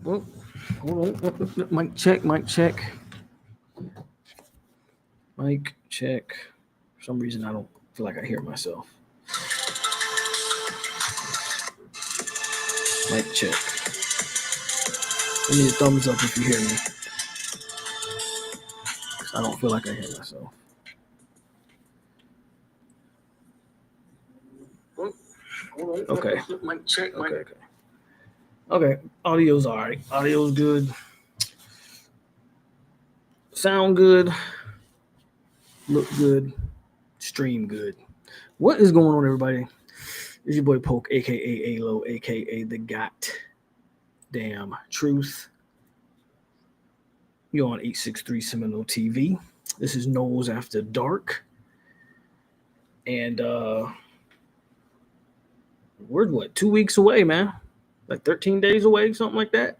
Oh, hold on. Mic check, mic check. Mic check. For some reason, I don't feel like I hear myself. Mic check. Give me a thumbs up if you hear me. 'Cause I don't feel like I hear myself. Okay. Mic check. Okay. Audio's all right. Audio's good. Sound good. Look good. Stream good. What is going on, everybody? It's your boy POLK, a.k.a. a.k.a. the Goddamn Truth. You're on 863 Seminole TV. This is Noles After Dark. And we're 2 weeks away, man? Like 13 days away, something like that.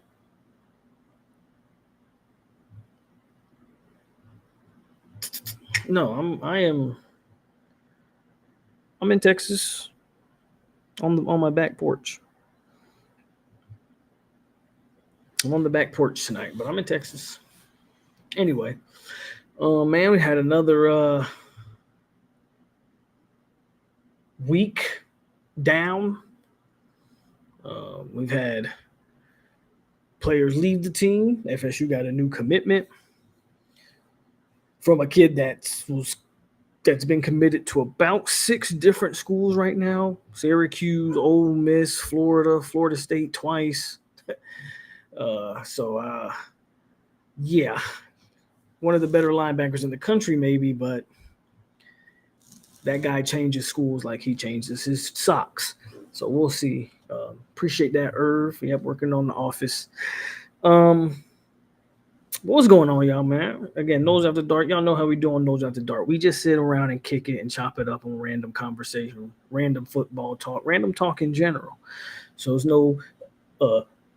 No, I'm in Texas on my back porch. I'm on the back porch tonight, but I'm in Texas. Anyway, man, we had another week down. We've had players leave the team. FSU got a new commitment from a kid that's been committed to about 6 different schools right now: Syracuse, Ole Miss, Florida State twice. Yeah, one of the better linebackers in the country, maybe, but that guy changes schools like he changes his socks. So we'll see. Appreciate that, Irv. Yep, working on the office. What's going on, y'all, man? Again, Nose After Dark. Y'all know how we do on Nose After Dark. We just sit around and kick it and chop it up on random conversation, random football talk, random talk in general. So there's no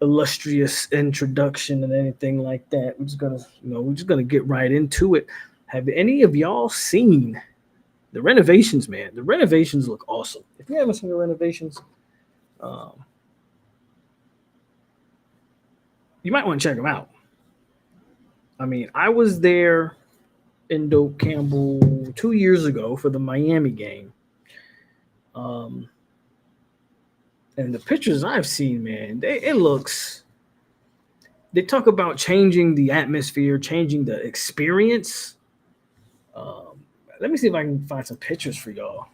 illustrious introduction and anything like that. We're just gonna get right into it. Have any of y'all seen the renovations, man? The renovations look awesome. If you haven't seen the renovations, you might want to check them out. I mean, I was there in Doak Campbell 2 years ago for the Miami game. And the pictures I've seen, man, it looks. They talk about changing the atmosphere, changing the experience. Let me see if I can find some pictures for y'all.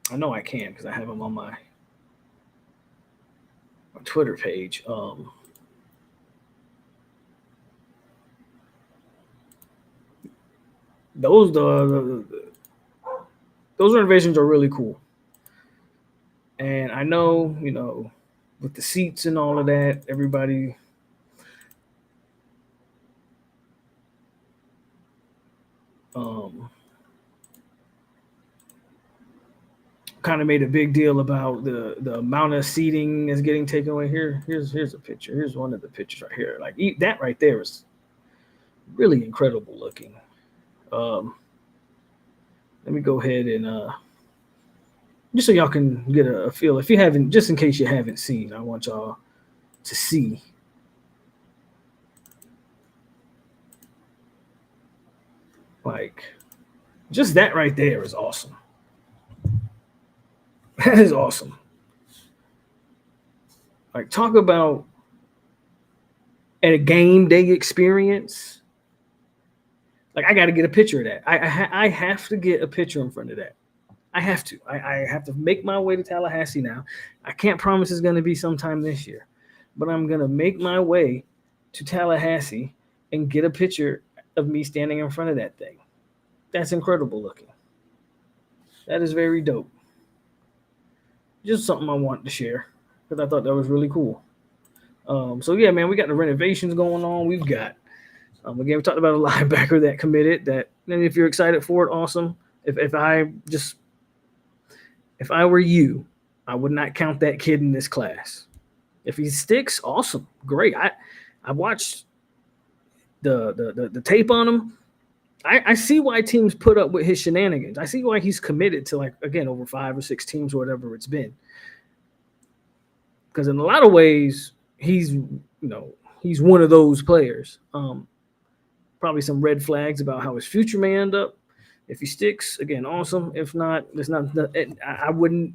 I know I can because I have them on my Twitter page. Those renovations are really cool, and I know with the seats and all of that, everybody. Kind of made a big deal about the amount of seating is getting taken away. Here's a picture. Here's one of the pictures right here. Like that right there is really incredible looking. Let me go ahead and just so y'all can get a feel. If you haven't, just in case you haven't seen, I want y'all to see. Like, just that right there is awesome. That is awesome. Like, talk about a game day experience. Like, I got to get a picture of that. I have to get a picture in front of that. I have to. I have to make my way to Tallahassee now. I can't promise it's going to be sometime this year, but I'm going to make my way to Tallahassee and get a picture of me standing in front of that thing. That's incredible looking. That is very dope. Just something I wanted to share because I thought that was really cool. So yeah, man, we got the renovations going on. We've got again, we talked about a linebacker that committed. That, and if you're excited for it, awesome. If I were you, I would not count that kid in this class. If he sticks, awesome, great. I watched the tape on him. I see why teams put up with his shenanigans. I see why he's committed to, like, again, over 5 or 6 teams or whatever it's been. because in a lot of ways he's one of those players. Probably some red flags about how his future may end up. If he sticks, again, awesome. If not, it's not. I wouldn't,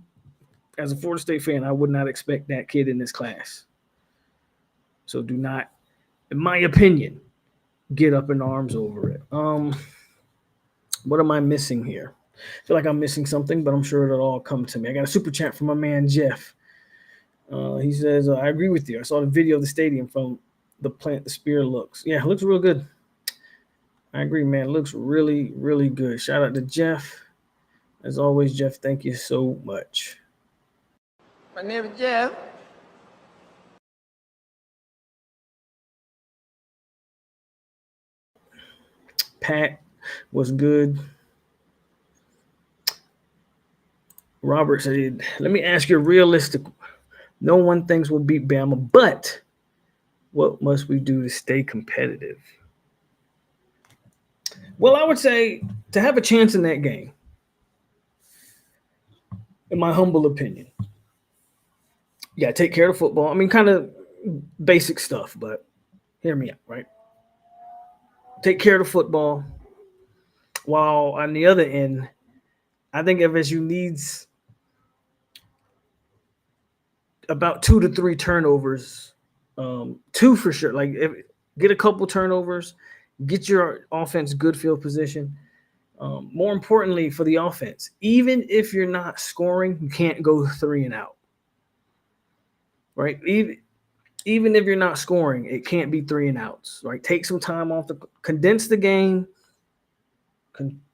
as a Florida State fan, I would not expect that kid in this class. So do not, in my opinion, get up in arms over it. What am I missing here? I feel like I'm missing something, but I'm sure it'll all come to me. I got a super chat from my man Jeff. He says, "I agree with you. I saw the video of the stadium from the plant the spear looks. Yeah, it looks real good. I agree, man. It looks really, really good. Shout out to Jeff. As always, Jeff, thank you so much." My name is Jeff. Pat was good. Robert said, "Let me ask you a realistic. No one thinks we'll beat Bama, but what must we do to stay competitive?" Well, I would say to have a chance in that game, in my humble opinion, yeah, take care of football. I mean, kind of basic stuff, but hear me out, right? Take care of the football. While on the other end, I think FSU needs about 2 to 3 turnovers, two for sure. Like, get a couple turnovers, get your offense good field position. More importantly, for the offense, even if you're not scoring, you can't go 3-and-out. Right? Even if you're not scoring, it can't be 3-and-outs. Right? Take some time off to condense the game,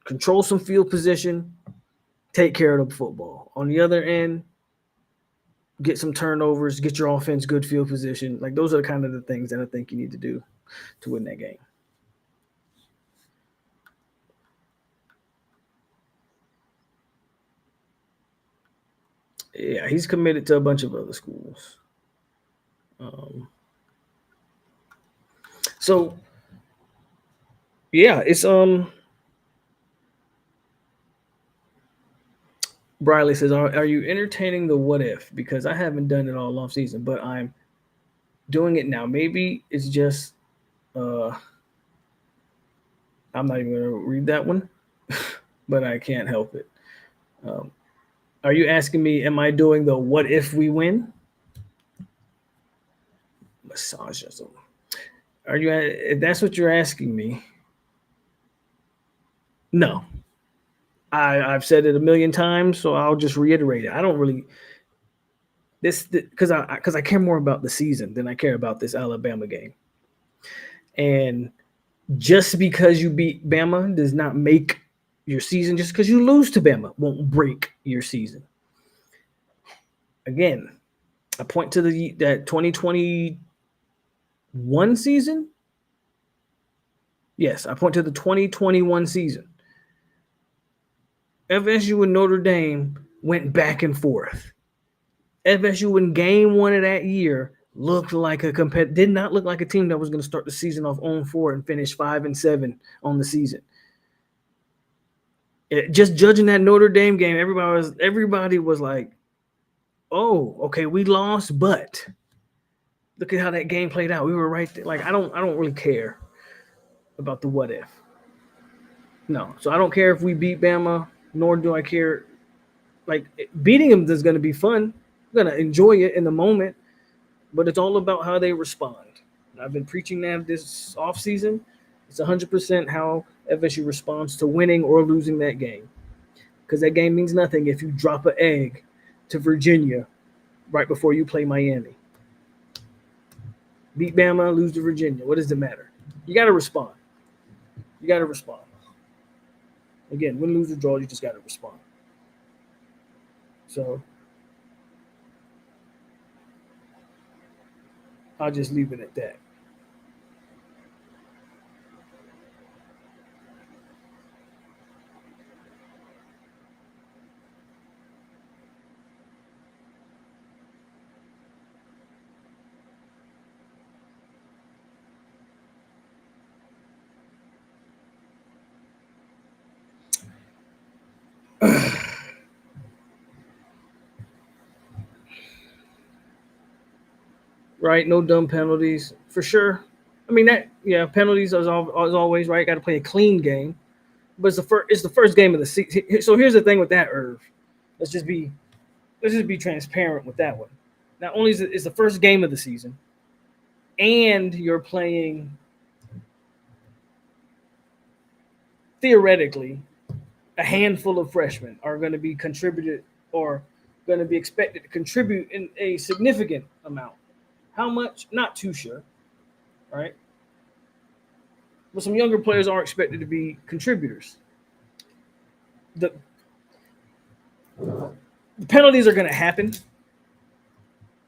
control some field position, take care of the football. On the other end, get some turnovers, get your offense good field position. Like, those are kind of the things that I think you need to do to win that game. Yeah, he's committed to a bunch of other schools. So yeah, it's Briley says, are you entertaining the what if? Because I haven't done it all off season, but I'm doing it now. Maybe it's just I'm not even gonna read that one, but I can't help it. Are you asking me, am I doing the what if we win? Massagism. Are you? If that's what you're asking me, no. I've said it a million times, so I'll just reiterate it. I don't really because I care more about the season than I care about this Alabama game. And just because you beat Bama does not make your season. Just because you lose to Bama won't break your season. Again, I point to that 2021 season. Yes, I point to the 2021 season. FSU and Notre Dame went back and forth. FSU in game one of that year looked like did not look like a team that was going to start the season off 0-4 and finish 5-7 on the season. Just judging that Notre Dame game, everybody was like, "Oh, okay, we lost, but look at how that game played out. We were right there." Like, I don't really care about the what if. No, so I don't care if we beat Bama, nor do I care. Like, beating them is going to be fun. I'm going to enjoy it in the moment, but it's all about how they respond. I've been preaching that this offseason. It's 100% how FSU responds to winning or losing that game. Because that game means nothing if you drop an egg to Virginia right before you play Miami. Beat Bama, lose to Virginia. What does it matter? You got to respond. You got to respond. Again, win, lose, or draw, you just got to respond. So I'll just leave it at that. right? No dumb penalties for sure. I mean that, yeah, penalties as always, right? Got to play a clean game, but it's the first game of the season. So here's the thing with that, Irv. Let's just be let's just be transparent with that one. Not only is it's the first game of the season, and you're playing theoretically a handful of freshmen are going to be contributed or going to be expected to contribute in a significant amount. How much? Not too sure, right? But some younger players are expected to be contributors. The, the penalties are going to happen.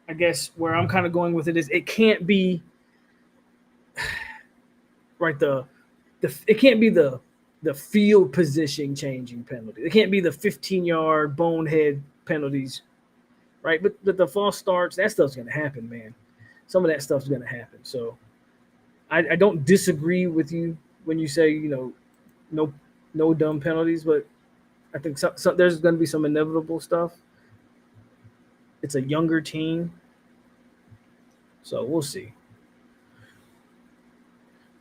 I guess where I'm kind of going with it is it can't be right the it can't be the field position changing penalty. It can't be the 15-yard bonehead penalties, right? But the false starts, that stuff's going to happen, man. Some of that stuff's going to happen. So I don't disagree with you when you say, no no dumb penalties, but I think there's going to be some inevitable stuff. It's a younger team, so we'll see.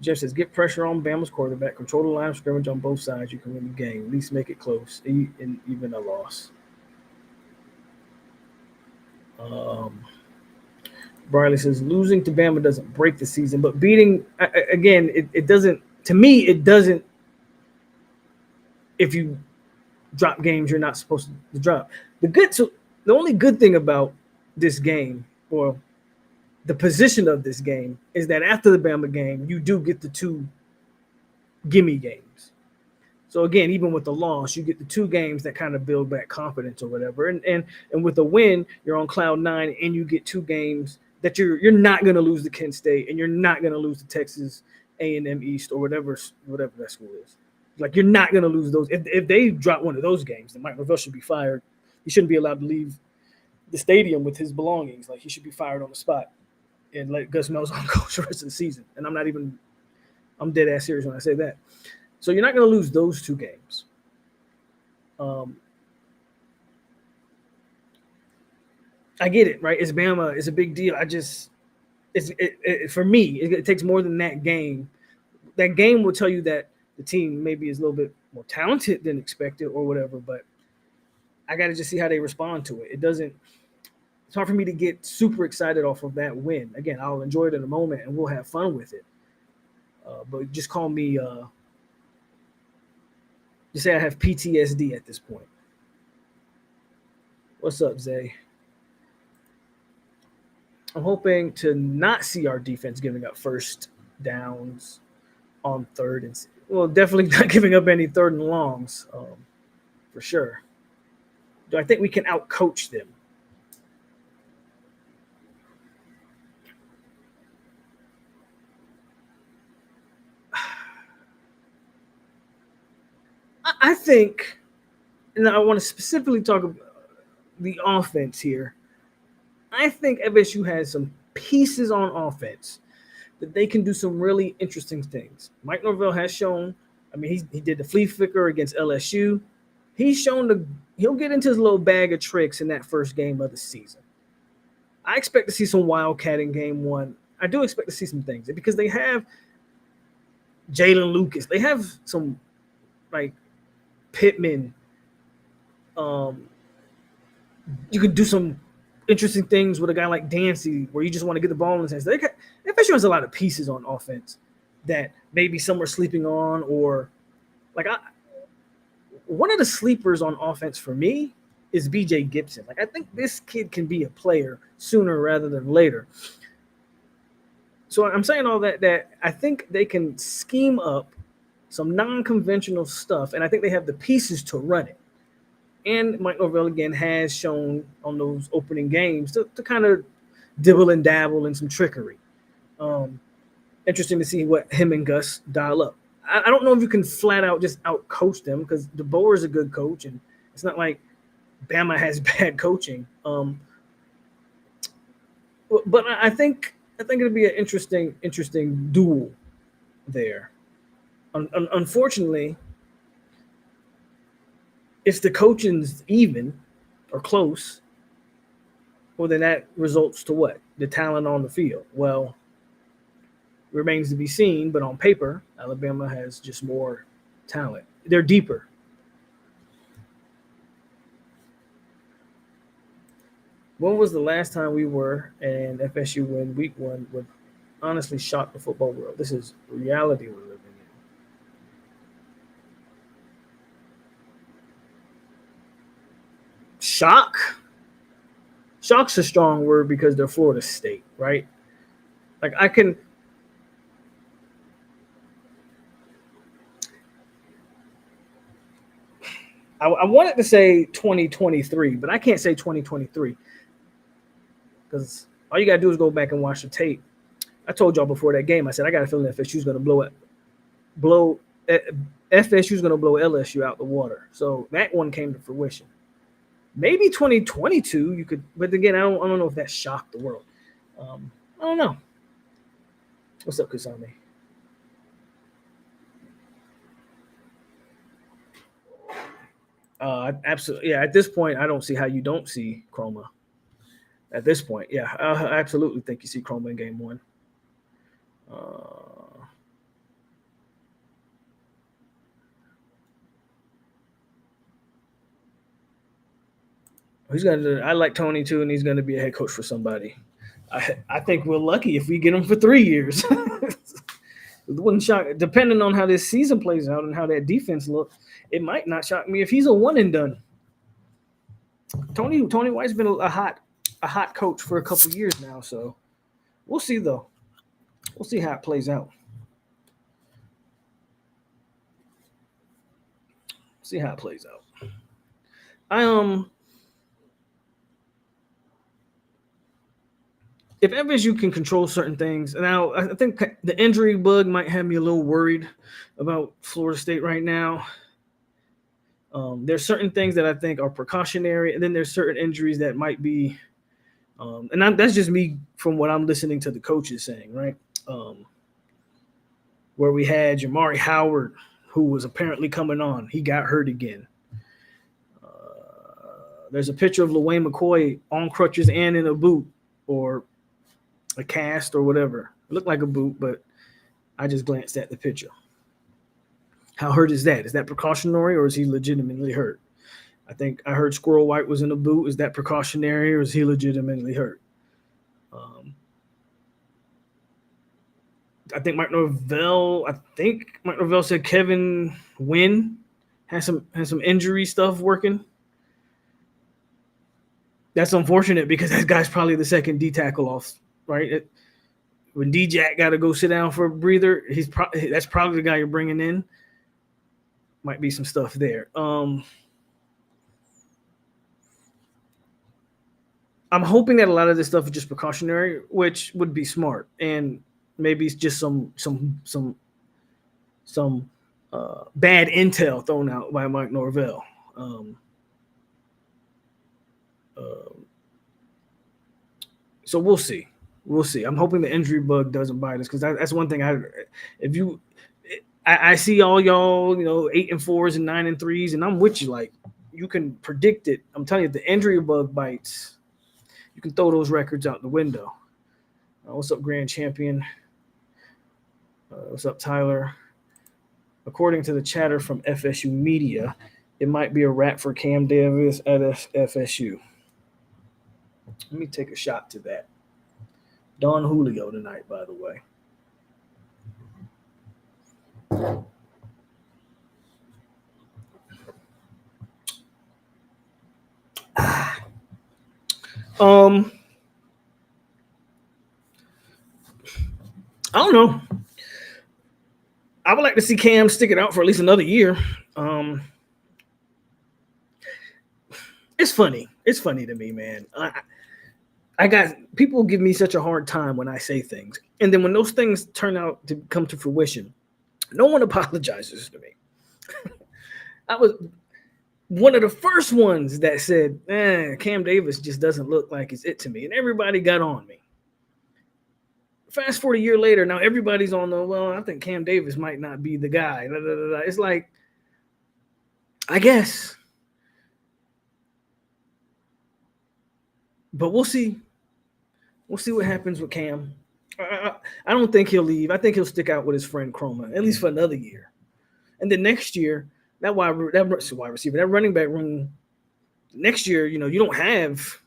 Jeff says, get pressure on Bama's quarterback, control the line of scrimmage on both sides. You can win the game. At least make it close, and even a loss. Briley says, losing to Bama doesn't break the season, but beating, again, it doesn't, to me, it doesn't, if you drop games you're not supposed to drop. The only good thing about this game, or the position of this game, is that after the Bama game, you do get the two gimme games. So again, even with the loss, you get the two games that kind of build back confidence or whatever. And with a win, you're on cloud nine, and you get two games that you're not going to lose to Kent State, and you're not going to lose to Texas A&M East or whatever that school is. Like, you're not going to lose those. If they drop one of those games, then Mike Norvell should be fired. He shouldn't be allowed to leave the stadium with his belongings. Like, he should be fired on the spot and let Gus Malzahn coach the rest of the season. And I'm dead ass serious when I say that. So you're not going to lose those two games. I get it, right? It's Bama. It's a big deal. For me, it takes more than that game. That game will tell you that the team maybe is a little bit more talented than expected or whatever, but I got to just see how they respond to it. It's hard for me to get super excited off of that win. Again, I'll enjoy it in a moment and we'll have fun with it. But just call me, just say I have PTSD at this point. What's up, Zay? I'm hoping to not see our defense giving up first downs on third and definitely not giving up any third and longs, for sure. Do I think we can outcoach them? I think, and I want to specifically talk about the offense here. I think FSU has some pieces on offense that they can do some really interesting things. Mike Norvell has shown, I mean, he did the flea flicker against LSU. He's shown he'll get into his little bag of tricks in that first game of the season. I expect to see some wildcat in game one. I do expect to see some things because they have Jalen Lucas. They have some, like, Pittman. You could do some interesting things with a guy like Dancy where you just want to get the ball in his hands. FSU has a lot of pieces on offense that maybe some are sleeping on, or like one of the sleepers on offense for me is BJ Gibson. Like, I think this kid can be a player sooner rather than later. So I'm saying all that I think they can scheme up some non-conventional stuff, and I think they have the pieces to run it. And Mike Norvell, again, has shown on those opening games to kind of dibble and dabble in some trickery. Interesting to see what him and Gus dial up. I don't know if you can flat out just out-coach them, because DeBoer is a good coach, and it's not like Bama has bad coaching. But I think it'll be an interesting duel there. Unfortunately, if the coaching's even or close, Well, then that results to what? The talent on the field. Well, remains to be seen, but on paper, Alabama has just more talent. They're deeper. When was the last time we were in FSU win week one would honestly shock the football world? This is reality we're living in. Shock? Shock's a strong word because they're Florida State, right? Like I wanted to say 2023, but I can't say 2023 because all you gotta do is go back and watch the tape. I told y'all before that game, I said I got a feeling FSU's gonna blow FSU's gonna blow LSU out the water. So that one came to fruition. Maybe 2022 you could, but again, I don't know if that shocked the world. I don't know. What's up, Kusami? Absolutely, yeah. At this point, I don't see how you don't see Chroma. At this point, yeah, I absolutely think you see Chroma in game one. He's gonna. I like Tony too, and he's gonna be a head coach for somebody. I think we're lucky if we get him for 3 years. It wouldn't shock. Depending on how this season plays out and how that defense looks, it might not shock me if he's a one and done. Tony White's been a hot coach for a couple years now, so we'll see though. We'll see how it plays out. See how it plays out. If FSU can control certain things, now I think the injury bug might have me a little worried about Florida State right now. There's certain things that I think are precautionary, and then there's certain injuries that might be, that's just me from what I'm listening to the coaches saying, right? Where we had Jamari Howard, who was apparently coming on, he got hurt again. There's a picture of LaWayne McCoy on crutches and in a boot or a cast or whatever. It looked like a boot, but I just glanced at the picture. How hurt is that? Is that precautionary or is he legitimately hurt? I think I heard Squirrel White was in a boot. Is that precautionary or is he legitimately hurt? I think Mike Norvell said Kevin Wynn has some injury stuff working. That's unfortunate because that guy's probably the second D tackle off, right? When D-Jack got to go sit down for a breather, that's probably the guy you're bringing in. Might be some stuff there. I'm hoping that a lot of this stuff is just precautionary, which would be smart, and maybe it's just some bad intel thrown out by Mike Norvell. So we'll see. We'll see. I'm hoping the injury bug doesn't bite us because that's one thing. I see all y'all, 8-4s and 9-3s, and I'm with you. Like you can predict it. I'm telling you, if the injury bug bites, you can throw those records out the window. What's up, Grand Champion? What's up, Tyler? According to the chatter from FSU media, it might be a wrap for Cam Davis at FSU. Let me take a shot to that. Don Julio tonight, by the way. I don't know. I would like to see Cam stick it out for at least another year. It's funny. It's funny to me, man. I got people give me such a hard time when I say things. And then when those things turn out to come to fruition, no one apologizes to me. I was one of the first ones that said, Cam Davis just doesn't look like it's it to me. And everybody got on me. Fast forward a year later, now everybody's on I think Cam Davis might not be the guy. It's like, I guess. But we'll see. We'll see what happens with Cam. I don't think he'll leave. I think he'll stick out with his friend Chroma at least for another year, and then next year that wide receiver, that running back room. Next year, you don't have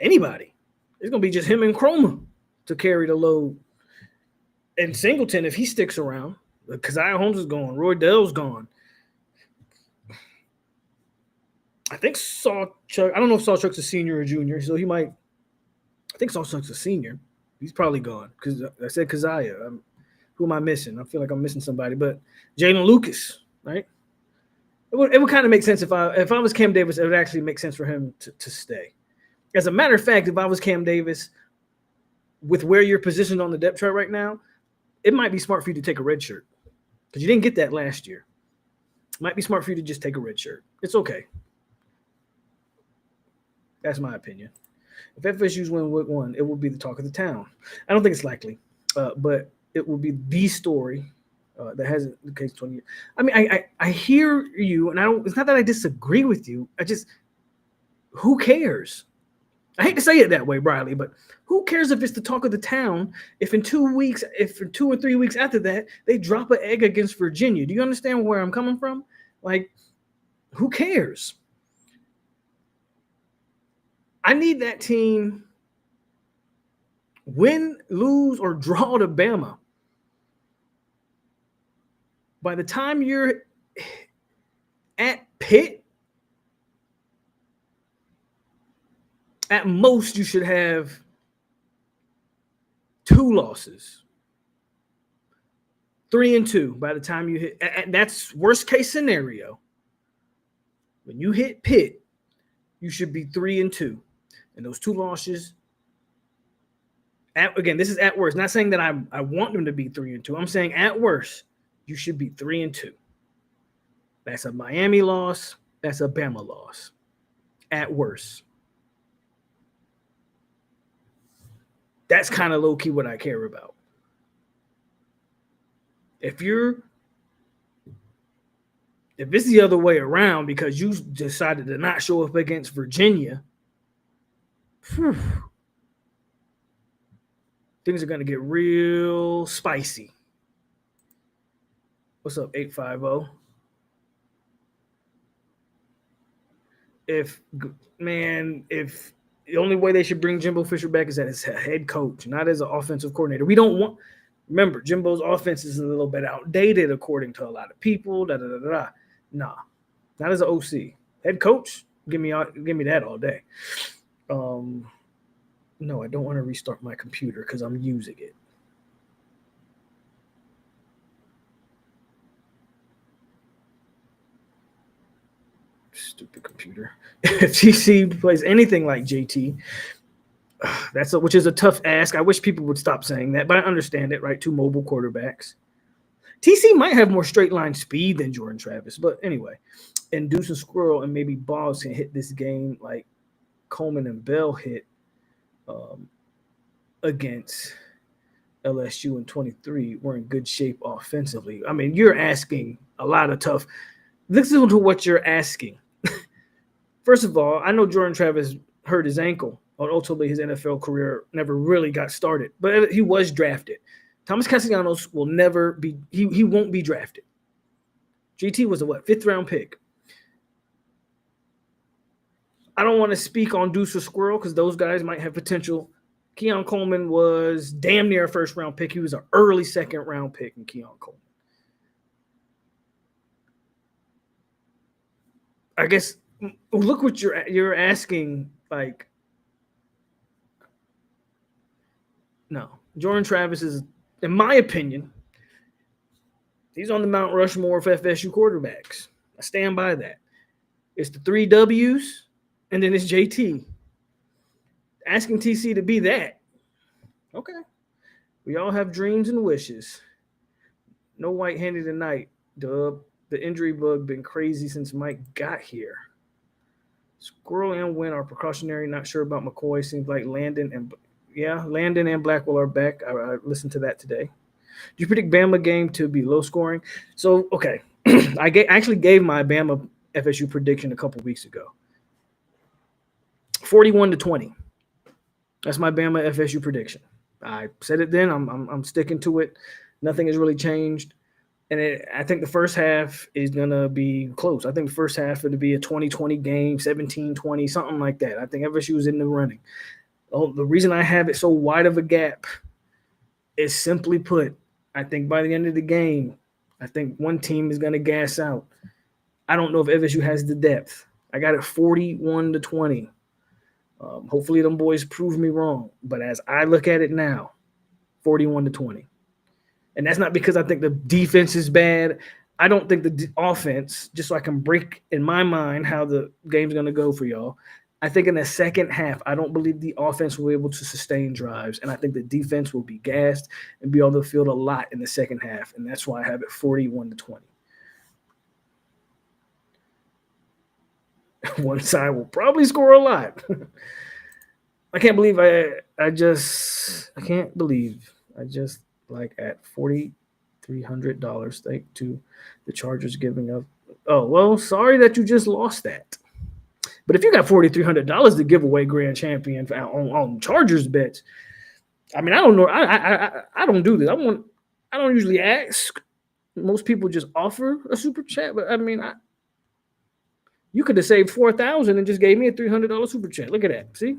anybody. It's gonna be just him and Chroma to carry the load. And Singleton, if he sticks around, Keziah Holmes is gone, Roy Dell's gone. I think Sawchuk. I don't know if Sawchuk's a senior or junior, so he might. I think Sawchuk's a senior. He's probably gone because I said Keziah. Who am I missing? I feel like I'm missing somebody. But Jalen Lucas, right? It would kind of make sense if I was Cam Davis. It would actually make sense for him to stay. As a matter of fact, if I was Cam Davis, with where you're positioned on the depth chart right now, it might be smart for you to take a red shirt because you didn't get that last year. It might be smart for you to just take a red shirt. It's okay. That's my opinion. If FSU's win week one, it will be the talk of the town. I don't think it's likely, but it will be the story that hasn't the case 20 years. I mean, I hear you, and I don't. It's not that I disagree with you. Who cares? I hate to say it that way, Briley, but who cares if it's the talk of the town? If in 2 weeks, if for 2 or 3 weeks after that, they drop an egg against Virginia. Do you understand where I'm coming from? Like, who cares? I need that team win, lose, or draw to Bama. By the time you're at Pitt, at most you should have 2 losses. 3-2 by the time you hit. That's worst case scenario. When you hit Pitt, you should be 3-2. And those 2 losses, again, this is at worst. Not saying that I want them to be 3-2. I'm saying at worst, you should be 3-2. That's a Miami loss. That's a Bama loss. At worst. That's kind of low-key what I care about. If it's the other way around because you decided to not show up against Virginia, things are going to get real spicy. What's up, 850? If the only way they should bring Jimbo Fisher back is as a head coach, not as an offensive coordinator. We don't want. Remember, Jimbo's offense is a little bit outdated according to a lot of people. Nah, not as an OC. Head coach, give me that all day. No, I don't want to restart my computer because I'm using it. Stupid computer. If TC plays anything like JT, which is a tough ask. I wish people would stop saying that, but I understand it, right? 2 mobile quarterbacks. TC might have more straight line speed than Jordan Travis, but anyway. And Deuce and Squirrel and maybe Balls can hit this game like Coleman and Bell hit against LSU in 23. We're in good shape offensively. I mean, you're asking a lot of tough. Listen to what you're asking. First of all, I know Jordan Travis hurt his ankle. Ultimately, his NFL career never really got started, but he was drafted. Thomas Castellanos will never be – he won't be drafted. GT was a 5th round pick. I don't want to speak on Deuce or Squirrel because those guys might have potential. Keon Coleman was damn near a 1st round pick. He was an early 2nd round pick in Keon Coleman. I guess look what you're asking. Like, no, Jordan Travis is, in my opinion, he's on the Mount Rushmore of FSU quarterbacks. I stand by that. It's the 3 W's, and then it's JT. Asking TC to be that. Okay. We all have dreams and wishes. No white-handed tonight, dub. The injury bug been crazy since Mike got here. Squirrel and Wynn are precautionary. Not sure about McCoy. Seems like Landon and Blackwell are back. I listened to that today. Do you predict Bama game to be low scoring? So, okay. I actually gave my Bama FSU prediction a couple weeks ago. 41-20. That's my Bama FSU prediction. I said it then. I'm sticking to it. Nothing has really changed. And I think the first half is going to be close. I think the first half would be a 20-20 game, 17-20, something like that. I think FSU is in the running. The reason I have it so wide of a gap is simply put, I think by the end of the game, I think one team is going to gas out. I don't know if FSU has the depth. I got it 41-20. Hopefully them boys prove me wrong. But as I look at it now, 41-20. And that's not because I think the defense is bad. I don't think the offense, just so I can break in my mind how the game's going to go for y'all, I think in the second half, I don't believe the offense will be able to sustain drives. And I think the defense will be gassed and be on the field a lot in the second half. And that's why I have it 41-20. One side will probably score a lot. I can't believe I can't believe I just like at $4,300 thanks to the Chargers giving up. Oh, well, sorry that you just lost that. But if you got $4,300 to give away grand champion on Chargers bets, I mean, I don't know. I don't do this. I don't usually ask. Most people just offer a super chat, but I mean, you could have saved $4,000 and just gave me a $300 super chat. Look at that. See?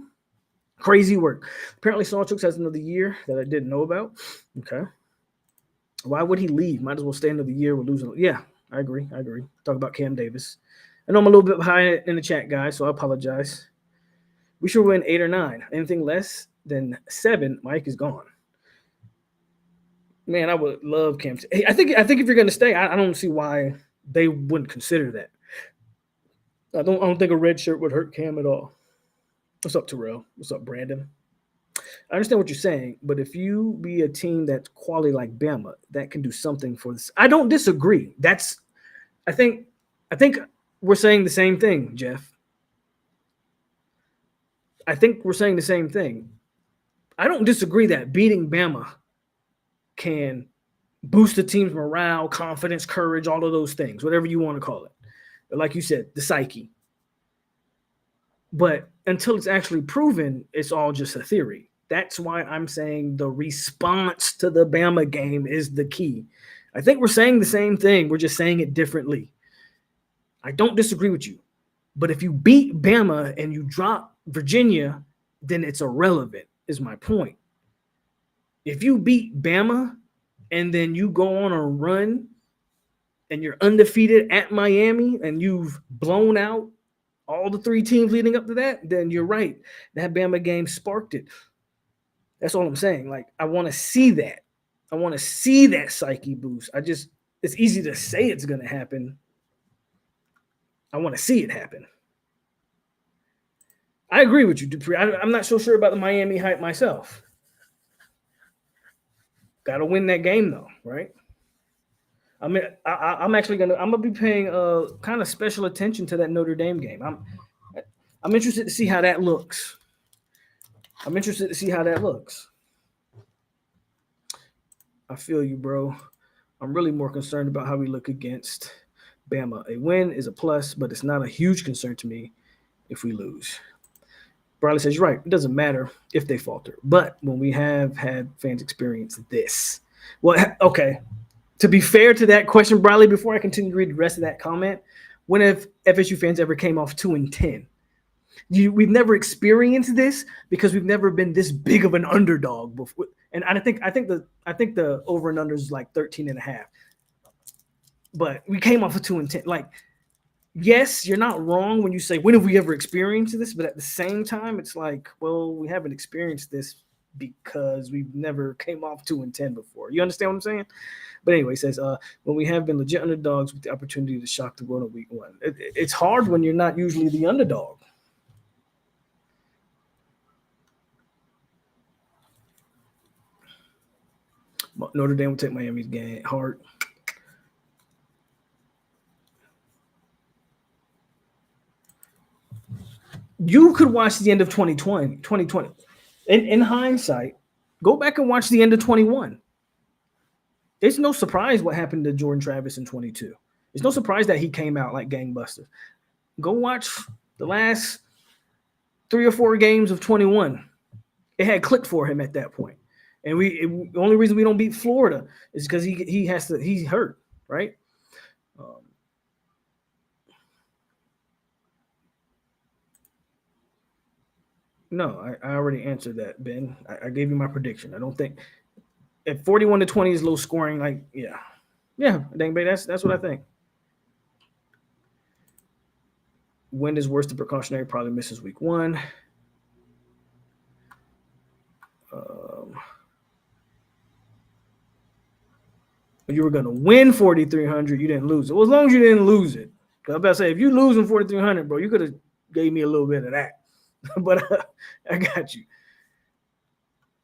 Crazy work. Apparently, Sawchooks has another year that I didn't know about. Okay. Why would he leave? Might as well stay another year. We're losing. Yeah, I agree. Talk about Cam Davis. I know I'm a little bit behind in the chat, guys, so I apologize. We should win 8 or 9. Anything less than 7, Mike is gone. Man, I would love Cam. Hey, I think if you're going to stay, I don't see why they wouldn't consider that. I don't think a red shirt would hurt Cam at all. What's up, Terrell? What's up, Brandon? I understand what you're saying, but if you be a team that's quality like Bama, that can do something for this. I don't disagree. I think we're saying the same thing, Jeff. I think we're saying the same thing. I don't disagree that beating Bama can boost the team's morale, confidence, courage, all of those things, whatever you want to call it. But like you said, the psyche. But until it's actually proven, it's all just a theory. That's why I'm saying the response to the Bama game is the key. I think we're saying the same thing. We're just saying it differently. I don't disagree with you. But if you beat Bama and you drop Virginia, then it's irrelevant, is my point. If you beat Bama and then you go on a run and you're undefeated at Miami and you've blown out all the 3 teams leading up to that, then you're right. That Bama game sparked it. That's all I'm saying. Like, I want to see that. I want to see that psyche boost. It's easy to say it's going to happen. I want to see it happen. I agree with you, Dupree. I'm not so sure about the Miami hype myself. Got to win that game, though, right? I mean, I'm gonna be paying kind of special attention to that Notre Dame game. I'm interested to see how that looks. I feel you, bro. I'm really more concerned about how we look against Bama. A win is a plus, but it's not a huge concern to me if we lose. Bradley says, you're right. It doesn't matter if they falter. But when we have had fans experience this. Well, okay. To be fair to that question, Bradley, before I continue to read the rest of that comment, when have FSU fans ever came off 2-10? We've never experienced this because we've never been this big of an underdog before. And I think the over and under is like 13.5. But we came off of 2-10. Like, yes, you're not wrong when you say, when have we ever experienced this? But at the same time, it's like, well, we haven't experienced this because we've never came off 2-10 before. You understand what I'm saying? But anyway, it says, when we have been legit underdogs with the opportunity to shock the world in week 1. It's hard when you're not usually the underdog. Notre Dame will take Miami's game hard. You could watch the end of 2020. In hindsight, go back and watch the end of 21. It's no surprise what happened to Jordan Travis in 22. It's no surprise that he came out like gangbusters. Go watch the last 3 or 4 games of 21. It had clicked for him at that point. And the only reason we don't beat Florida is because he's hurt, right? No, I already answered that, Ben. I gave you my prediction. I don't think if 41-20 is low scoring, like dang, babe, that's what I think. Wind is worse than precautionary. Probably misses week 1. You were going to win 4,300. You didn't lose it. Well, as long as you didn't lose it. I'm about to say, if you losing 4,300, bro, you could have gave me a little bit of that. But I got you.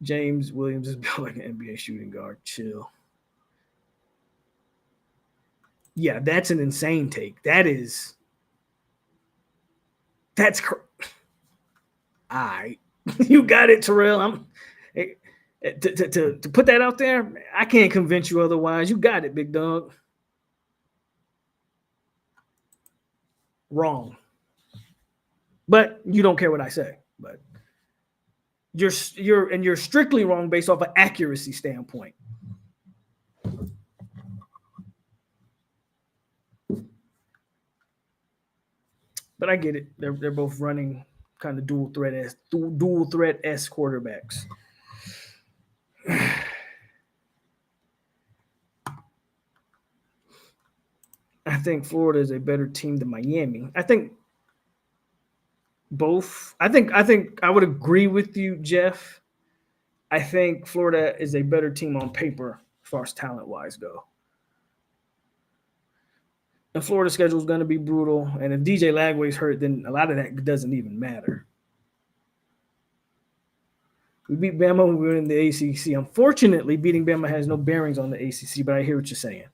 James Williams is built like an NBA shooting guard. Chill. Yeah, that's an insane take. That's all right. You got it, Terrell. To put that out there, I can't convince you otherwise. You got it, big dog. Wrong. But you don't care what I say. But you're strictly wrong based off an accuracy standpoint. But I get it. They're both running kind of dual threat S quarterbacks. I think Florida is a better team than Miami. I think both. I think I would agree with you, Jeff. I think Florida is a better team on paper as far as talent-wise go. And Florida's schedule is going to be brutal. And if DJ Lagway's hurt, then a lot of that doesn't even matter. We beat Bama when we were in the ACC. Unfortunately, beating Bama has no bearings on the ACC, but I hear what you're saying.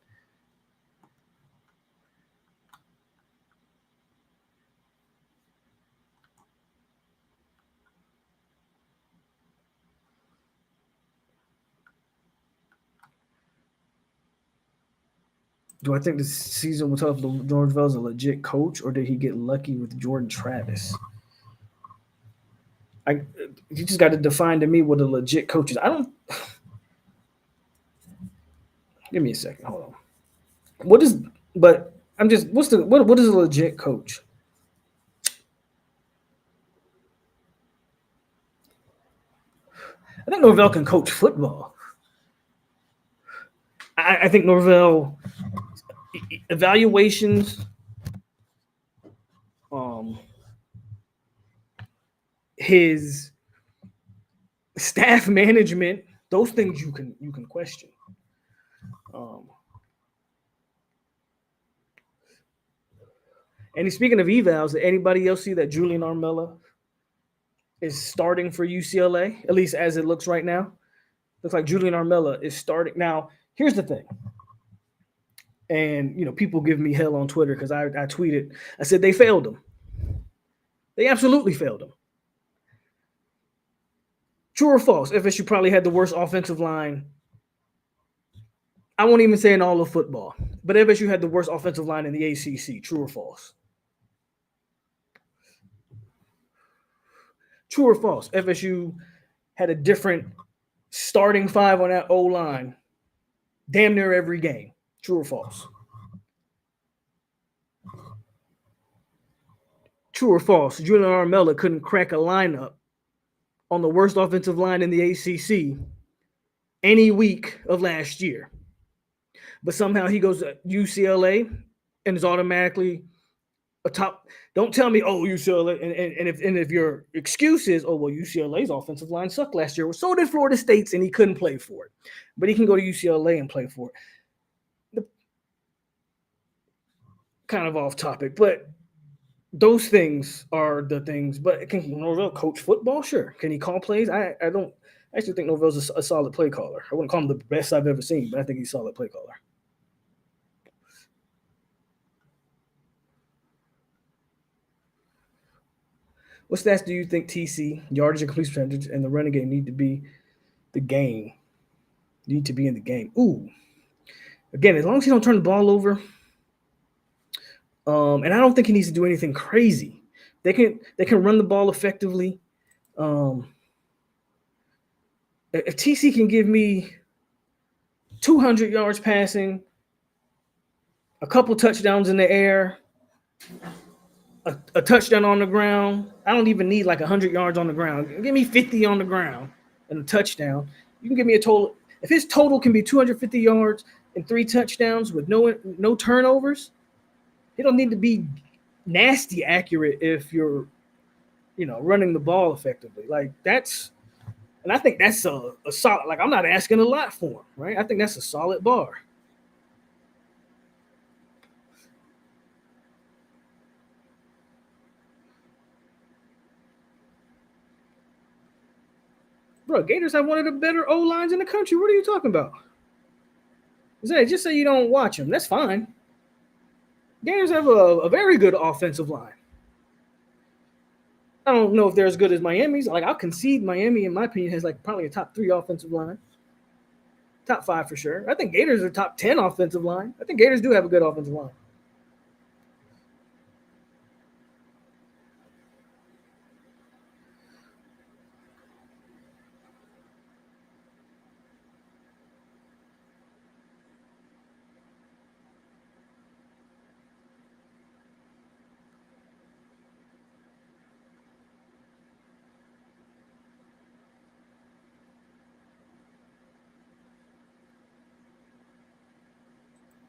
Do I think this season will tell if Norvell's a legit coach, or did he get lucky with Jordan Travis? You just got to define to me what a legit coach is. I don't. Give me a second. Hold on. What is? But I'm just. What is a legit coach? I think Norvell can coach football. I think Norvell evaluations, his staff management, those things you can question. And speaking of evals, did anybody else see that Julian Armella is starting for UCLA, at least as it looks right now? Looks like Julian Armella is starting. Now, here's the thing. And, people give me hell on Twitter because I tweeted. I said they failed him. They absolutely failed him. True or false? FSU probably had the worst offensive line. I won't even say in all of football, but FSU had the worst offensive line in the ACC. True or false? True or false? FSU had a different starting 5 on that O-line damn near every game. True or false? True or false? Julian Armella couldn't crack a lineup on the worst offensive line in the ACC any week of last year. But somehow he goes to UCLA and is automatically a top. Don't tell me, UCLA. And if your excuse is, UCLA's offensive line sucked last year. Well, so did Florida State's, and he couldn't play for it. But he can go to UCLA and play for it. Kind of off topic, but those things are the things. But can Norvell coach football? Sure. Can he call plays? I don't actually think Norvell's a solid play caller. I wouldn't call him the best I've ever seen, but I think he's a solid play caller. What stats do you think TC, yardage and completion percentage, and the running game need to be the game? Need to be in the game. Ooh. Again, as long as he don't turn the ball over. And I don't think he needs to do anything crazy. They can run the ball effectively. Um, if TC can give me 200 yards passing, a couple touchdowns in the air, a touchdown on the ground. I don't even need like 100 yards on the ground. Give me 50 on the ground and a touchdown. You can give me a total. If his total can be 250 yards and 3 touchdowns with no turnovers, he don't need to be nasty accurate if you're running the ball effectively. Like that's, and I think that's a solid. Like I'm not asking a lot for him, right? I think that's a solid bar. Bro, Gators have one of the better O lines in the country. What are you talking about? Zay, just say you don't watch them. That's fine. Gators have a very good offensive line. I don't know if they're as good as Miami's. Like I'll concede Miami, in my opinion, has like probably a top 3 offensive line. Top 5 for sure. I think Gators are top 10 offensive line. I think Gators do have a good offensive line.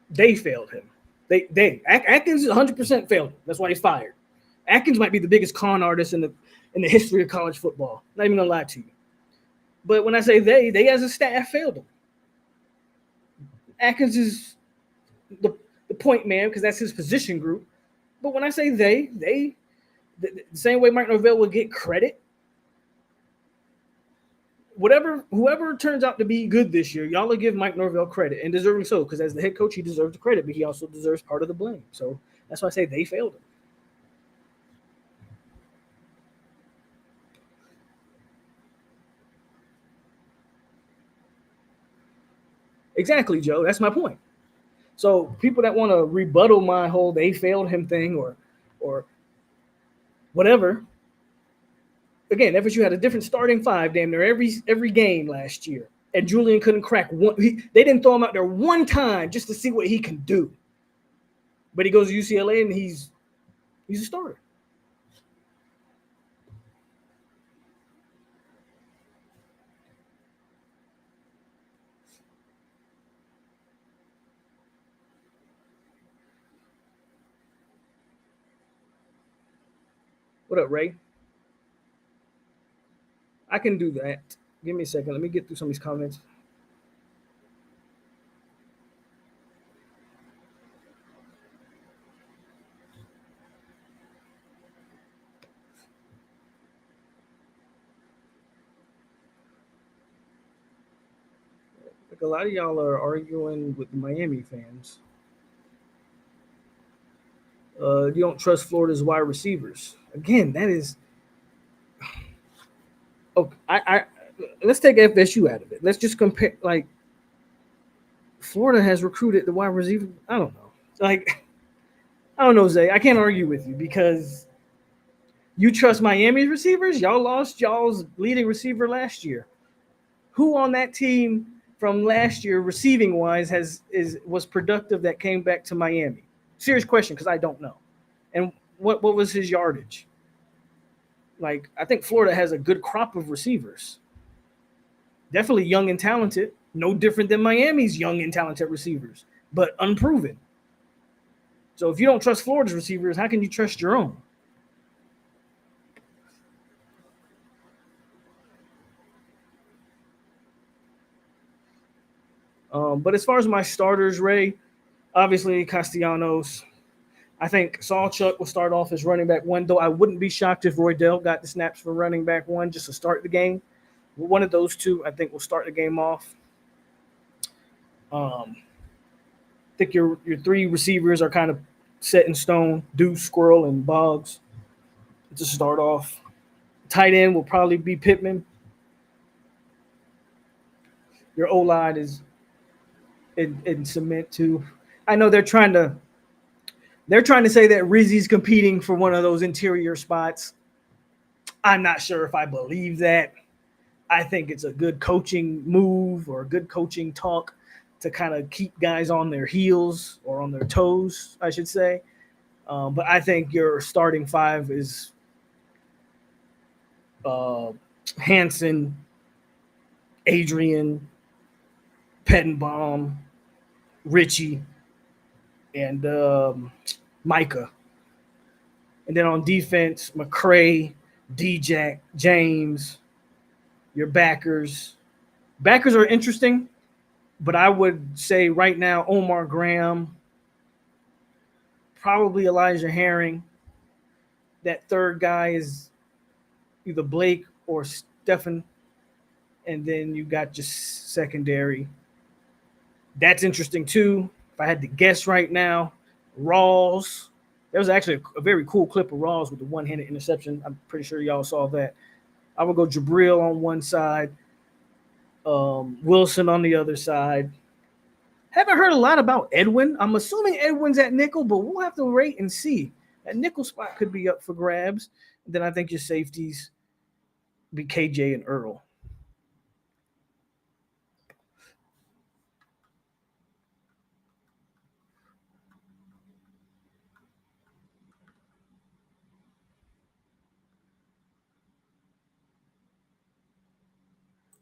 They failed him. Atkins 100% failed him. That's why he's fired. Atkins might be the biggest con artist in the history of college football. Not even gonna lie to you. But when I say they as a staff failed him. Atkins is the point man because that's his position group. But when I say they the same way Mike Norvell will get credit, whoever turns out to be good this year, y'all will give Mike Norvell credit, and deserving so, because as the head coach, he deserves the credit, but he also deserves part of the blame. So that's why I say they failed him. Exactly, Joe. That's my point. So people that want to rebuttal my whole they failed him thing or whatever. Again, FSU had a different starting 5 damn near every game last year, and Julian couldn't crack one. They didn't throw him out there one time just to see what he can do. But he goes to UCLA and he's a starter. What up, Ray? I can do that. Give me a second. Let me get through some of these comments. Like a lot of y'all are arguing with the Miami fans. You don't trust Florida's wide receivers. Again, that is. Okay, let's take FSU out of it. Let's just compare. Like Florida has recruited the wide receiver. I don't know. Like I don't know, Zay. I can't argue with you because you trust Miami's receivers. Y'all lost y'all's leading receiver last year. Who on that team from last year, receiving wise, was productive that came back to Miami? Serious question, because I don't know. And what was his yardage? Like I think Florida has a good crop of receivers. Definitely young and talented. No different than Miami's young and talented receivers, but unproven. So if you don't trust Florida's receivers, how can you trust your own? But as far as my starters, Ray, obviously Castellanos. I think Sawchuk will start off as running back 1, though I wouldn't be shocked if Roydell got the snaps for running back 1 just to start the game. One of those two, I think, will start the game off. I think your 3 receivers are kind of set in stone: Deuce, Squirrel, and Boggs to start off. Tight end will probably be Pittman. Your O-line is in cement too. I know they're trying to They're trying to say that Rizzy's competing for one of those interior spots. I'm not sure if I believe that. I think it's a good coaching move or a good coaching talk to kind of keep guys on their heels or on their toes, I should say. But I think your starting five is uh, Hanson, Adrian, Pettenbaum, Richie, and Micah. And then on defense, McCray, D-Jack, James, your backers. Backers are interesting, but I would say right now Omar Graham, probably Elijah Herring. That third guy is either Blake or Stephen. And then you got just secondary. That's interesting too. If I had to guess right now, Rawls. There was actually a very cool clip of Rawls with the one-handed interception. I'm pretty sure y'all saw that. I would go Jabril on one side, Wilson on the other side. Haven't heard a lot about Edwin. I'm assuming Edwin's at nickel, but we'll have to wait and see. That nickel spot could be up for grabs. Then I think your safeties be KJ and Earl.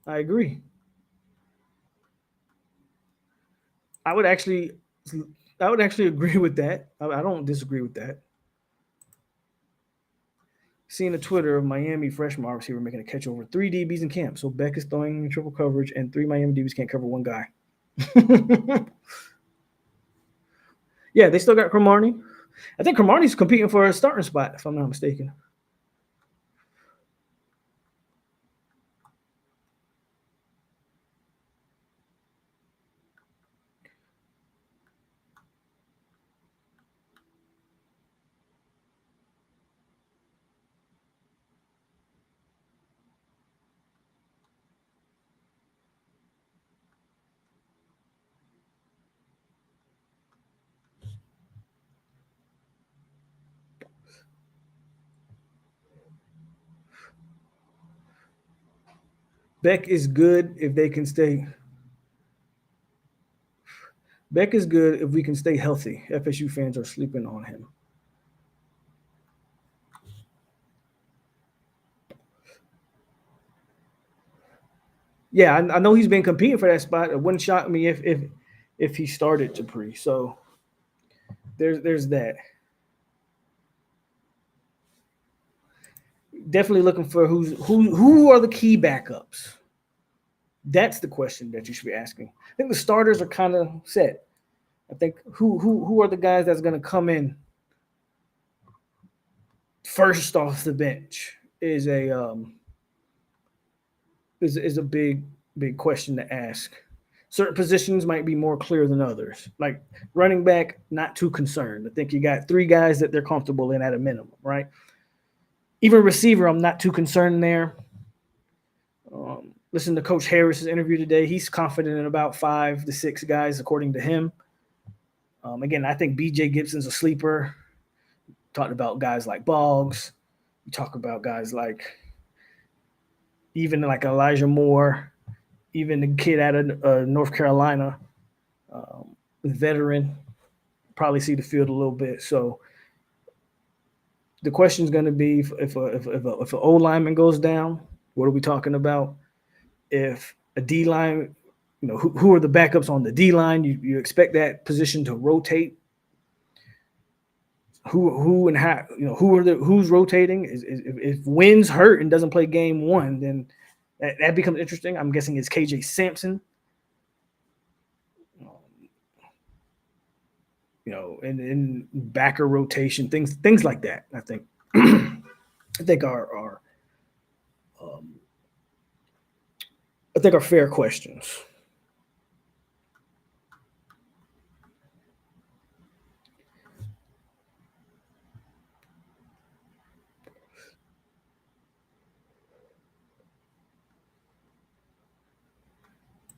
I agree. I would actually, I would actually agree with that. I don't disagree with that. Seeing a Twitter of Miami freshman receiver making a catch over three DBs in camp. So Beck is throwing triple coverage, and three Miami DBs can't cover one guy. Yeah, they still got Cromartie. I think Cromartie's competing for a starting spot, if I'm not mistaken. Beck is good if they can stay. Beck is good if we can stay healthy. FSU fans are sleeping on him. Yeah, I know he's been competing for that spot. It wouldn't shock me if he started Dupree. So there's that. Definitely looking for who are the key backups. That's the question that you should be asking. I think the starters are kind of set. I think who are the guys that's going to come in first off the bench is a big question to ask. Certain positions might be more clear than others. Like running back, not too concerned. I think you got three guys that they're comfortable in at a minimum, right? Even receiver, I'm not too concerned there. Listen to Coach Harris's interview today. He's confident in about 5 to 6 guys, according to him. Again, I think BJ Gibson's a sleeper. Talked about guys like Boggs. You talk about guys like even like Elijah Moore, even the kid out of North Carolina, veteran, probably see the field a little bit. So the question is going to be if an O lineman goes down, what are we talking about? If a D line, who are the backups on the D line? You expect that position to rotate. Who and how, who's rotating? If Wynn's hurt and doesn't play game one, then that becomes interesting. I'm guessing it's KJ Sampson. And backer rotation, things like that. I think are fair questions.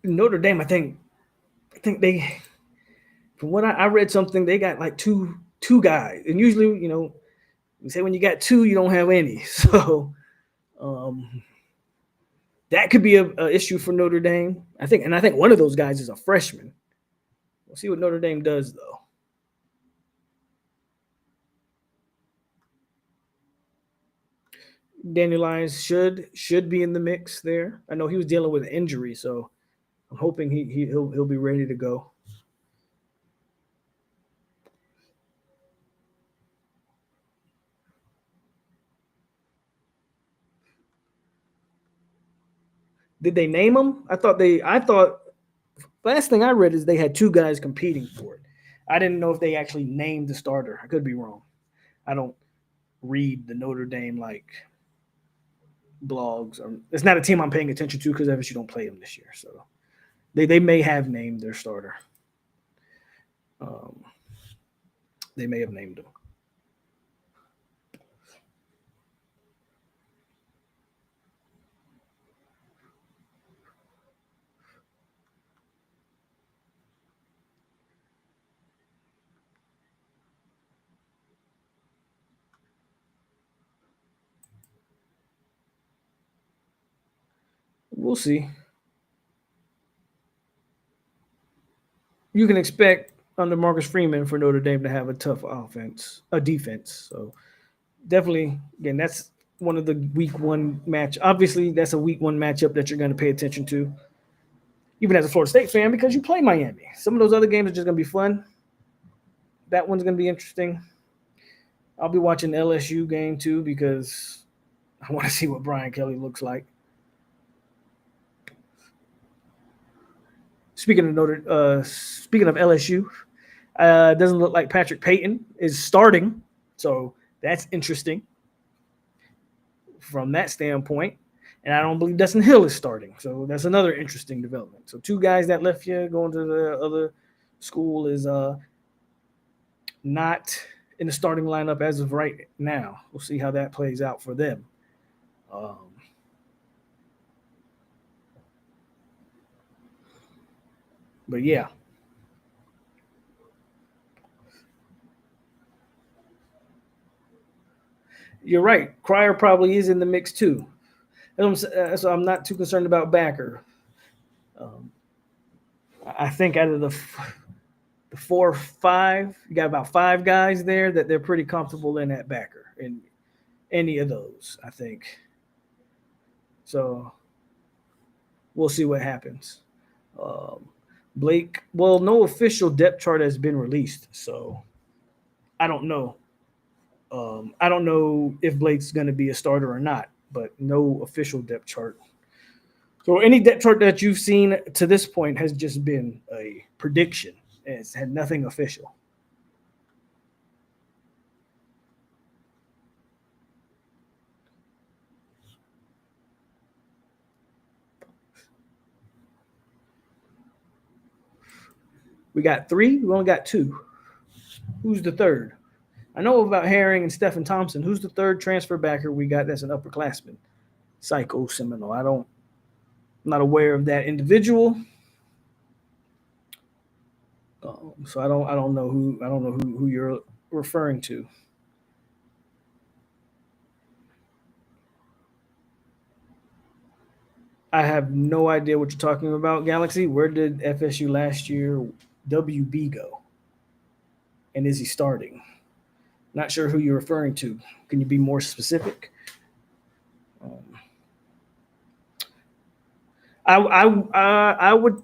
Notre Dame, I think they, from what I read something, they got like two 2 guys, and usually, you say when you got 2, you don't have any. So that could be a issue for Notre Dame. I think one of those guys is a freshman. We'll see what Notre Dame does, though. Daniel Lyons should be in the mix there. I know he was dealing with an injury, so I'm hoping he'll be ready to go. Did they name him? I thought last thing I read is they had 2 guys competing for it. I didn't know if they actually named the starter. I could be wrong. I don't read the Notre Dame blogs. It's not a team I'm paying attention to because FSU don't play them this year. So they may have named their starter. They may have named him. We'll see. You can expect under Marcus Freeman for Notre Dame to have a tough defense. So definitely, again, that's one of the week 1 match. Obviously, that's a week 1 matchup that you're going to pay attention to, even as a Florida State fan, because you play Miami. Some of those other games are just going to be fun. That one's going to be interesting. I'll be watching the LSU game too because I want to see what Brian Kelly looks like. Speaking of LSU, it doesn't look like Patrick Payton is starting, so that's interesting from that standpoint. And I don't believe Dustin Hill is starting, so that's another interesting development. So 2 guys that left you going to the other school is not in the starting lineup as of right now. We'll see how that plays out for them. But yeah. You're right. Cryer probably is in the mix too. So I'm not too concerned about backer. I think out of the 4 or 5, you got about 5 guys there that they're pretty comfortable in at backer in any of those, I think. So we'll see what happens. Blake, well, no official depth chart has been released, so I don't know. I don't know if Blake's going to be a starter or not, but no official depth chart. So any depth chart that you've seen to this point has just been a prediction. It's had nothing official. We got 3. We only got 2. Who's the third? I know about Herring and Stephen Thompson. Who's the third transfer backer we got that's an upperclassman? Psycho Seminole. I'm not aware of that individual. So I don't know who you're referring to. I have no idea what you're talking about, Galaxy. Where did FSU last year WB go? And is he starting? Not sure who you're referring to. Can you be more specific? I would.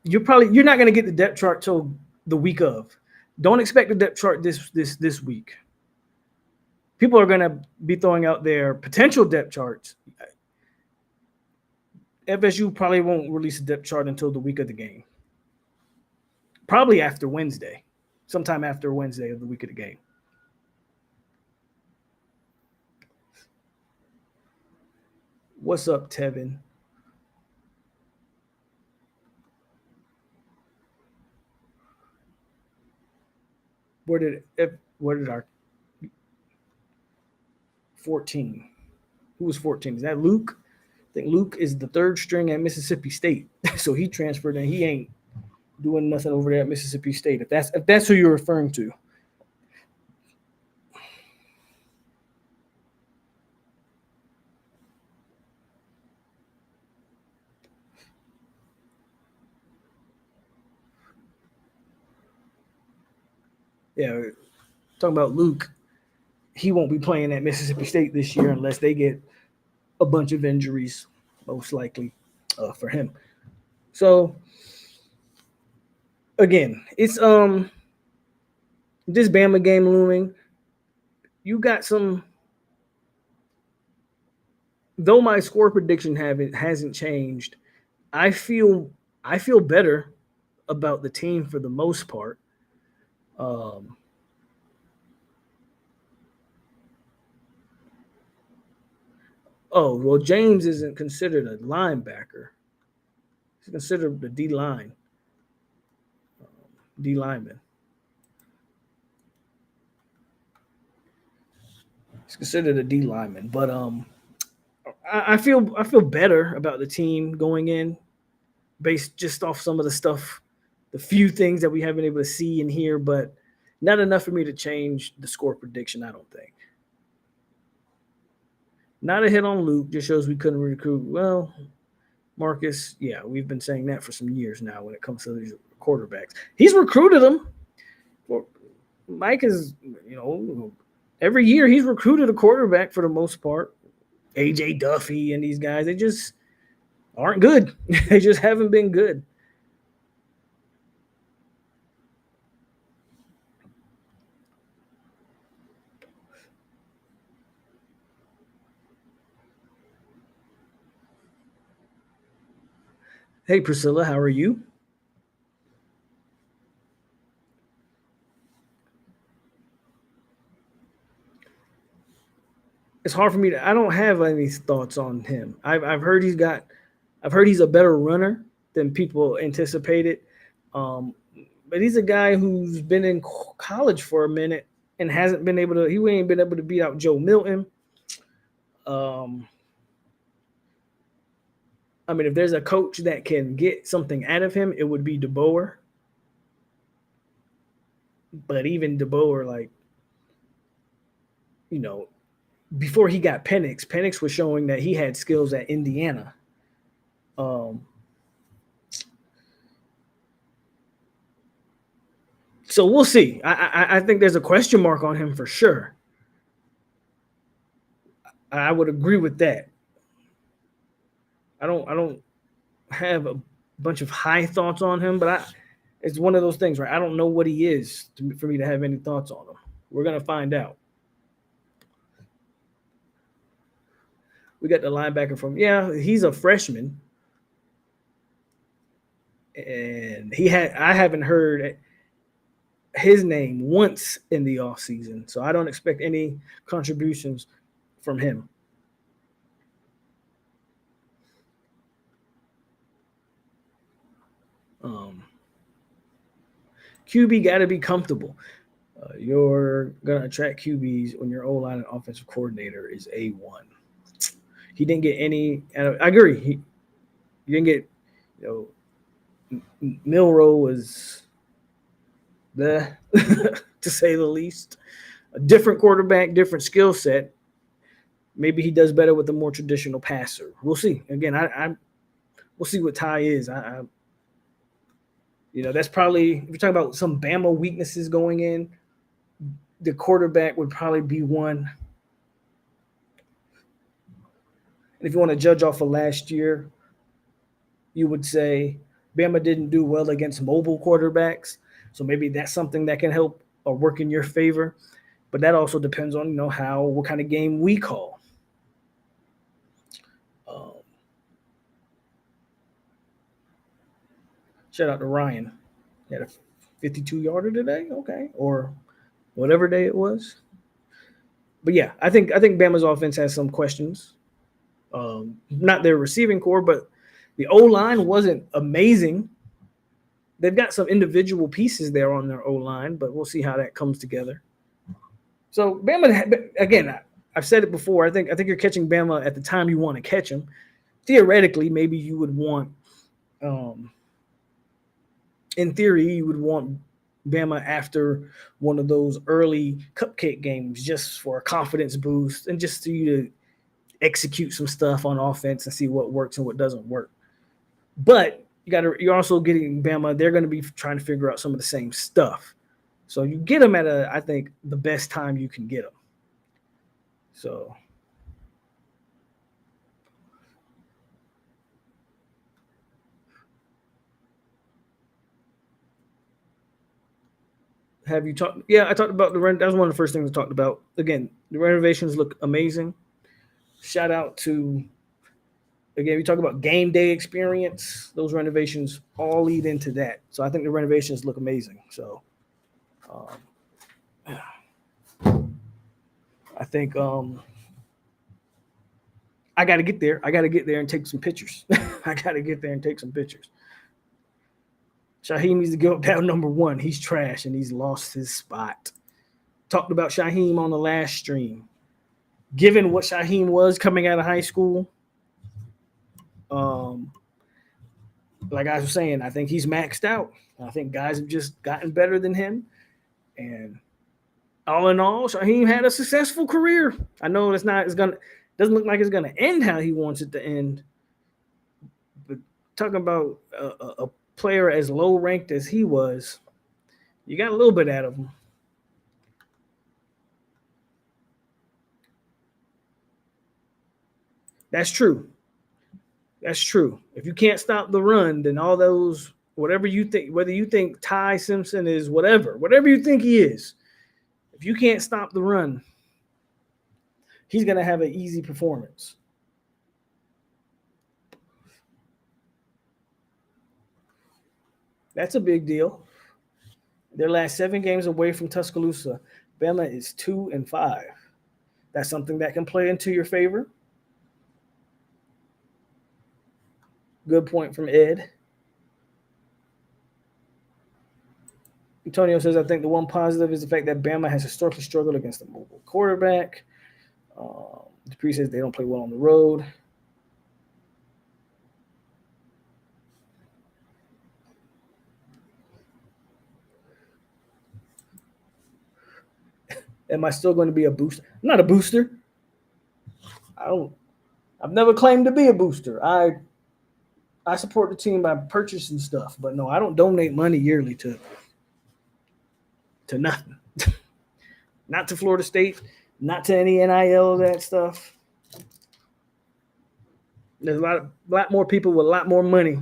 You're not going to get the depth chart till the week of. Don't expect the depth chart this week. People are going to be throwing out their potential depth charts. FSU probably won't release a depth chart until the week of the game. Probably after Wednesday, sometime after Wednesday of the week of the game. What's up, Tevin? Where did our 14? Who was 14? Is that Luke? I think Luke is the third string at Mississippi State. So he transferred and he ain't doing nothing over there at Mississippi State. If that's who you're referring to. Yeah, talking about Luke, he won't be playing at Mississippi State this year unless they get a bunch of injuries, most likely for him. So again, it's this Bama game looming. You got some. Though my score prediction hasn't changed, I feel I feel better about the team for the most part. Um, oh well, James isn't considered a linebacker. He's considered the D line, D lineman. He's considered a D lineman, but I feel better about the team going in based just off some of the stuff, the few things that we haven't been able to see and hear, but not enough for me to change the score prediction. I don't think. Not a hit on Luke just shows we couldn't recruit. Well, Marcus, yeah, we've been saying that for some years now when it comes to these quarterbacks. He's recruited them. Well, Mike is, every year he's recruited a quarterback for the most part. AJ Duffy and these guys, they just aren't good. They just haven't been good. Hey, Priscilla, how are you? It's hard for me to. I don't have any thoughts on him. I've heard he's a better runner than people anticipated. Um, but he's a guy who's been in college for a minute and hasn't been able to. He ain't been able to beat out Joe Milton. Um, I mean, if there's a coach that can get something out of him, it would be DeBoer. But even DeBoer, like, you know, before he got Penix was showing that he had skills at Indiana. Um, so we'll see. I think there's a question mark on him for sure. I would agree with that. I don't have a bunch of high thoughts on him, but it's one of those things where I don't know what he is for me to have any thoughts on him. We're gonna find out. We got the linebacker from he's a freshman, and I haven't heard his name once in the offseason, so I don't expect any contributions from him. Um, QB got to be comfortable. You're gonna attract QBs when your O line and offensive coordinator is A1. He didn't get any. I agree. He didn't get. Milrow was the to say the least. A different quarterback, different skill set. Maybe he does better with a more traditional passer. We'll see. Again, we'll see what Ty is. That's probably if you're talking about some Bama weaknesses going in. The quarterback would probably be one. And if you want to judge off of last year, you would say Bama didn't do well against mobile quarterbacks. So maybe that's something that can help or work in your favor. But that also depends on, what kind of game we call. Shout out to Ryan. He had a 52-yarder today, okay, or whatever day it was. But yeah, I think Bama's offense has some questions. Not their receiving core, but the O line wasn't amazing. They've got some individual pieces there on their O line, but we'll see how that comes together. So Bama, again, I've said it before. I think you're catching Bama at the time you want to catch them. Theoretically, maybe you would want, in theory, you would want Bama after one of those early cupcake games just for a confidence boost and just for you to execute some stuff on offense and see what works and what doesn't work. But you're also getting Bama. They're going to be trying to figure out some of the same stuff. So you get them at I think the best time you can get them. So have you talked? Yeah, I talked about the rent. That was one of the first things I talked about. Again, the renovations look amazing. Shout out to, again, we talk about game day experience. Those renovations all lead into that. So I think the renovations look amazing. So I think I got to get there. I got to get there and take some pictures. I got to get there and take some pictures. Shaheem needs to go down number one. He's trash and he's lost his spot. Talked about Shaheem on the last stream. Given what Shaheem was coming out of high school, um, like I was saying, I think he's maxed out. I think guys have just gotten better than him. And all in all, Shaheem had a successful career. I know it's gonna doesn't look like it's gonna end how he wants it to end. But talking about a player as low ranked as he was, you got a little bit out of him. That's true. That's true. If you can't stop the run, then all those, whatever you think, whether you think Ty Simpson is whatever you think he is, if you can't stop the run, he's going to have an easy performance. That's a big deal. Their last 7 games away from Tuscaloosa, Bama is 2-5. That's something that can play into your favor. Good point from Ed. Antonio says, I think the one positive is the fact that Bama has historically struggled against a mobile quarterback. Dupree says they don't play well on the road. Am I still going to be a booster? I'm not a booster. I've never claimed to be a booster. I support the team by purchasing stuff, but no, I don't donate money yearly to nothing. Not to Florida State, not to any NIL, that stuff. There's a lot more people with a lot more money.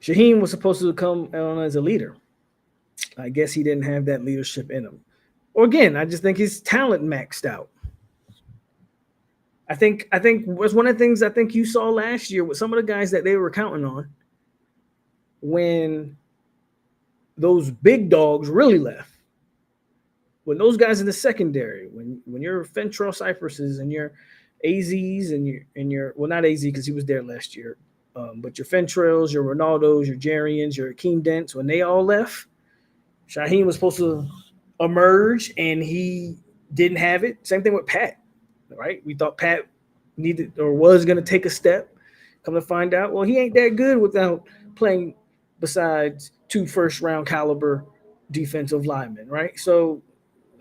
Shaheem was supposed to come on as a leader. I guess he didn't have that leadership in him. Or again, I just think his talent maxed out. I think was one of the things I think you saw last year with some of the guys that they were counting on when those big dogs really left. When those guys in the secondary, when your Fentrell Cypresses and your AZs and your well, not AZ because he was there last year, but your Fentrells, your Ronaldos, your Jarians, your Akeem Dents, when they all left, Shaheem was supposed to emerge and he didn't have it. Same thing with Pat, right? We thought Pat needed or was going to take a step. Come to find out, well, he ain't that good without playing besides 2 first-round caliber defensive linemen, right? So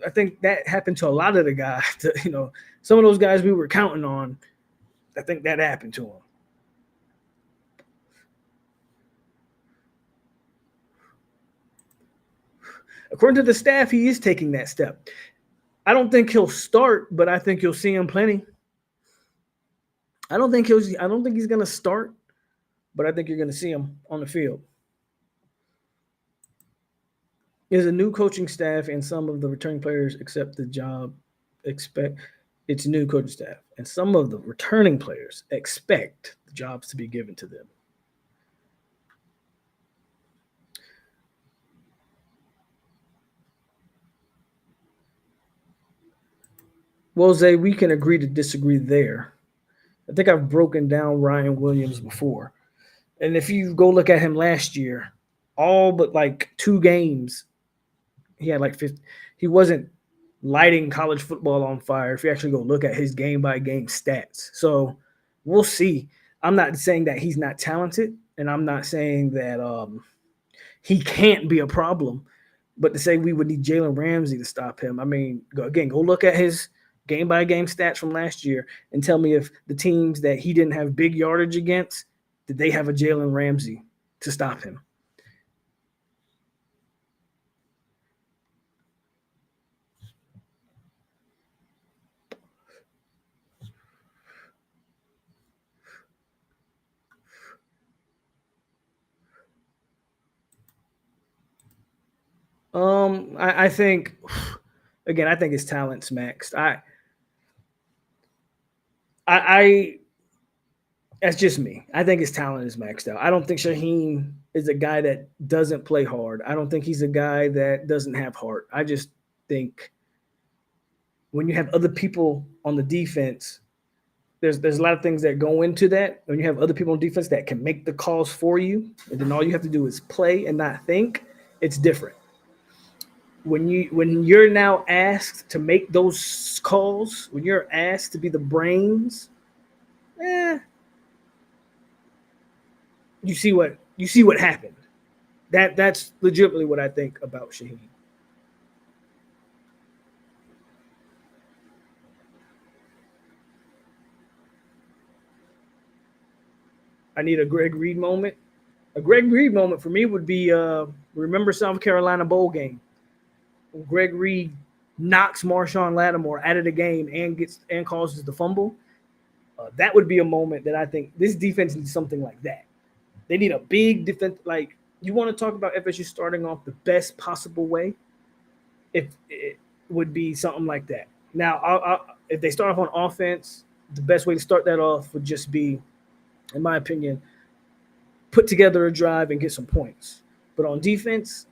I think that happened to a lot of the guys. Some of those guys we were counting on, I think that happened to them. According to the staff, he is taking that step. I don't think he'll start, but I think you'll see him plenty. I don't think he's going to start, but I think you're going to see him on the field. Is a new coaching staff and some of the returning players accept the job, expect it's new coaching staff, and some of the returning players expect the jobs to be given to them. Well, Zay, we can agree to disagree there. I think I've broken down Ryan Williams before. And if you go look at him last year, all but like 2 games, he had like 50. He wasn't lighting college football on fire if you actually go look at his game-by-game stats. So we'll see. I'm not saying that he's not talented, and I'm not saying that he can't be a problem. But to say we would need Jalen Ramsey to stop him, I mean, go look at his game-by-game stats from last year and tell me if the teams that he didn't have big yardage against, did they have a Jalen Ramsey to stop him? I think again, I think his talent's maxed. I that's just me. I think his talent is maxed out. I don't think Shaheen is a guy that doesn't play hard. I don't think he's a guy that doesn't have heart. I just think when you have other people on the defense, there's a lot of things that go into that. When you have other people on defense that can make the calls for you, and then all you have to do is play and not think, it's different. When you're now asked to make those calls, when you're asked to be the brains, eh, you see what happened. That's legitimately what I think about Shaheen. I need a Greg Reed moment. A Greg Reed moment for me would be remember South Carolina bowl game. When Greg Reed knocks Marshawn Lattimore out of the game and causes the fumble. That would be a moment that I think this defense needs something like that. They need a big defense. Like you want to talk about FSU starting off the best possible way. If it would be something like that. Now, if they start off on offense, the best way to start that off would just be, in my opinion, put together a drive and get some points. But on defense,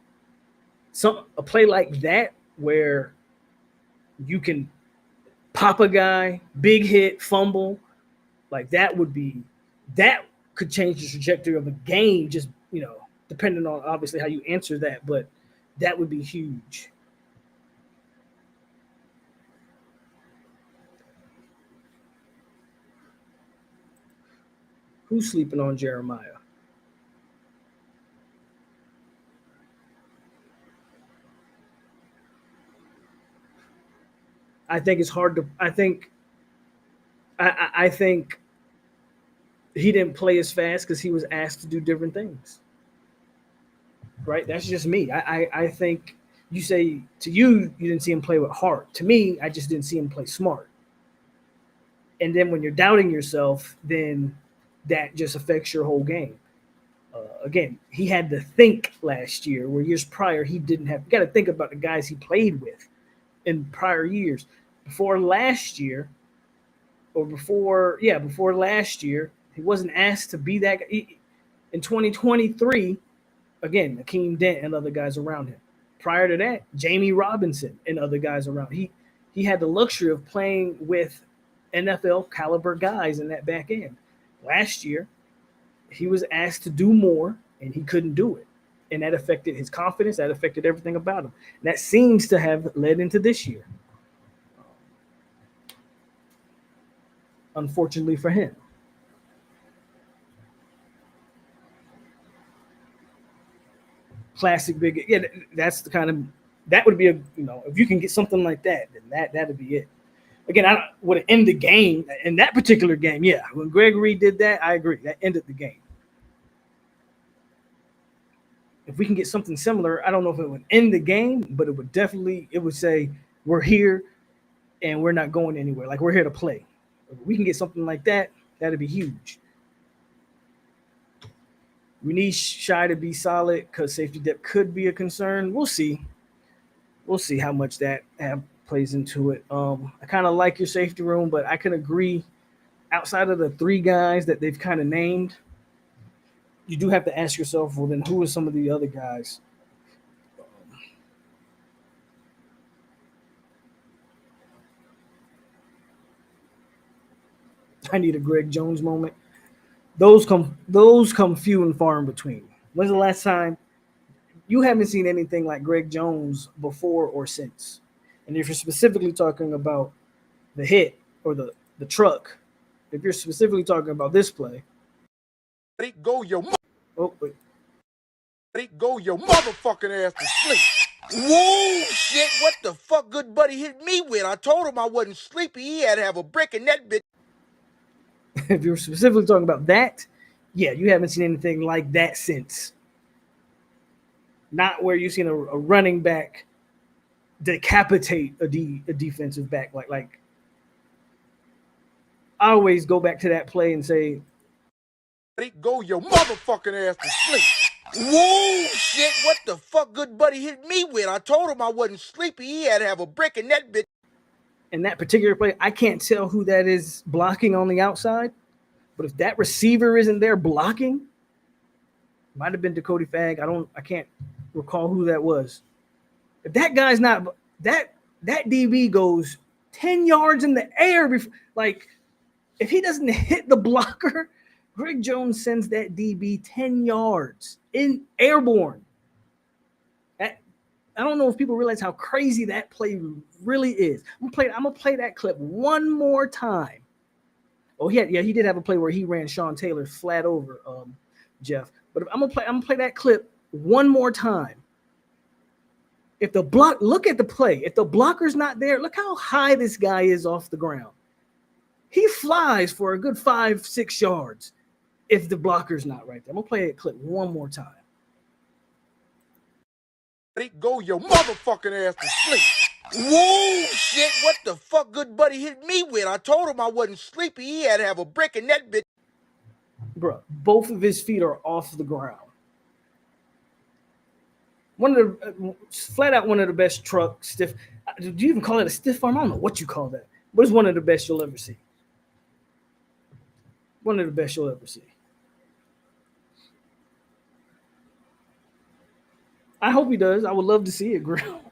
a play like that where you can pop a guy, big hit, fumble, like that could change the trajectory of a game. Just depending on obviously how you answer that, but that would be huge. Who's sleeping on Jeremiah? I think it's hard to. I think he didn't play as fast because he was asked to do different things. Right? That's just me. I think you say to you didn't see him play with heart. To me, I just didn't see him play smart. And then when you're doubting yourself, then that just affects your whole game. Again, he had to think last year, where years prior he didn't have. You got to think about the guys he played with in prior years. Before last year, or before last year, he wasn't asked to be that guy. In 2023, again, Akeem Dent and other guys around him. Prior to that, Jamie Robinson and other guys around. He had the luxury of playing with NFL caliber guys in that back end. Last year, he was asked to do more and he couldn't do it. And that affected his confidence, that affected everything about him. And that seems to have led into this year. Unfortunately for him. Classic big, yeah, that's the kind of, that would be if you can get something like that, then that'd be it. Again, I would have ended the game in that particular game. Yeah, when Greg Reed did that, I agree. That ended the game. If we can get something similar, I don't know if it would end the game, but it would say we're here and we're not going anywhere. Like we're here to play. If we can get something like that, that'd be huge. We need Shy to be solid because safety depth could be a concern. We'll see. We'll see how much that plays into it. I kind of like your safety room, but I can agree. Outside of the three guys that they've kind of named, you do have to ask yourself, well, then who are some of the other guys? I need a Greg Jones moment. Those come few and far in between. When's the last time you haven't seen anything like Greg Jones before or since? And if you're specifically talking about the hit or the truck, if you're specifically talking about this play, Go your oh wait, go your motherfucking ass to sleep. Whoa, shit, what the fuck good buddy hit me with? I told him I wasn't sleepy. He had to have a brick in that bitch. if you're specifically talking about that, yeah, you haven't seen anything like that since. Not where you've seen a running back decapitate a defensive back. Like I always go back to that play and say, Go your motherfucking ass to sleep. Whoa, shit, what the fuck good buddy hit me with? I told him I wasn't sleepy. He had to have a brick in that bitch. In that particular play, I can't tell who that is blocking on the outside. But if that receiver isn't there blocking, might have been Dakota Fag. I can't recall who that was. If that guy's not that DB goes 10 yards in the air before, like if he doesn't hit the blocker, Greg Jones sends that DB 10 yards in airborne. I don't know if people realize how crazy that play really is. I'm gonna play that clip one more time. Oh, he did have a play where he ran Sean Taylor flat over Jeff. But I'm gonna play that clip one more time. If the block, look at the play. If the blocker's not there, look how high this guy is off the ground. He flies for a good 5-6 yards if the blocker's not right there. I'm gonna play that clip one more time. Go your motherfucking ass to sleep. Whoa, shit, what the fuck good buddy hit me with? I told him I wasn't sleepy. He had to have a brick in that bitch. Bro, both of his feet are off the ground. Flat out one of the best truck stiff. Do you even call it a stiff arm? I don't know what you call that. But it's one of the best you'll ever see. One of the best you'll ever see. I hope he does. I would love to see it, Grill.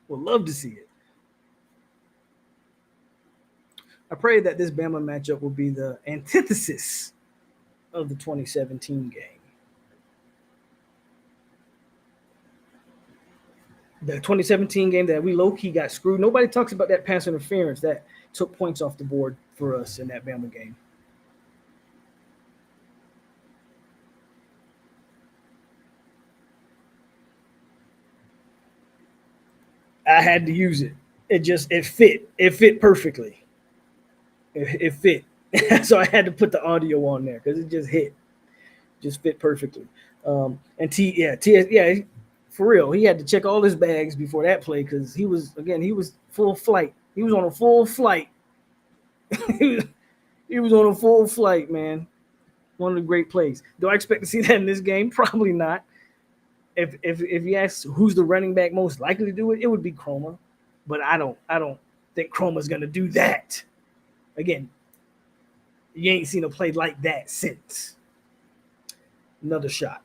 Would love to see it. I pray that this Bama matchup will be the antithesis of the 2017 game. The 2017 game that we low-key got screwed. Nobody talks about that pass interference that took points off the board for us in that Bama game. I had to use it. It fit. It fit perfectly. It fit. So I had to put the audio on there because it just hit. Just fit perfectly. For real. He had to check all his bags before that play because he was full flight. He was on a full flight. he was on a full flight, man. One of the great plays. Do I expect to see that in this game? Probably not. If you ask who's the running back most likely to do it, it would be Chroma. But I don't think Chroma's gonna do that. Again, you ain't seen a play like that since. Another shot.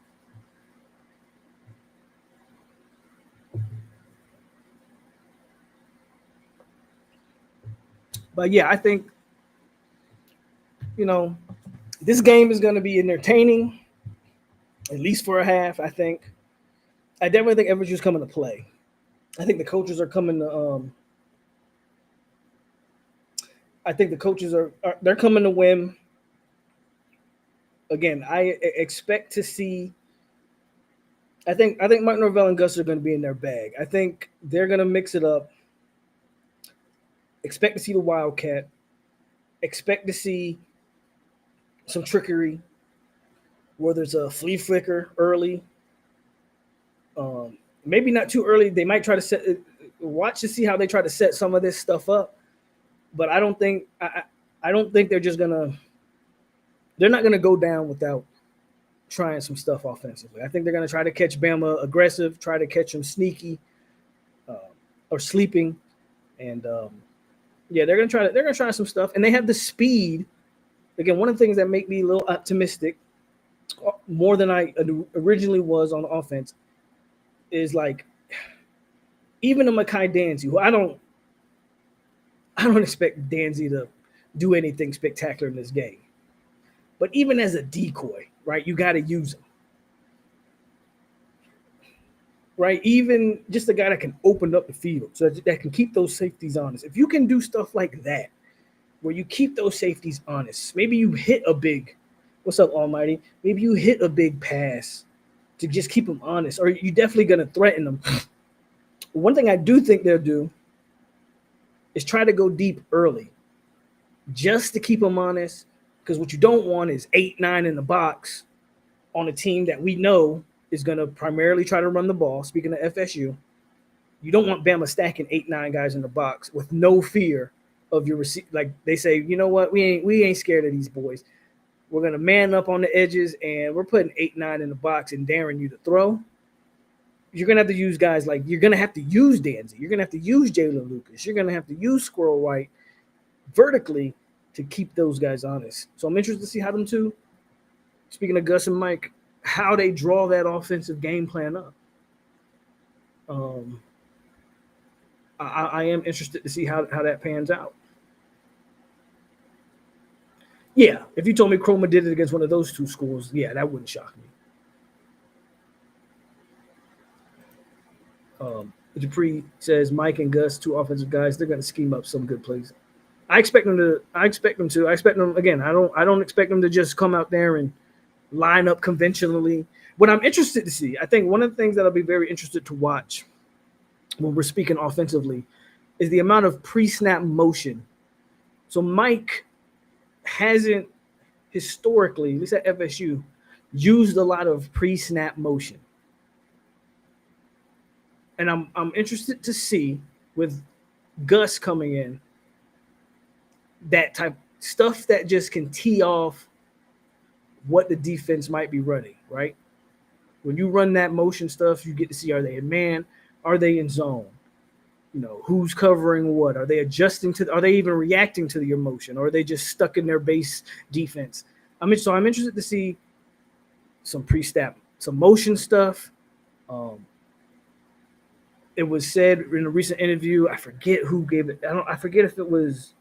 But yeah, I think, this game is going to be entertaining, at least for a half, I think. I definitely think FSU's coming to play. I think the coaches are coming to I think the coaches they're coming to win. Again, I expect to see. I think Mike Norvell and Gus are going to be in their bag. I think they're going to mix it up. Expect to see the Wildcat. Expect to see some trickery, whether it's a flea flicker early. Maybe not too early. They might try to watch to see how they try to set some of this stuff up. But I don't think they're just gonna. They're not gonna go down without trying some stuff offensively. I think they're gonna try to catch Bama aggressive, try to catch them sneaky, or sleeping, and they're gonna try some stuff. And they have the speed. Again, one of the things that make me a little optimistic, more than I originally was on offense, is like even a Mekhi Danzy, who I don't expect Danzy to do anything spectacular in this game. But even as a decoy, right, you got to use him. Right? Even just a guy that can open up the field so that can keep those safeties honest. If you can do stuff like that, where you keep those safeties honest, maybe you hit a big, what's up, Almighty? Maybe you hit a big pass to just keep them honest, or you're definitely going to threaten them. One thing I do think they'll do is try to go deep early just to keep them honest, because what you don't want is 8-9 in the box on a team that we know is going to primarily try to run the ball. Speaking of FSU, you don't want Bama stacking 8-9 guys in the box with no fear of your receiver. Like they say, you know what, we ain't scared of these boys. We're gonna man up on the edges, and we're putting 8-9 in the box and daring you to throw. You're gonna have to use guys like you're gonna have to use Danzy. You're gonna have to use Jalen Lucas. You're gonna have to use Squirrel White vertically to keep those guys honest. So I'm interested to see how them two, speaking of Gus and Mike, how they draw that offensive game plan up. I am interested to see how that pans out. Yeah, if you told me Chroma did it against one of those two schools, yeah, that wouldn't shock me. Dupree says Mike and Gus, two offensive guys, they're going to scheme up some good plays. I expect them to. I expect them again. I don't expect them to just come out there and line up conventionally. What I'm interested to see, I think one of the things that I'll be very interested to watch when we're speaking offensively is the amount of pre-snap motion. So Mike hasn't historically, at least at FSU, used a lot of pre-snap motion. And I'm interested to see with Gus coming in, that type stuff that just can tee off what the defense might be running, right? When you run that motion stuff, you get to see, are they in man? Are they in zone? You know, who's covering what? Are they adjusting to, are they even reacting to your motion? Or are they just stuck in their base defense? I'm interested to see some pre-snap, some motion stuff. It was said in a recent interview, I forget who gave it. I forget if it was,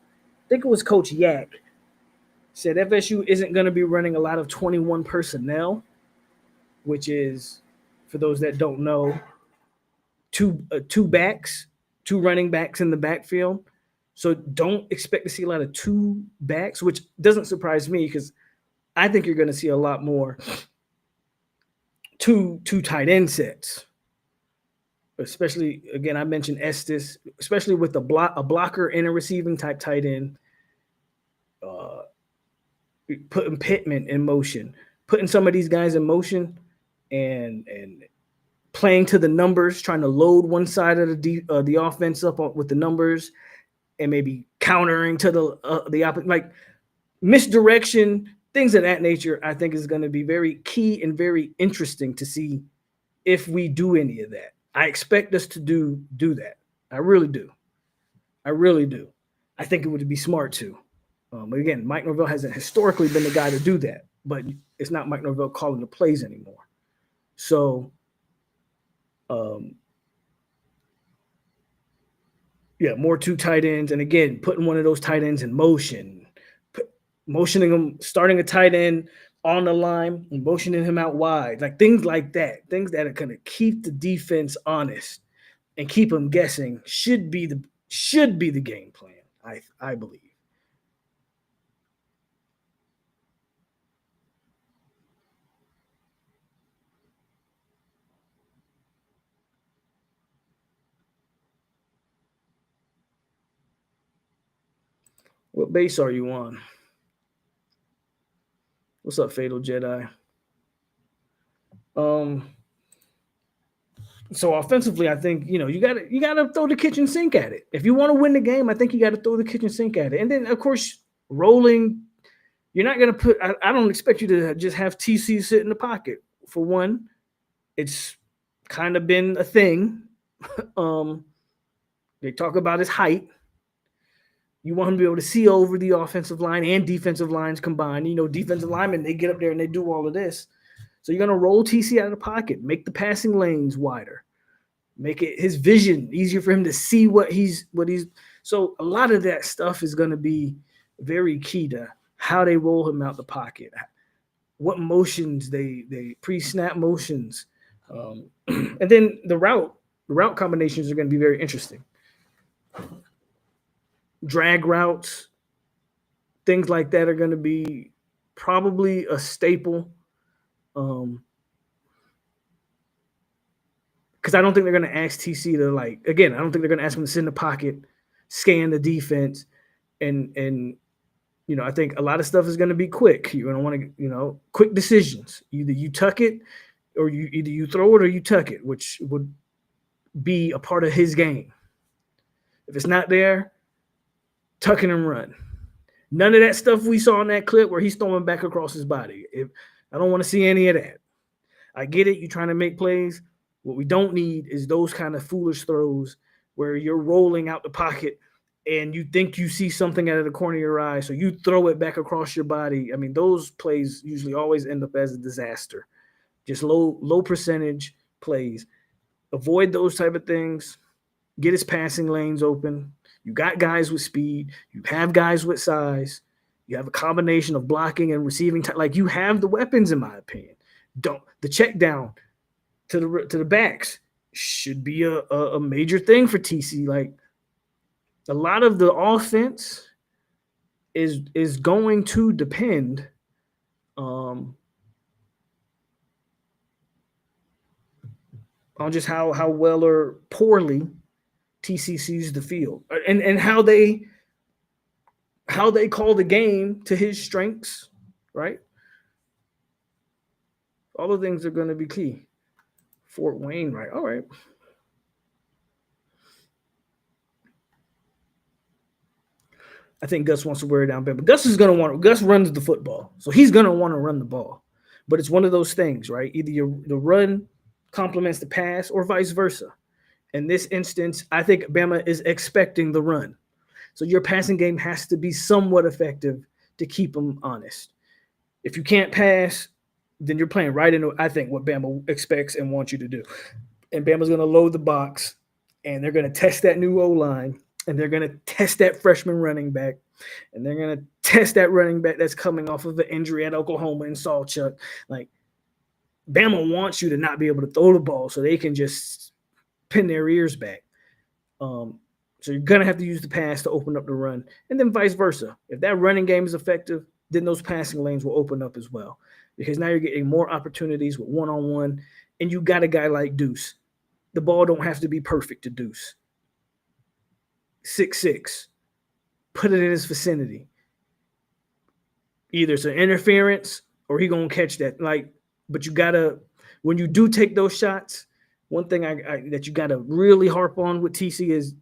I think it was Coach Yak, said FSU isn't going to be running a lot of 21 personnel, which is, for those that don't know, two backs, two running backs in the backfield. So don't expect to see a lot of two backs, which doesn't surprise me because I think you're going to see a lot more two tight end sets. Especially, again, I mentioned Estes, especially with a blocker and a receiving type tight end, putting Pittman in motion, putting some of these guys in motion, and playing to the numbers, trying to load one side of the offense up with the numbers, and maybe countering to the opposite, like misdirection, things of that nature. I think is going to be very key and very interesting to see if we do any of that. I expect us to do that. I really do. I think it would be smart to. But again, Mike Norvell hasn't historically been the guy to do that, but it's not Mike Norvell calling the plays anymore. So, more two tight ends. And again, putting one of those tight ends in motion, motioning them, starting a tight end on the line and motioning him out wide, like things like that, things that are going to keep the defense honest and keep them guessing should be the game plan. I believe. What base are you on? What's up, Fatal Jedi? So offensively, I think you gotta throw the kitchen sink at it. If you want to win the game, I think you got to throw the kitchen sink at it. And then of course, rolling. You're not gonna put. I don't expect you to just have TC sit in the pocket. For one, it's kind of been a thing. They talk about his height. You want him to be able to see over the offensive line and defensive lines combined. Defensive linemen, they get up there and they do all of this. So you're going to roll TC out of the pocket, make the passing lanes wider, make it his vision easier for him to see what he's. So a lot of that stuff is going to be very key to how they roll him out the pocket, what motions they pre-snap motions, and then the route combinations are going to be very interesting. Drag routes, things like that are going to be probably a staple. Because I don't think they're going to ask TC to I don't think they're going to ask him to sit in the pocket, scan the defense, and I think a lot of stuff is going to be quick. You're going to want to, quick decisions. Either you tuck it, or you throw it, or you tuck it, which would be a part of his game. If it's not there, tuck it and run. None of that stuff we saw in that clip where he's throwing back across his body. I don't want to see any of that. I get it. You're trying to make plays. What we don't need is those kind of foolish throws where you're rolling out the pocket and you think you see something out of the corner of your eye, so you throw it back across your body. I mean, those plays usually always end up as a disaster. Just low percentage plays. Avoid those type of things. Get his passing lanes open. You got guys with speed. You have guys with size. You have a combination of blocking and receiving. Like you have the weapons, in my opinion. Don't the check down to the backs should be a major thing for TC. Like a lot of the offense is going to depend on just how well or poorly TC sees the field and how they call the game to his strengths, right? All the things are going to be key. Fort Wayne, right? All right. I think Gus wants to wear down Ben, but Gus runs the football, so he's going to want to run the ball. But it's one of those things, right? Either the run complements the pass or vice versa. In this instance, I think Bama is expecting the run. So your passing game has to be somewhat effective to keep them honest. If you can't pass, then you're playing right into, I think, what Bama expects and wants you to do. And Bama's going to load the box, and they're going to test that new O-line, and they're going to test that freshman running back, and they're going to test that running back that's coming off of an injury at Oklahoma in Sawchuck. Like, Bama wants you to not be able to throw the ball so they can just pin their ears back. So you're going to have to use the pass to open up the run, and then vice versa. If that running game is effective, then those passing lanes will open up as well, because now you're getting more opportunities with one-on-one, and you got a guy like Deuce. The ball don't have to be perfect to Deuce. 6'6". Put it in his vicinity. Either it's an interference or he going to catch that. But you got to, when you do take those shots, one thing that you got to really harp on with TC is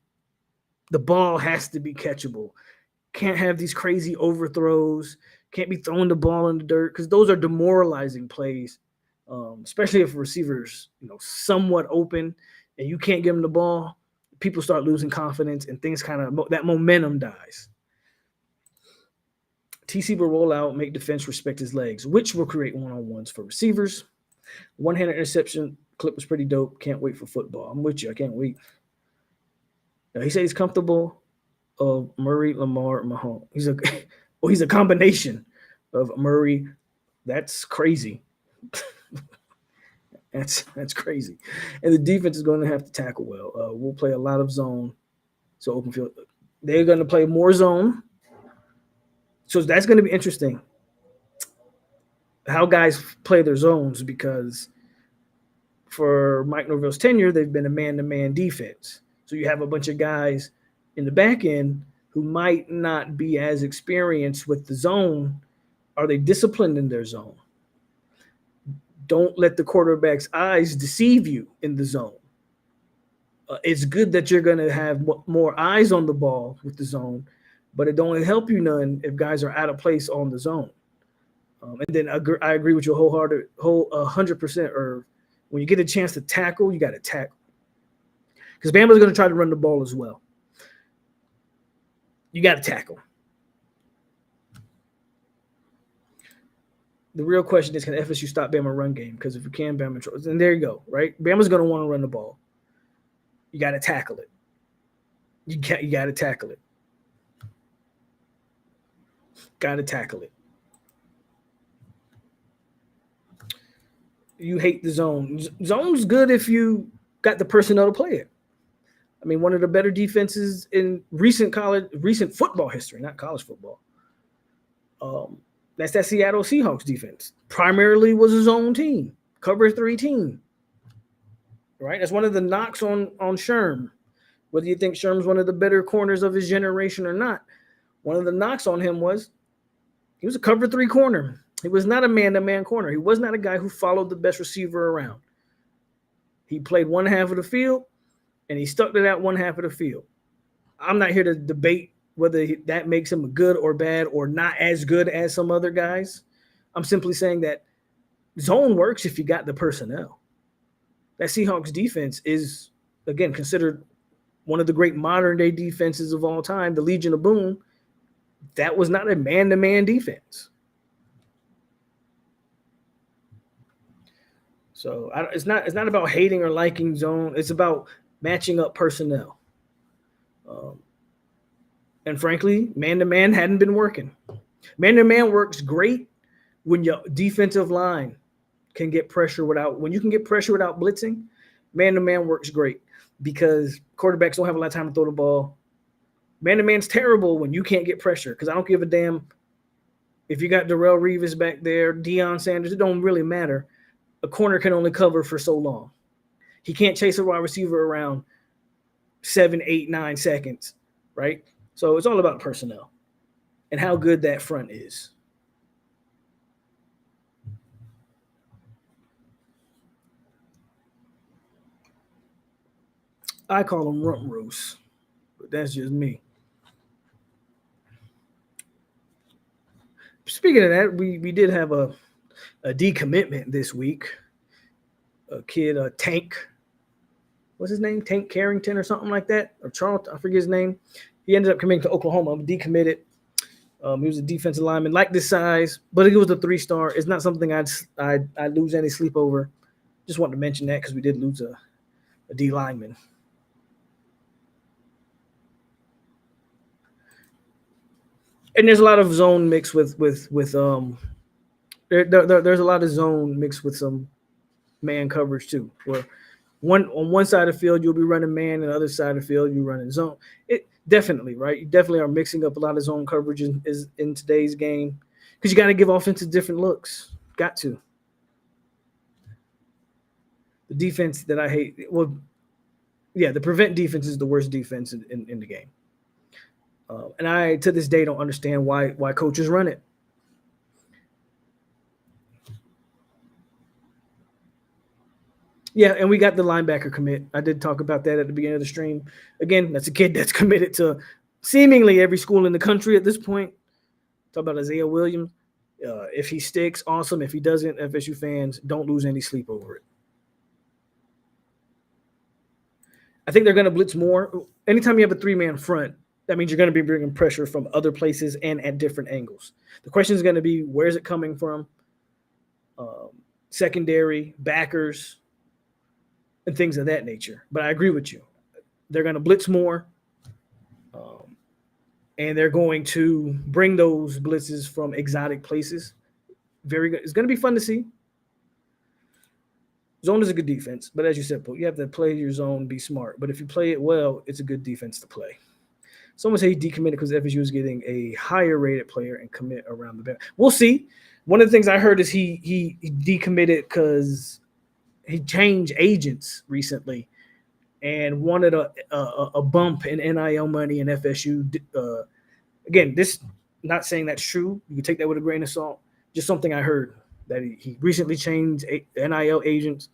the ball has to be catchable. Can't have these crazy overthrows. Can't be throwing the ball in the dirt, because those are demoralizing plays, especially if a receiver's somewhat open and you can't give them the ball. People start losing confidence and things that momentum dies. TC will roll out, make defense respect his legs, which will create one-on-ones for receivers. One-handed interception clip was pretty dope. Can't wait for football. I'm with you. I can't wait. He said he's comfortable of Murray, Lamar, Mahomes. He's a combination of Murray. That's crazy. That's crazy. And the defense is going to have to tackle well. We'll play a lot of zone. So open field. They're going to play more zone. So that's going to be interesting how guys play their zones, because for Mike Norvell's tenure, they've been a man-to-man defense. So you have a bunch of guys in the back end who might not be as experienced with the zone. Are they disciplined in their zone? Don't let the quarterback's eyes deceive you in the zone. It's good that you're going to have more eyes on the ball with the zone, but it don't help you none if guys are out of place on the zone. And then I agree with you 100%. Or when you get a chance to tackle, you got to tackle, because Bama's going to try to run the ball as well. You got to tackle. The real question is, can FSU stop Bama run game? Because if you can, Bama controls. And there you go, right? Bama's going to want to run the ball. You got to tackle it. You got to tackle it. Got to tackle it. You hate the zone. Zone's good if you got the personnel to play it. I mean, one of the better defenses in recent football history, not college football. That's that Seattle Seahawks defense. Primarily was a zone team, cover 3 team. Right? That's one of the knocks on Sherm. Whether you think Sherm's one of the better corners of his generation or not, one of the knocks on him was he was a cover 3 corner. He was not a man-to-man corner. He was not a guy who followed the best receiver around. He played one half of the field, and he stuck to that one half of the field. I'm not here to debate that makes him good or bad or not as good as some other guys. I'm simply saying that zone works if you got the personnel. That Seahawks defense is, again, considered one of the great modern day defenses of all time, the Legion of Boom. That was not a man-to-man defense. So it's not about hating or liking zone. It's about matching up personnel. And frankly, man-to-man hadn't been working. Man-to-man works great when your defensive line can get pressure when you can get pressure without blitzing. Man-to-man works great because quarterbacks don't have a lot of time to throw the ball. Man-to-man's terrible when you can't get pressure because I don't give a damn if you got Darrelle Revis back there, Deion Sanders. It don't really matter. A corner can only cover for so long. He can't chase a wide receiver around 7, 8, 9 seconds, right? So it's all about personnel and how good that front is. I call them rump roast, but that's just me. Speaking of that, we did have a decommitment this week. A kid, Tank, what's his name? Tank Carrington or something like that, or Charlton, I forget his name. He ended up committing to Oklahoma, decommitted. He was a defensive lineman, like this size, but it was a 3-star. It's not something I'd lose any sleep over. Just wanted to mention that because we did lose a D lineman. And there's a lot of zone mixed with there's a lot of zone mixed with some man coverage too. Where on one side of the field you'll be running man, and the other side of the field you're running zone. It definitely, right? You definitely are mixing up a lot of zone coverage in today's game because you got to give offenses different looks. Got to. The defense that I hate, well, yeah, the prevent defense is the worst defense in the game. And I, to this day, don't understand why coaches run it. Yeah, and we got the linebacker commit. I did talk about that at the beginning of the stream. Again, that's a kid that's committed to seemingly every school in the country at this point. Talk about Isaiah Williams. If he sticks, awesome. If he doesn't, FSU fans, don't lose any sleep over it. I think they're going to blitz more. Anytime you have a 3-man front, that means you're going to be bringing pressure from other places and at different angles. The question is going to be, where's it coming from? Secondary, backers, and things of that nature. But I agree with you. They're going to blitz more, and they're going to bring those blitzes from exotic places. Very good. It's going to be fun to see. Zone is a good defense, but as you said, you have to play your zone, be smart. But if you play it well, it's a good defense to play. Someone say he decommitted because FSU is getting a higher rated player and commit around the back. We'll see. One of the things I heard is he decommitted because he changed agents recently and wanted a bump in NIL money and FSU. Again, this not saying that's true. You can take that with a grain of salt. Just something I heard that he recently changed NIL agents,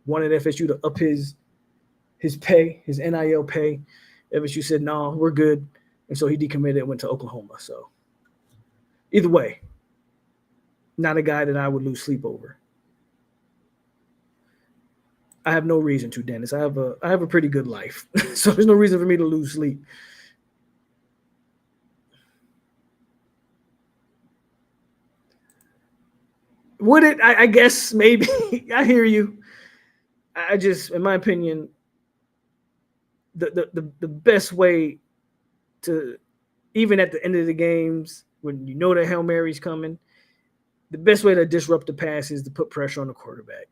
wanted FSU to up his pay, his NIL pay. FSU said, no, we're good. And so he decommitted and went to Oklahoma. So either way, not a guy that I would lose sleep over. I have no reason to, Dennis. I have a pretty good life. So there's no reason for me to lose sleep. Would it? I guess maybe. I hear you. I just, in my opinion, the best way to, even at the end of the games, when you know the Hail Mary's coming, the best way to disrupt the pass is to put pressure on the quarterback.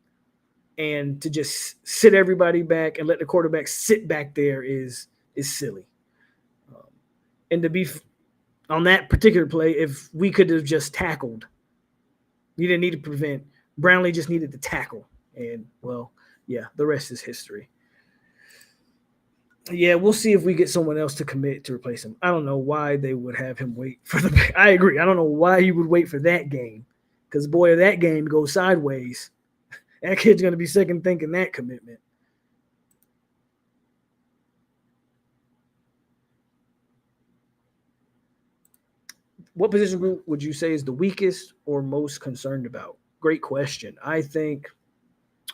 And to just sit everybody back and let the quarterback sit back there is silly. And to be on that particular play, if we could have just tackled, you didn't need to prevent. Brownlee just needed to tackle. And, well, yeah, the rest is history. Yeah, we'll see if we get someone else to commit to replace him. I don't know why they would have him wait for the – I agree. I don't know why you would wait for that game because, boy, if that game goes sideways, that kid's going to be second thinking that commitment. what position group would you say is the weakest or most concerned about? Great question. I think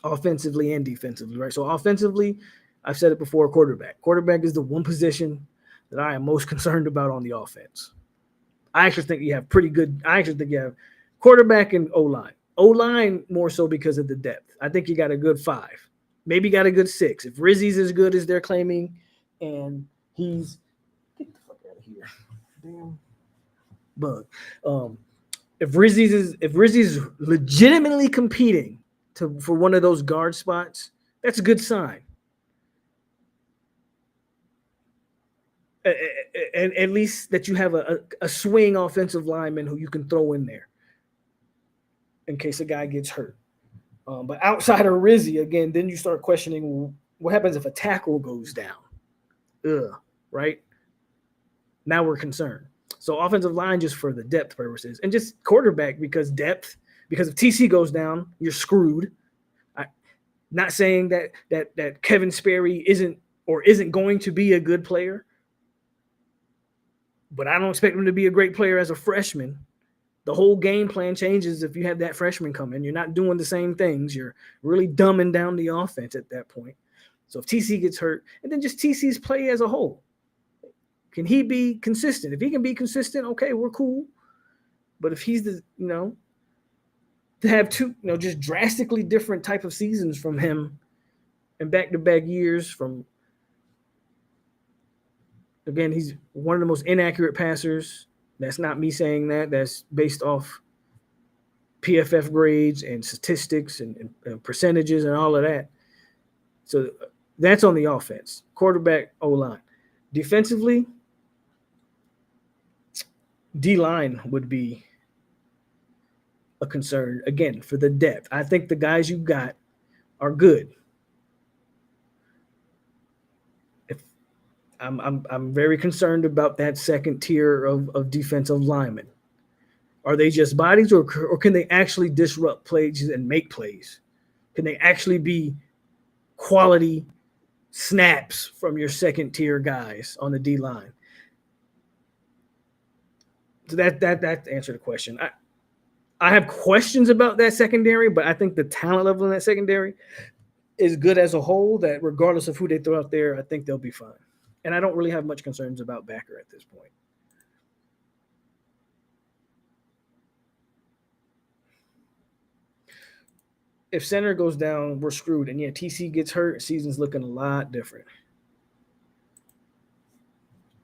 offensively and defensively, right? So offensively, I've said it before, quarterback. Quarterback is the one position that I am most concerned about on the offense. I actually think you have pretty good. I actually think you have quarterback and O line. O line more so because of the depth. I think you got a good 5, maybe got a good 6. If Rizzi's as good as they're claiming, and he's get the fuck out of here, damn bug. If Rizzi's legitimately competing for one of those guard spots, that's a good sign. And at least that you have a swing offensive lineman who you can throw in there in case a guy gets hurt. But outside of Rizzi, again, then you start questioning what happens if a tackle goes down. Right? Now we're concerned. So offensive line just for the depth purposes, and just quarterback because depth. Because if TC goes down, you're screwed. Not saying that Kevin Sperry isn't going to be a good player, but I don't expect him to be a great player as a freshman. The whole game plan changes if you have that freshman come in. You're not doing the same things. You're really dumbing down the offense at that point. So if TC gets hurt, and then just TC's play as a whole, can he be consistent? If he can be consistent, okay, we're cool. But if he's to have two, just drastically different type of seasons from him in back-to-back years from, again, he's one of the most inaccurate passers. That's not me saying that. That's based off PFF grades and statistics and percentages and all of that. So that's on the offense. Quarterback, O-line. Defensively, D-line would be a concern, again, for the depth. I think the guys you got are good. I'm very concerned about that second tier of defensive linemen. Are they just bodies, or can they actually disrupt plays and make plays? Can they actually be quality snaps from your second tier guys on the D line? So that answered the question. I have questions about that secondary, but I think the talent level in that secondary is good as a whole. That regardless of who they throw out there, I think they'll be fine. And I don't really have much concerns about backer at this point. If center goes down, we're screwed. And yeah, TC gets hurt, season's looking a lot different.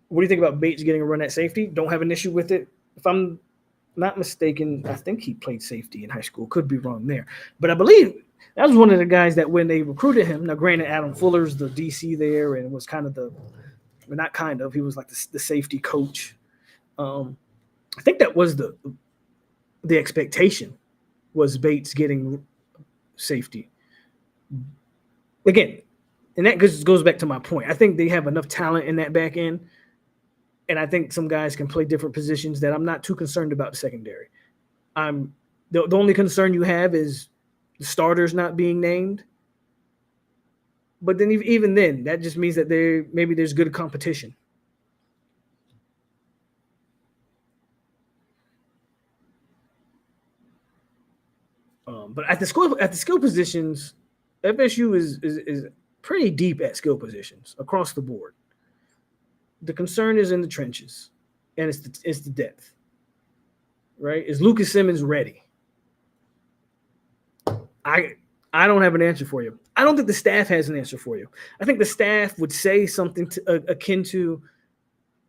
What do you think about Bates getting a run at safety? Don't have an issue with it. If I'm not mistaken, I think he played safety in high school. Could be wrong there. But I believe that was one of the guys that when they recruited him, now granted Adam Fuller's the DC there and was kind of he was like the safety coach. I think that was the expectation was Bates getting safety. Again, and that goes back to my point. I think they have enough talent in that back end, and I think some guys can play different positions that I'm not too concerned about the secondary. The only concern you have is the starters not being named. But then even then, that just means that maybe there's good competition. But at the skill positions, FSU is pretty deep at skill positions across the board. The concern is in the trenches, and it's the depth. Right? Is Lucas Simmons ready? I don't have an answer for you. I don't think the staff has an answer for you. I think the staff would say something akin to,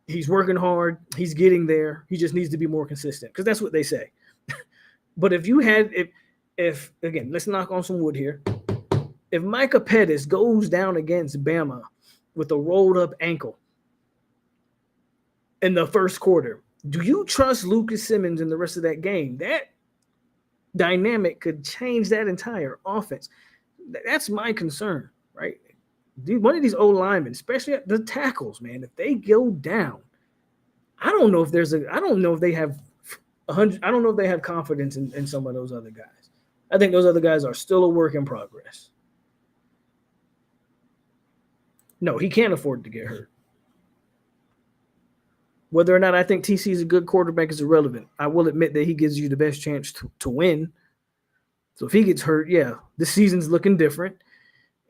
he's working hard, he's getting there, he just needs to be more consistent, because that's what they say. But if again, let's knock on some wood here. If Micah Pettis goes down against Bama with a rolled up ankle in the first quarter, do you trust Lucas Simmons in the rest of that game? That dynamic could change that entire offense. That's my concern, right? One of these old linemen, especially the tackles, man, if they go down, I don't know if they have 100. I don't know if they have confidence in some of those other guys. I think those other guys are still a work in progress. No, he can't afford to get hurt. Whether or not I think TC is a good quarterback is irrelevant. I will admit that he gives you the best chance to win. So if he gets hurt, yeah, this season's looking different.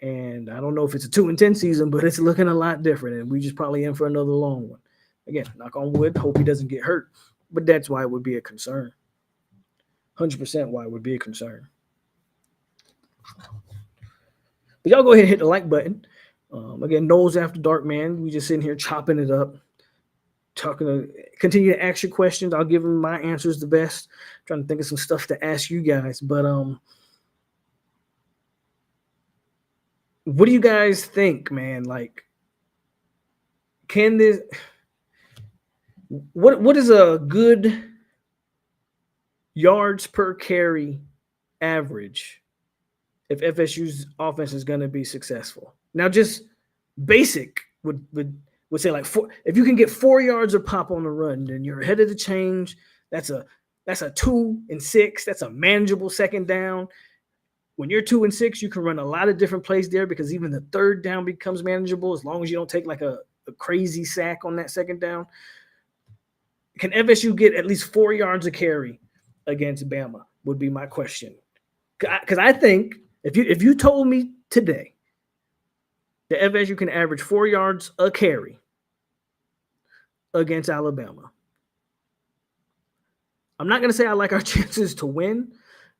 And I don't know if it's a 2-10 season, but it's looking a lot different. And we just probably in for another long one. Again, knock on wood, hope he doesn't get hurt. But that's why it would be a concern. 100% why it would be a concern. But y'all go ahead and hit the like button. Again, Noles After Dark, man. We just sitting here chopping it up. Continue to ask your questions. I'll give them my answers the best. I'm trying to think of some stuff to ask you guys. But what do you guys think, man? Like, can this what is a good yards per carry average if FSU's offense is going to be successful? Now, just basic would say like if you can get 4 yards of pop on the run, then you're ahead of the change. That's a 2 and 6. That's a manageable second down. When you're 2 and 6, you can run a lot of different plays there because even the third down becomes manageable as long as you don't take like a crazy sack on that second down. Can FSU get at least 4 yards of carry against Bama would be my question. Because I think if you told me today that FSU can average 4 yards a carry against Alabama, I'm not going to say I like our chances to win,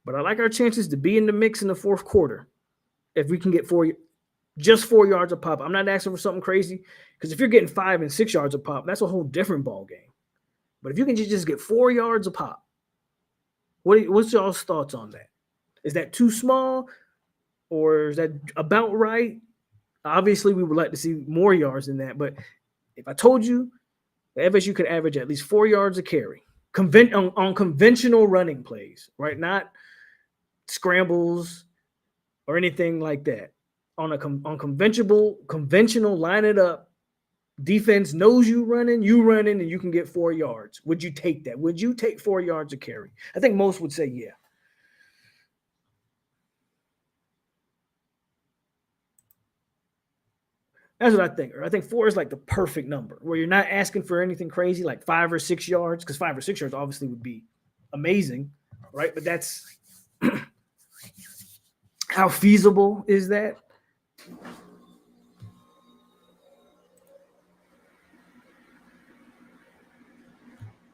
but I like our chances to be in the mix in the fourth quarter if we can get just 4 yards of pop. I'm not asking for something crazy because if you're getting 5 and 6 yards of pop, that's a whole different ball game. But if you can just get 4 yards of pop, what's y'all's thoughts on that? Is that too small or is that about right? Obviously, we would like to see more yards than that. But if I told you that FSU could average at least 4 yards a carry on conventional running plays, right? Not scrambles or anything like that. On conventional line it up, defense knows you running, and you can get 4 yards. Would you take that? Would you take 4 yards a carry? I think most would say yeah. That's what I think. I think 4 is like the perfect number where you're not asking for anything crazy like 5 or 6 yards, because 5 or 6 yards obviously would be amazing, right? But that's how feasible is that?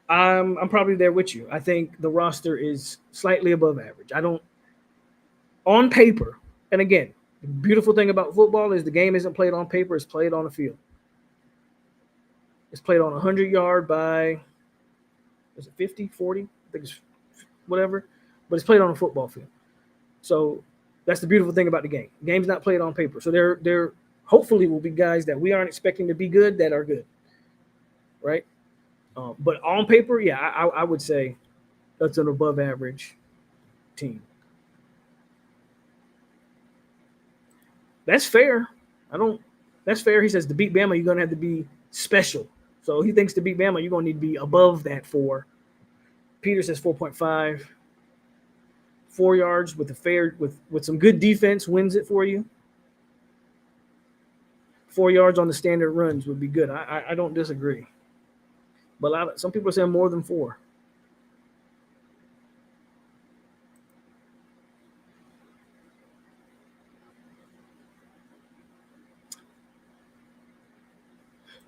I'm probably there with you. I think the roster is slightly above average. On paper, and again, the beautiful thing about football is the game isn't played on paper, it's played on the field. It's played on 100-yard by, is it 50, 40? I think it's whatever, but it's played on a football field. So that's the beautiful thing about the game. The game's not played on paper. So there hopefully will be guys that we aren't expecting to be good that are good, right? But on paper, yeah, I would say that's an above average team. That's fair. That's fair. He says to beat Bama, you're going to have to be special. So he thinks to beat Bama, you're going to need to be above that 4. Peter says 4.5. 4 yards with some good defense wins it for you. 4 yards on the standard runs would be good. I don't disagree. But some people are saying more than 4.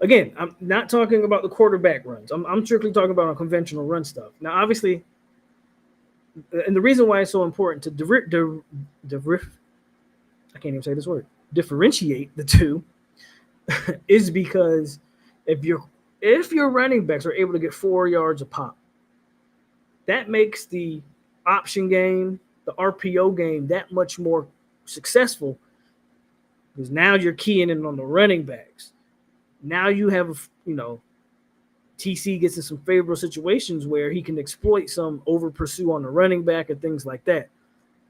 Again, I'm not talking about the quarterback runs. I'm strictly talking about conventional run stuff. Now, obviously, and the reason why it's so important to I can't even say this word, differentiate the two is because if your running backs are able to get 4 yards a pop, that makes the option game, the RPO game, that much more successful because now you're keying in on the running backs. Now you have, TC gets in some favorable situations where he can exploit some over pursue on the running back and things like that.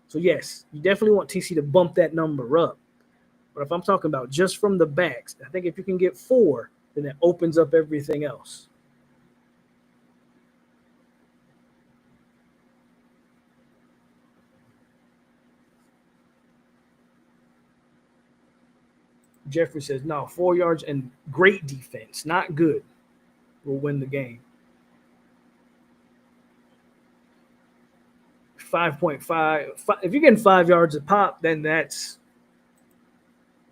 So yes, you definitely want TC to bump that number up. But if I'm talking about just from the backs, I think if you can get 4, then it opens up everything else. Jeffrey says, no, 4 yards and great defense, not good. will win the game. 5.5. If you're getting 5 yards a pop, then that's.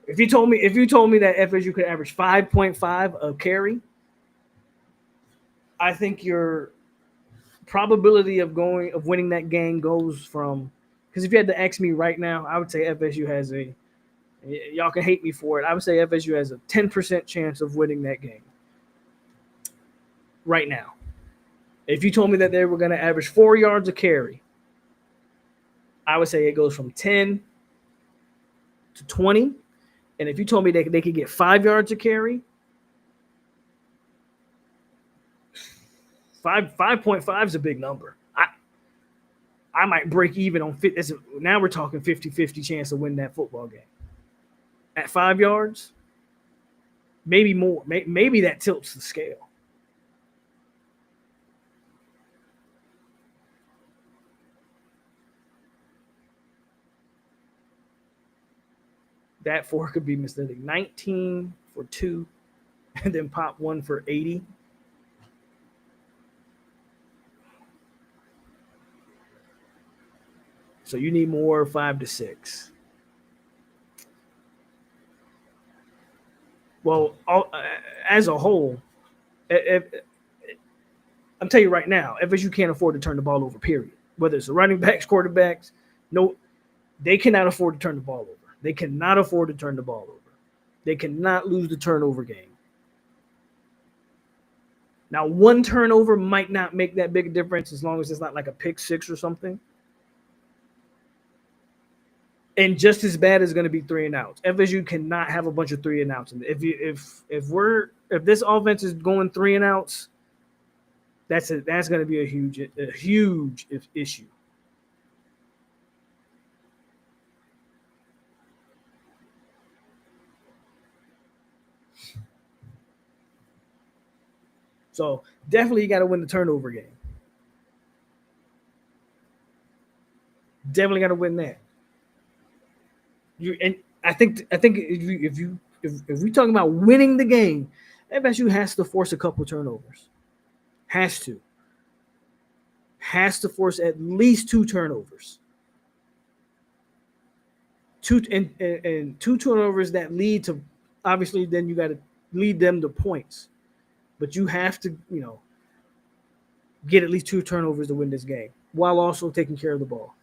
If you told me that FSU could average 5.5 a carry, I think your probability of winning that game goes from, because if you had to ask me right now, I would say FSU has a, y'all can hate me for it, I would say FSU has a 10% chance of winning that game right now. If you told me that they were going to average 4 yards a carry, I would say it goes from 10 to 20. And if you told me they could get 5 yards a carry, 5.5 is a big number. I might break even on fit. Now we're talking 50-50 chance to win that football game. At 5 yards, maybe more. Maybe that tilts the scale. That 4 could be misleading. 19 for 2, and then pop 1 for 80. So you need more 5 to 6. Well, as a whole, I'm telling you right now, FSU can't afford to turn the ball over, period. Whether it's the running backs, quarterbacks, no, they cannot afford to turn the ball over. They cannot afford to turn the ball over. They cannot lose the turnover game. Now, one turnover might not make that big a difference as long as it's not like a pick six or something. And just as bad as going to be 3 and outs. FSU cannot have a bunch of 3 and outs. And if this offense is going 3 and outs, that's going to be a huge issue. So definitely you got to win the turnover game. Definitely got to win that. I think if we talking about winning the game, FSU has to force a couple turnovers. Has to force at least 2 turnovers. Two turnovers that lead to, obviously then you got to lead them to points. But you have to, get at least 2 turnovers to win this game while also taking care of the ball.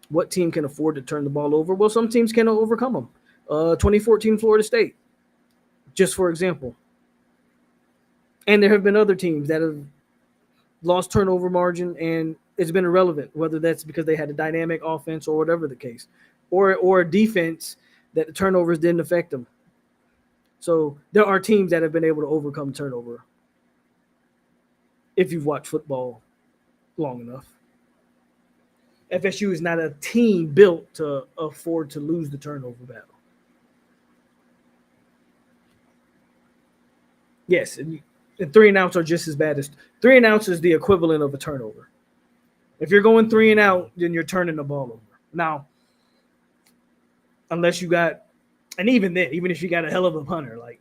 What team can afford to turn the ball over? Well, some teams can overcome them. 2014 Florida State, just for example. And there have been other teams that have lost turnover margin and it's been irrelevant, whether that's because they had a dynamic offense or whatever the case, or a defense that the turnovers didn't affect them. So there are teams that have been able to overcome turnover if you've watched football long enough. FSU is not a team built to afford to lose the turnover battle. Yes, and 3 and outs are just as bad as 3 and outs is the equivalent of a turnover. If you're going 3 and out, then you're turning the ball over. Now, unless you got, and even then, even if you got a hell of a punter, like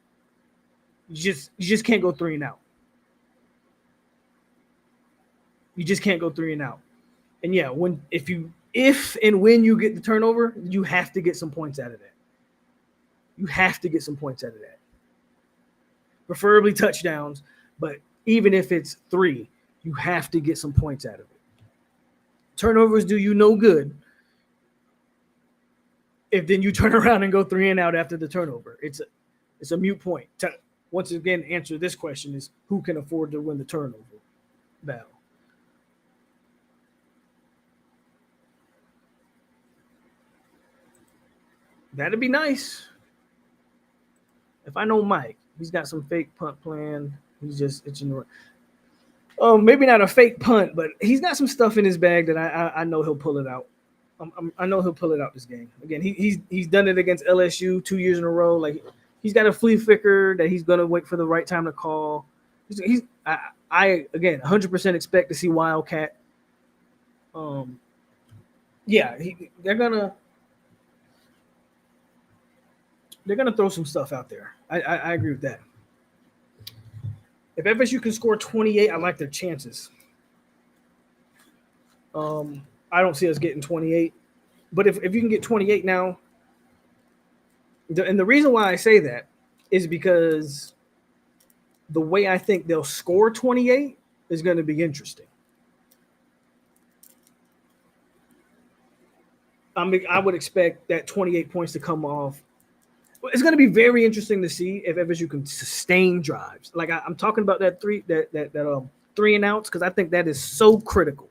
you just can't go 3 and out. You just can't go 3 and out. And yeah, if and when you get the turnover, you have to get some points out of that. You have to get some points out of that. Preferably touchdowns, but even if it's 3, you have to get some points out of it. Turnovers do you no good if then you turn around and go 3 and out after the turnover. It's a moot point. Once again, answer this question is who can afford to win the turnover battle? That'd be nice. If I know Mike, he's got some fake punt plan. He's just itching. Maybe not a fake punt, but he's got some stuff in his bag that I know he'll pull it out. I know he'll pull it out this game. Again, he's done it against LSU 2 years in a row. Like he's got a flea flicker that he's gonna wait for the right time to call. I again 100% expect to see Wildcat. Yeah, they're gonna. They're gonna throw some stuff out there. I agree with that. If FSU can score 28, I like their chances. I don't see us getting 28, but if you can get 28 now, and the reason why I say that is because the way I think they'll score 28 is going to be interesting. I would expect that 28 points to come off. It's going to be very interesting to see if FSU can sustain drives. Like I'm talking about that three and outs because I think that is so critical,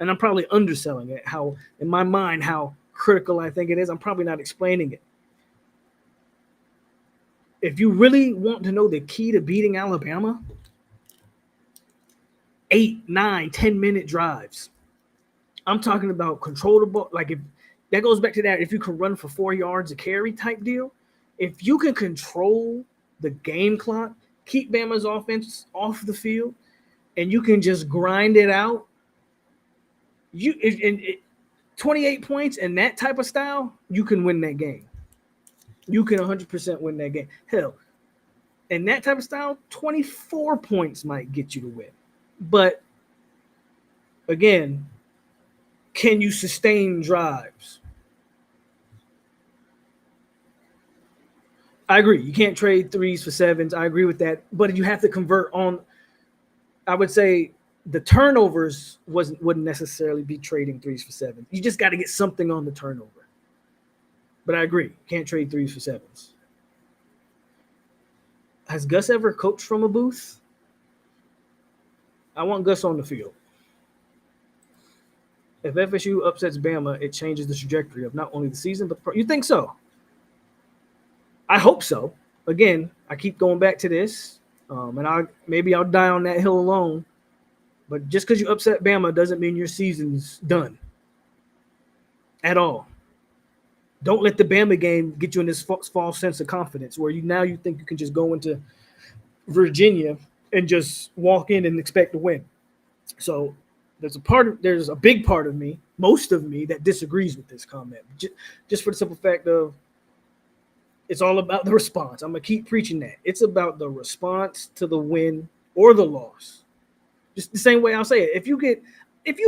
and I'm probably underselling it. How in my mind how critical I think it is. I'm probably not explaining it. If you really want to know the key to beating Alabama, 8, 9, 10-minute drives. I'm talking about control the ball. Like if that goes back to that, if you can run for 4 yards a carry type deal, if you can control the game clock, keep Bama's offense off the field, and you can just grind it out, 28 points and that type of style, you can win that game. You can 100% win that game. Hell, in that type of style, 24 points might get you to win. But again, can you sustain drives? I agree. You can't trade threes for sevens. I agree with that. But you have to convert on. I would say the turnovers wouldn't necessarily be trading threes for sevens. You just got to get something on the turnover. But I agree. You can't trade threes for sevens. Has Gus ever coached from a booth? I want Gus on the field. If FSU upsets Bama, it changes the trajectory of not only the season, but you think so? I hope so. Again, I keep going back to this, and maybe I'll die on that hill alone. But just because you upset Bama doesn't mean your season's done at all. Don't let the Bama game get you in this false sense of confidence where you think you can just go into Virginia and just walk in and expect to win. So there's a big part of me, most of me, that disagrees with this comment. Just for the simple fact of it's all about the response. I'm gonna keep preaching that. It's about the response to the win or the loss. Just the same way I'll say it. If you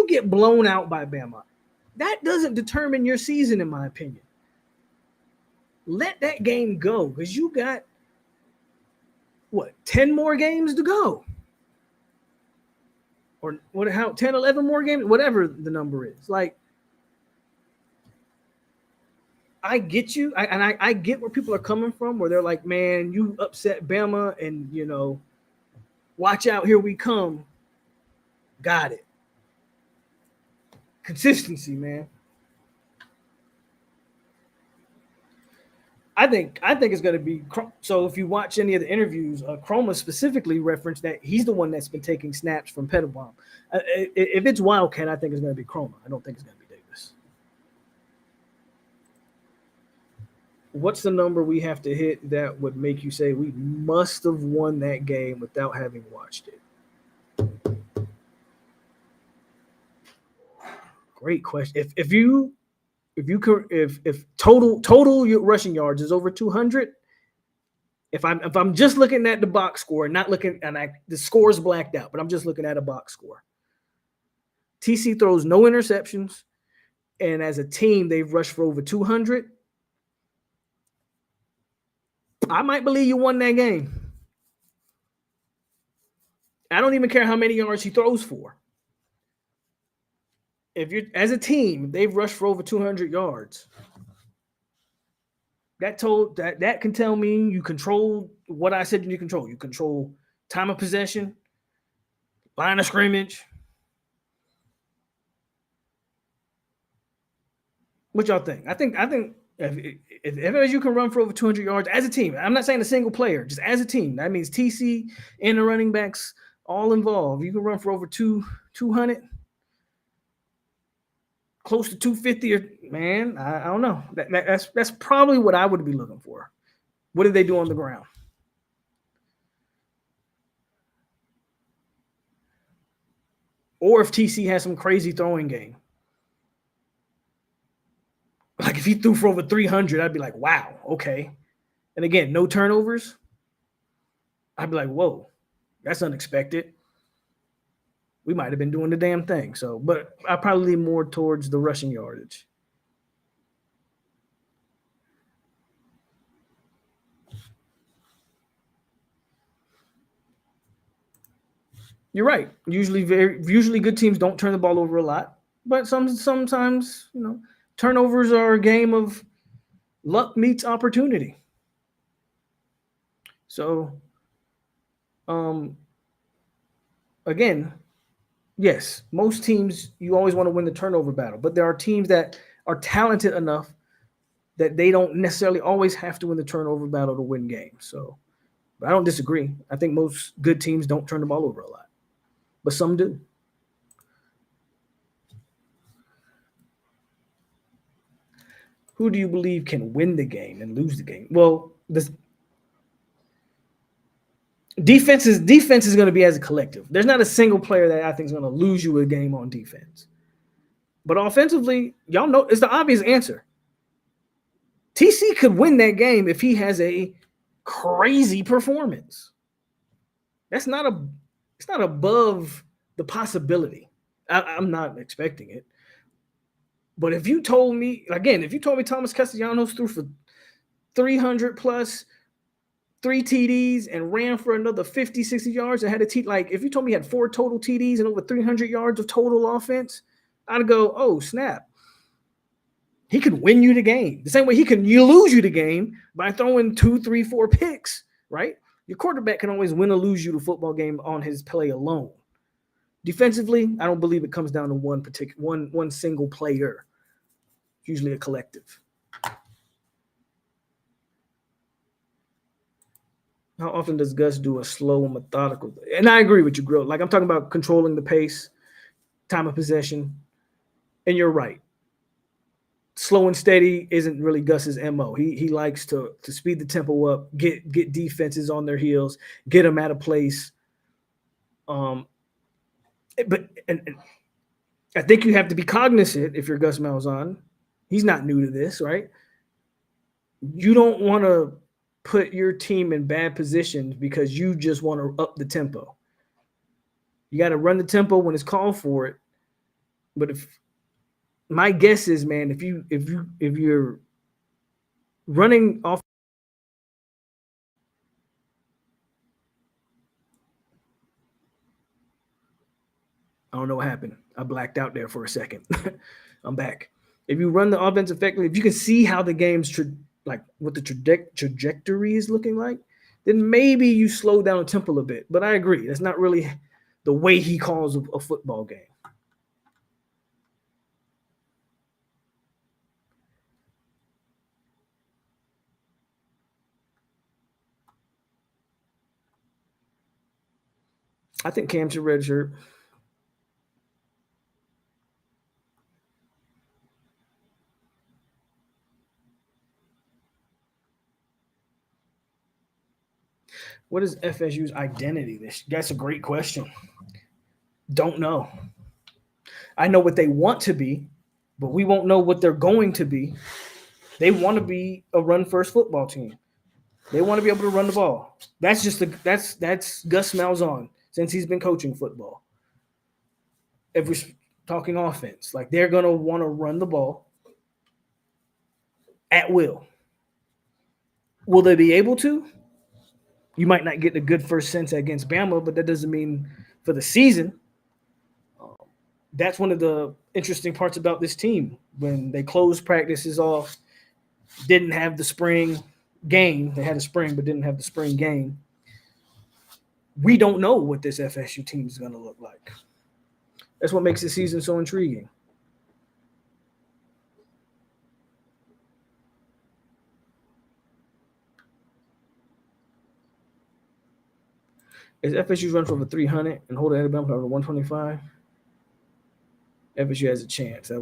get blown out by Bama, that doesn't determine your season, in my opinion. Let that game go because you got 10 more games to go. Or 10, 11 more games, whatever the number is. Like, I get you. I get where people are coming from, where they're like, man, you upset Bama and, watch out, here we come. Got it. Consistency, man. I think it's going to be so. If you watch any of the interviews, Chroma specifically referenced that he's the one that's been taking snaps from Pettibon. If it's Wildcat, I think it's going to be Chroma. I don't think it's going to be Davis. What's the number we have to hit that would make you say we must have won that game without having watched it? Great question. If total your rushing yards is over 200, if I'm just looking at the box score, not looking the score is blacked out, but I'm just looking at a box score. TC throws no interceptions, and as a team they've rushed for over 200. I might believe you won that game. I don't even care how many yards he throws for. If you're as a team, they've rushed for over 200 yards. That can tell me you control what I said you control. You control time of possession, line of scrimmage. What y'all think? I think if you can run for over 200 yards as a team, I'm not saying a single player, just as a team. That means TC and the running backs all involved. You can run for over 200. Close to 250, or man, I don't know. That's probably what I would be looking for. What did they do on the ground? Or if TC has some crazy throwing game. Like if he threw for over 300, I'd be like, wow, okay. and again, no turnovers, I'd be like, whoa, that's unexpected. We might have been doing the damn thing. So, but I probably lean more towards the rushing yardage. You're right. Usually good teams don't turn the ball over a lot, but sometimes turnovers are a game of luck meets opportunity. So, um, again, yes, most teams you always want to win the turnover battle, but there are teams that are talented enough that they don't necessarily always have to win the turnover battle to win games. So, but I don't disagree. I think most good teams don't turn the ball over a lot, but some do. Who do you believe can win the game and lose the game? Well, this defense is going to be as a collective. There's not a single player that I think is going to lose you a game on defense. But offensively, y'all know it's the obvious answer. TC could win that game if he has a crazy performance. It's not above the possibility. I'm not expecting it. But if you told me Thomas Castellanos threw for 300 plus, 3 TDs, and ran for another 50, 60 yards and had a like if you told me he had 4 total TDs and over 300 yards of total offense, I'd go, oh, snap. He could win you the game. The same way you lose you the game by throwing 2, 3, 4 picks, right? Your quarterback can always win or lose you the football game on his play alone. Defensively, I don't believe it comes down to one single player. It's usually a collective. How often does Gus do a slow and methodical? And I agree with you, Grill. Like I'm talking about controlling the pace, time of possession, and you're right. Slow and steady isn't really Gus's MO. He likes to speed the tempo up, get defenses on their heels, get them at a place. But I think you have to be cognizant if you're Gus Malzahn. He's not new to this, right? You don't want to put your team in bad positions because you just want to up the tempo. You got to run the tempo when it's called for it. But if my guess is, man, if you're running off, I don't know what happened. I blacked out there for a second. I'm back. If you run the offense effectively, if you can see how the game's like what the trajectory is looking like, then maybe you slow down the tempo a bit. But I agree, that's not really the way he calls a football game. I think Cam should redshirt. What is FSU's identity? That's a great question. Don't know. I know what they want to be, but we won't know what they're going to be. They want to be a run-first football team. They want to be able to run the ball. That's Gus Malzahn since he's been coaching football. If we're talking offense, like they're gonna want to run the ball at will. Will they be able to? You might not get a good first sense against Bama, but that doesn't mean for the season. That's one of the interesting parts about this team. When they closed practices off, didn't have the spring game. They had a spring, but didn't have the spring game. We don't know what this FSU team is going to look like. That's what makes the season so intriguing. Is FSU's run for over 300 and hold Alabama for over 125? FSU has a chance. I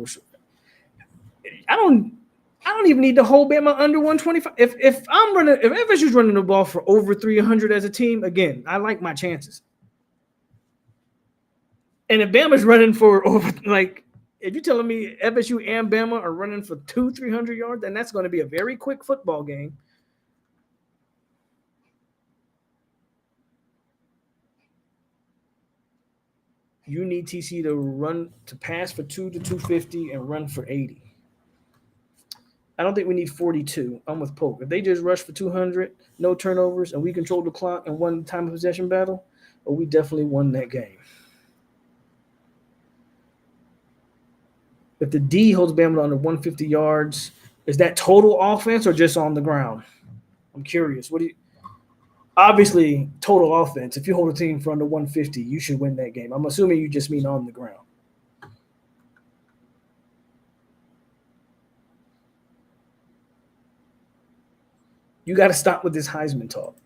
don't even need to hold Bama under 125. If FSU's running the ball for over 300 as a team, again, I like my chances. And if Bama's running for over, like, if you're telling me FSU and Bama are running for 200-300 yards, then that's going to be a very quick football game. You need TC to pass for 2 to 250 and run for 80. I don't think we need 42. I'm with Polk. If they just rush for 200, no turnovers, and we control the clock and won the time of possession battle, well, we definitely won that game. If the D holds Bama under 150 yards, is that total offense or just on the ground? I'm curious. What do you? Obviously, total offense. If you hold a team for under 150, you should win that game. I'm assuming you just mean on the ground. You got to stop with this Heisman talk.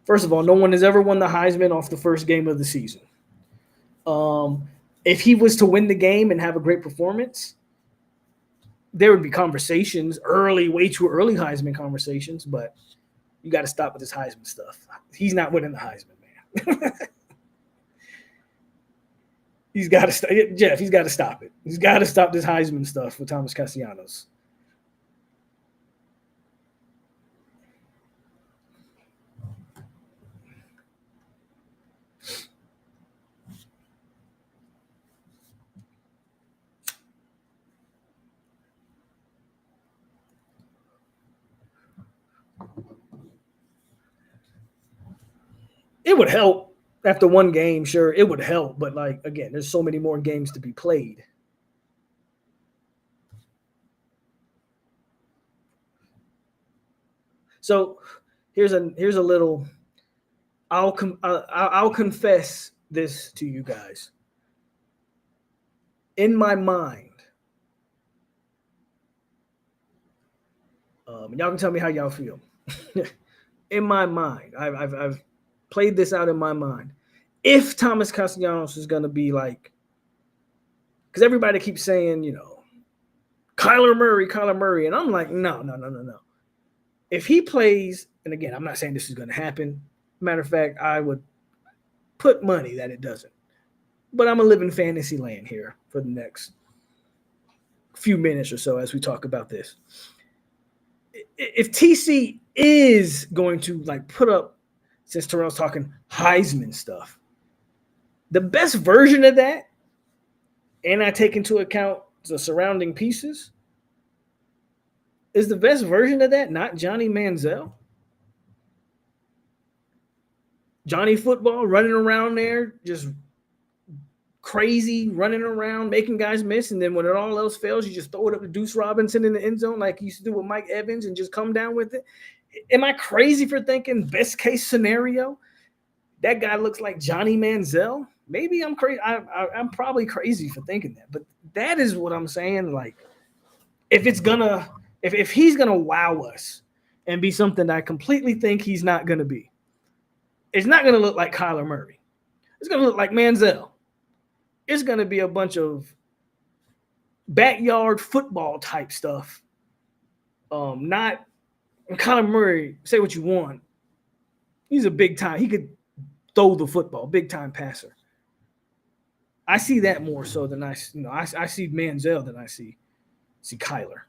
First of all, no one has ever won the Heisman off the first game of the season. If he was to win the game and have a great performance, there would be conversations early, way too early Heisman conversations, but you got to stop with this Heisman stuff. He's not winning the Heisman, man. He's got to stop. Jeff, he's got to stop it. He's got to stop this Heisman stuff with Thomas Castellanos. It would help after one game, sure, it would help, but like again, there's so many more games to be played. So here's a little. I'll confess this to you guys. In my mind, y'all can tell me how y'all feel. In my mind, I've played this out in my mind. If Thomas Castellanos is going to be like, because everybody keeps saying, Kyler Murray, and I'm like, no. If he plays, and again, I'm not saying this is going to happen. Matter of fact, I would put money that it doesn't. But I'm going to live in fantasy land here for the next few minutes or so as we talk about this. If TC is going to like put up, since Terrell's talking Heisman stuff, the best version of that, and I take into account the surrounding pieces, is the best version of that not Johnny Manziel? Johnny Football running around there, just crazy, running around, making guys miss, and then when it all else fails, you just throw it up to Deuce Robinson in the end zone like you used to do with Mike Evans and just come down with it. Am I crazy for thinking best case scenario? That guy looks like Johnny Manziel. Maybe I'm crazy. I'm probably crazy for thinking that, but that is what I'm saying. Like, if he's gonna wow us and be something that I completely think he's not gonna be, it's not gonna look like Kyler Murray. It's gonna look like Manziel. It's gonna be a bunch of backyard football type stuff. Not Kyler Murray. Say what you want. He's a big time. He could throw the football, big time passer. I see that more so than I see Manziel than I see Kyler.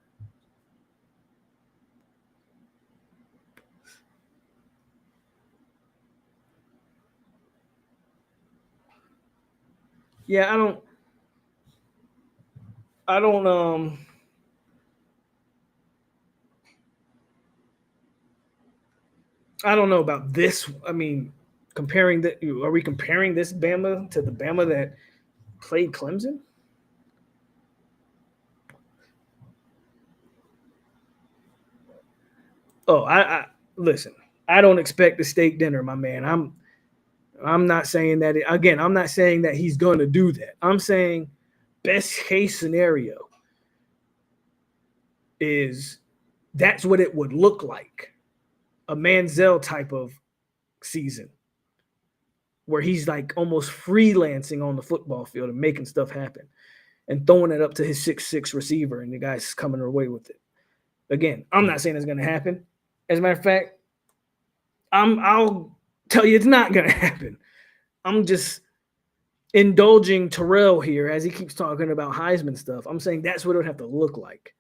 Yeah, I don't know about this. I mean, are we comparing this Bama to the Bama that played Clemson? Oh, I listen. I don't expect a steak dinner, my man. I'm not saying that. Again, I'm not saying that he's going to do that. I'm saying best case scenario is that's what it would look like. A Manziel type of season where he's like almost freelancing on the football field and making stuff happen and throwing it up to his 6'6" receiver and the guy's coming away with it. Again, I'm not saying it's going to happen. As a matter of fact, I'll tell you it's not going to happen. I'm just indulging Terrell here as he keeps talking about Heisman stuff. I'm saying that's what it would have to look like.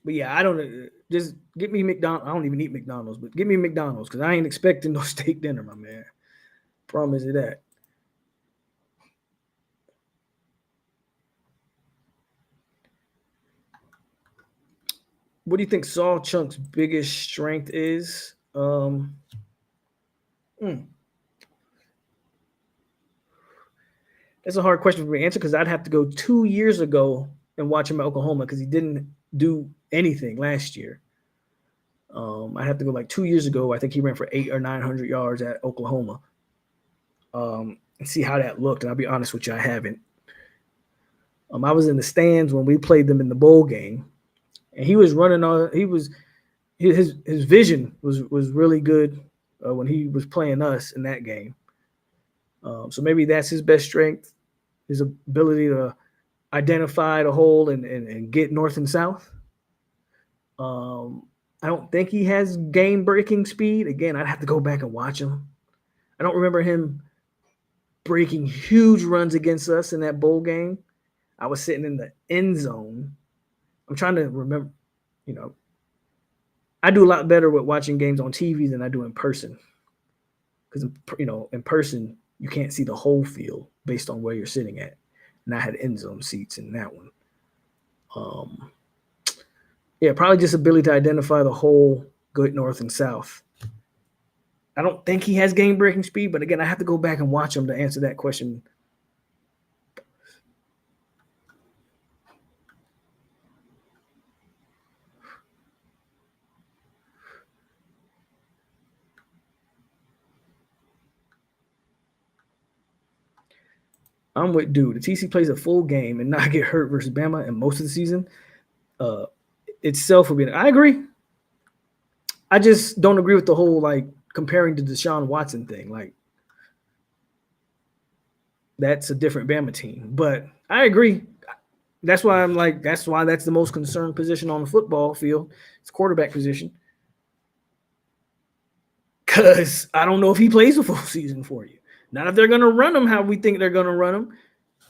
But yeah, I don't just get me McDonald's. I don't even eat McDonald's, but get me McDonald's because I ain't expecting no steak dinner, my man. Promise you that. What do you think Saul Chunk's biggest strength is? Hmm, that's a hard question for me to answer because I'd have to go 2 years ago and watch him at Oklahoma because he didn't do anything last year. I have to go like 2 years ago. I think he ran for 800 or 900 yards at Oklahoma. And see how that looked. And I'll be honest with you, I haven't. I was in the stands when we played them in the bowl game, and he was running on. His vision was really good when he was playing us in that game. So maybe that's his best strength, his ability to identify the hole and get north and south. Um, I don't think he has game breaking speed. Again, I'd have to go back and watch him. I don't remember him breaking huge runs against us in that bowl game. I was sitting in the end zone. I'm trying to remember, you know, I do a lot better with watching games on TV than I do in person. Because, in person, you can't see the whole field based on where you're sitting at. And I had end zone seats in that one. Yeah, probably just ability to identify the whole good north and south. I don't think he has game breaking speed, but again, I have to go back and watch him to answer that question. I'm with dude. The TC plays a full game and not get hurt versus Bama in most of the season. Uh, itself would be. I agree. I just don't agree with the whole like comparing to Deshaun Watson thing. Like that's a different Bama team. But I agree. That's why I'm like, that's why that's the most concerned position on the football field. It's quarterback position. Because I don't know if he plays a full season for you. Not if they're going to run him how we think they're going to run him.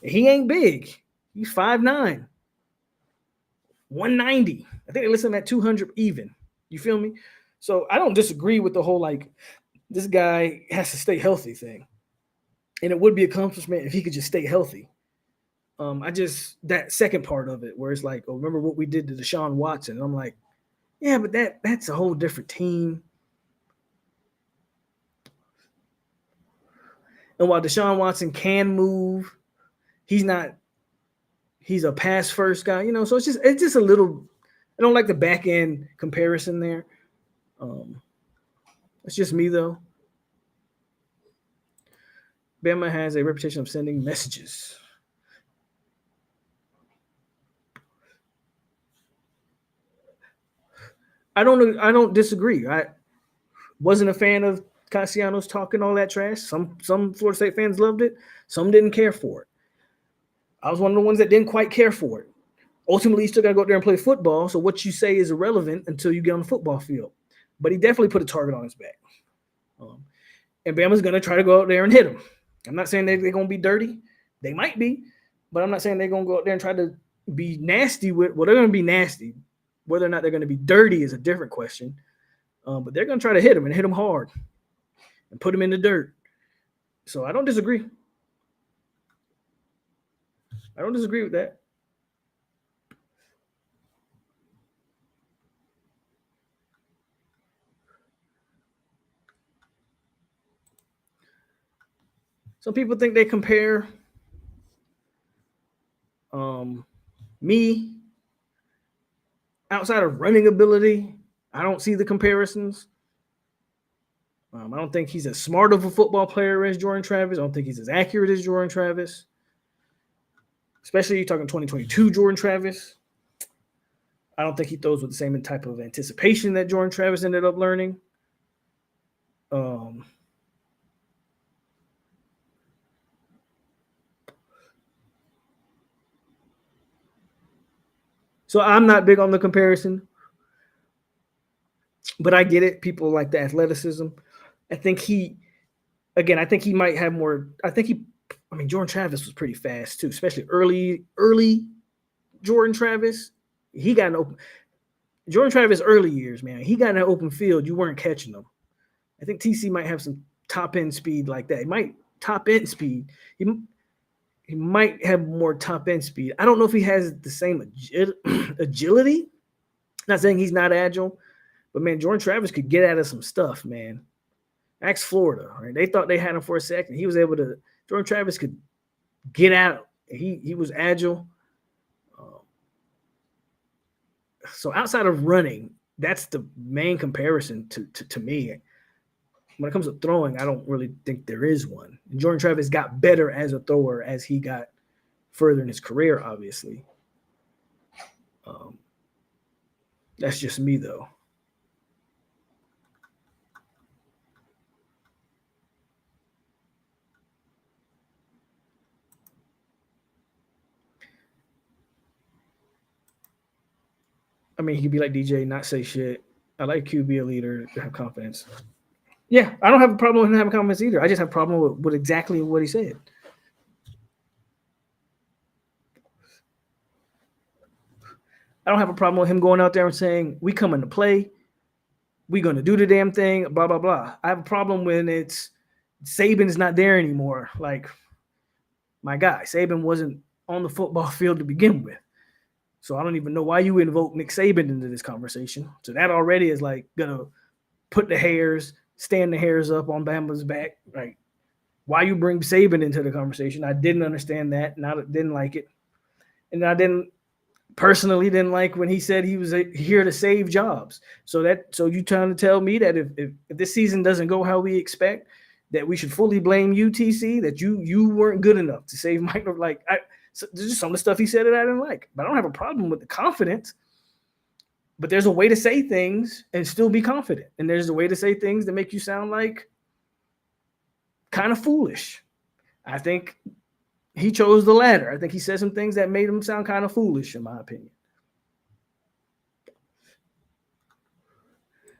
He ain't big. He's 5'9", 190. I think they list him at 200 even. You feel me? So I don't disagree with the whole like this guy has to stay healthy thing. And it would be accomplishment if he could just stay healthy. I just that second part of it where it's like, oh, remember what we did to Deshaun Watson? And I'm like, yeah, but that's a whole different team. And while Deshaun Watson can move, he's not. He's a pass first guy, So it's just a little. I don't like the back end comparison there. It's just me though. Bama has a reputation of sending messages. I don't disagree. I wasn't a fan of Castellanos talking all that trash. Some Florida State fans loved it. Some didn't care for it. I was one of the ones that didn't quite care for it. Ultimately, you still got to go out there and play football. So what you say is irrelevant until you get on the football field. But he definitely put a target on his back. And Bama's going to try to go out there and hit him. I'm not saying they're going to be dirty. They might be. But I'm not saying they're going to go out there and try to be nasty with. Well, they're going to be nasty. Whether or not they're going to be dirty is a different question. But they're going to try to hit him and hit him hard and put him in the dirt. So I don't disagree. I don't disagree with that. Some people think they compare me outside of running ability. I don't see the comparisons. I don't think he's as smart of a football player as Jordan Travis. I don't think he's as accurate as Jordan Travis. Especially you're talking 2022 Jordan Travis. I don't think he throws with the same type of anticipation that Jordan Travis ended up learning. So I'm not big on the comparison, but I get it. People like the athleticism. I think he might have more. Jordan Travis was pretty fast too, especially early Jordan Travis. He got an open. Jordan Travis early years, man, he got in that open field, you weren't catching him. I think TC might have some top end speed like that. He might top end speed. He might have more top end speed. I don't know if he has the same agility. Not saying he's not agile, but man, Jordan Travis could get out of some stuff, man. Ask Florida, right? They thought they had him for a second. He was able to. Jordan Travis could get out. He was agile. So outside of running, that's the main comparison to me. When it comes to throwing, I don't really think there is one. And Jordan Travis got better as a thrower as he got further in his career, obviously. That's just me, though. I mean, he could be like DJ, not say shit. I like Q be a leader, have confidence. Yeah, I don't have a problem with him having confidence either. I just have a problem with exactly what he said. I don't have a problem with him going out there and saying, we come into play, we going to do the damn thing, blah, blah, blah. I have a problem when it's Saban's not there anymore. Like, my guy, Saban wasn't on the football field to begin with. So I don't even know why you invoke Nick Saban into this conversation. So that already is like going to put the hairs, stand the hairs up on Bama's back. Like, why you bring Saban into the conversation? I didn't understand that. And I didn't like it. And I didn't like when he said he was here to save jobs. So you trying to tell me that if this season doesn't go how we expect, that we should fully blame UTC, that you weren't good enough to save Mike? Like, so there's just some of the stuff he said that I didn't like. But I don't have a problem with the confidence. But there's a way to say things and still be confident. And there's a way to say things that make you sound like kind of foolish. I think he chose the latter. I think he said some things that made him sound kind of foolish, in my opinion.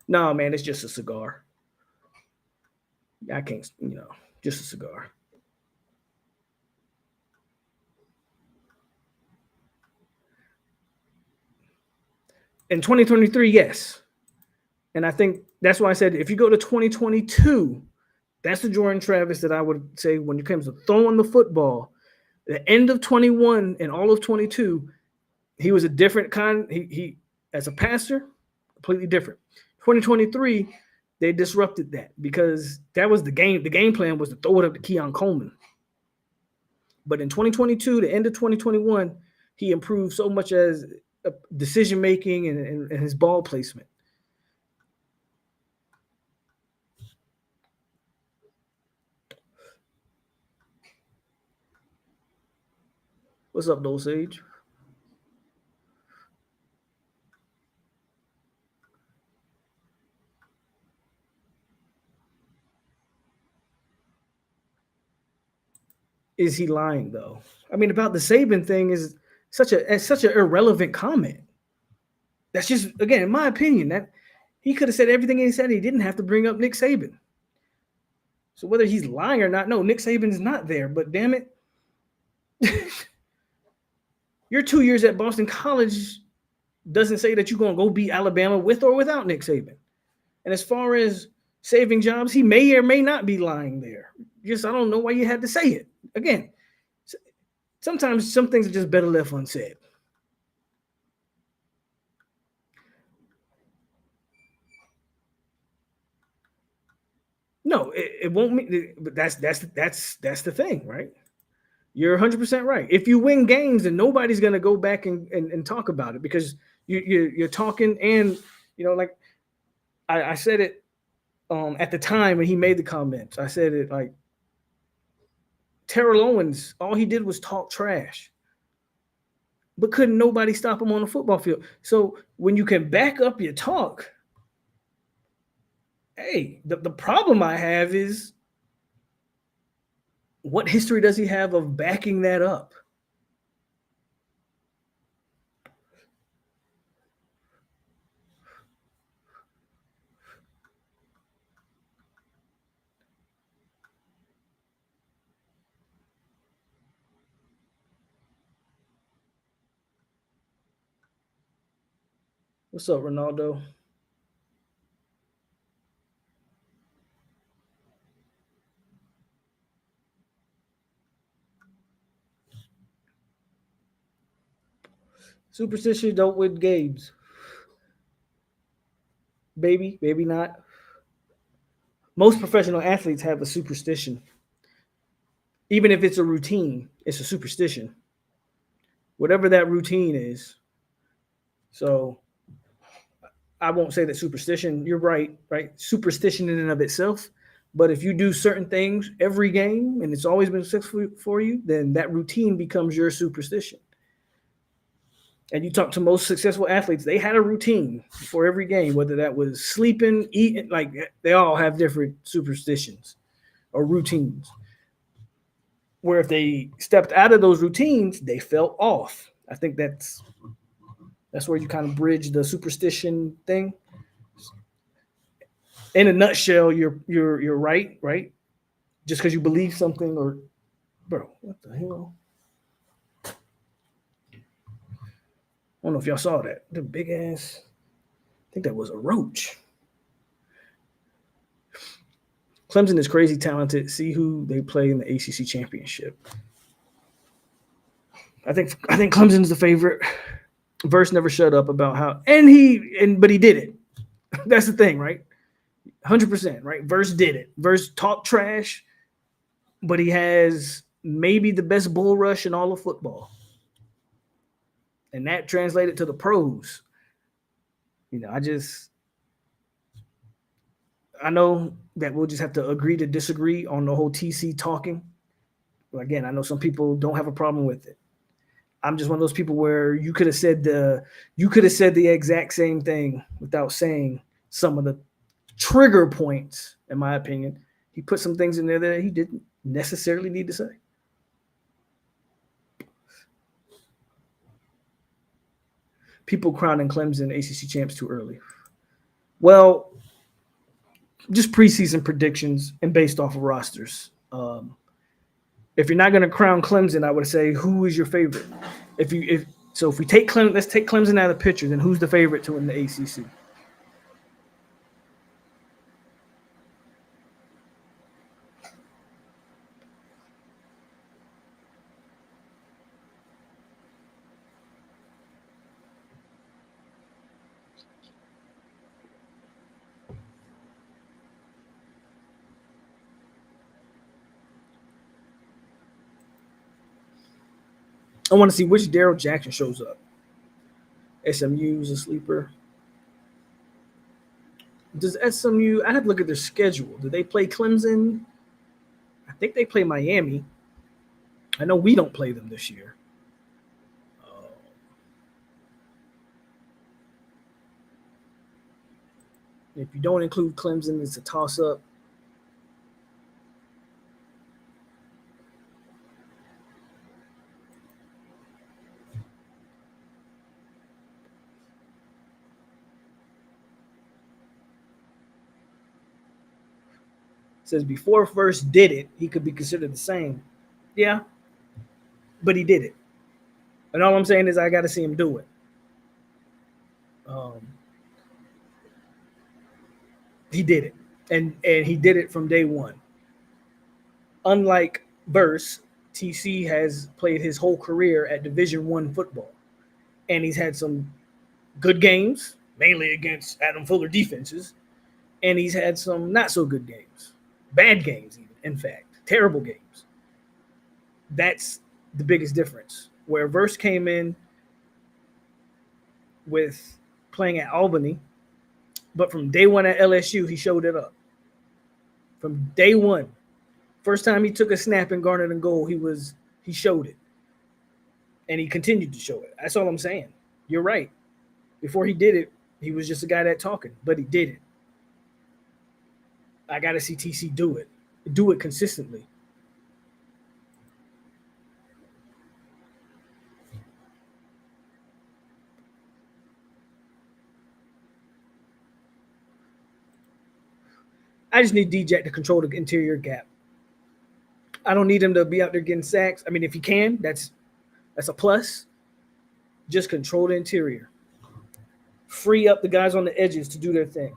No, man, it's just a cigar. I can't, just a cigar. In 2023, yes. And I think that's why I said if you go to 2022, that's the Jordan Travis that I would say when it comes to throwing the football. The end of 21 and all of 22, he was a different kind. He as a passer, completely different. 2023, they disrupted that because that was the game. The game plan was to throw it up to Keon Coleman. But in 2022, the end of 2021, he improved so much as decision making and his ball placement. What's up, Noles Sage? Is he lying though? I mean, about the Saban thing is such an irrelevant comment. That's just, again, in my opinion, that he could have said everything he said. He didn't have to bring up Nick Saban. So whether he's lying or not, no, Nick Saban's not there. But damn it, your 2 years at Boston College doesn't say that you're going to go beat Alabama with or without Nick Saban. And as far as saving jobs, he may or may not be lying there. Just, I don't know why you had to say it. Again, sometimes some things are just better left unsaid. No, it won't mean. But that's the thing, right? You're 100% right. If you win games, then nobody's gonna go back and talk about it because you're talking and like I said it at the time when he made the comments. I said it like Terrell Owens. All he did was talk trash, but couldn't nobody stop him on the football field. So when you can back up your talk, hey, the problem I have is what history does he have of backing that up? What's up, Ronaldo? Superstition don't win games. Maybe not. Most professional athletes have a superstition. Even if it's a routine, it's a superstition. Whatever that routine is. So I won't say that superstition, you're right, right? Superstition in and of itself. But if you do certain things every game and it's always been successful for you, then that routine becomes your superstition. And you talk to most successful athletes, they had a routine for every game, whether that was sleeping, eating, like they all have different superstitions or routines. Where if they stepped out of those routines, they fell off. I think that's where you kind of bridge the superstition thing. In a nutshell, you're right, right? Just because you believe something or bro, what the hell? I don't know if y'all saw that. The big ass. I think that was a roach. Clemson is crazy talented. See who they play in the ACC championship. I think Clemson's the favorite. Verse never shut up about how but he did it. That's the thing, right? 100%, right? Verse did it. Verse talked trash, but he has maybe the best bull rush in all of football. And that translated to the pros. I know that we'll just have to agree to disagree on the whole TC talking. But again, I know some people don't have a problem with it. I'm just one of those people where you could have said the exact same thing without saying some of the trigger points, in my opinion. He put some things in there that he didn't necessarily need to say. People crowning Clemson ACC champs too early. Well, just preseason predictions and based off of rosters. If you're not going to crown Clemson, I would say who is your favorite? If we take Clemson, let's take Clemson out of the picture. Then who's the favorite to win the ACC? I want to see which Daryl Jackson shows up. SMU is a sleeper. Does SMU? I'd have to look at their schedule. Do they play Clemson? I think they play Miami. I know we don't play them this year. If you don't include Clemson, it's a toss-up. It says before first did it, he could be considered the same. Yeah, but he did it. And all I'm saying is I got to see him do it. He did it, and he did it from day one. Unlike Verse, TC has played his whole career at Division I football, and he's had some good games, mainly against Adam Fuller defenses, and he's had some not so good games, bad games even, in fact, terrible games. That's the biggest difference. Where Verse came in with playing at Albany, but from day one at LSU, he showed it up. From day one, first time he took a snap and garnered a goal, he showed it, and he continued to show it. That's all I'm saying. You're right. Before he did it, he was just a guy that talking, but he did it. I got to see TC do it consistently. I just need D-Jack to control the interior gap. I don't need him to be out there getting sacks. I mean, if he can, that's a plus. Just control the interior. free up the guys on the edges to do their thing.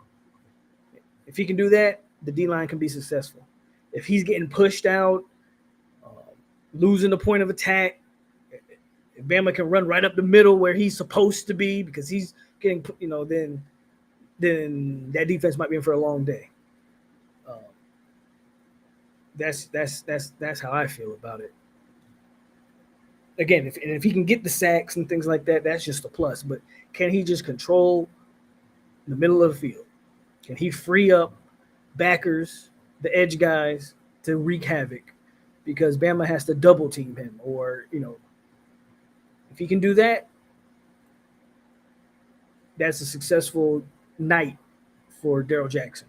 If he can do that, the D line can be successful. If he's getting pushed out, uh, losing the point of attack, if Bama can run right up the middle where he's supposed to be because he's getting, then that defense might be in for a long day. Um, that's how I feel about it. Again, if he can get the sacks and things like that, that's just a plus. But can he just control the middle of the field? Can he free up backers, the edge guys, to wreak havoc? Because Bama has to double team him, or if he can do that, that's a successful night for Daryl Jackson.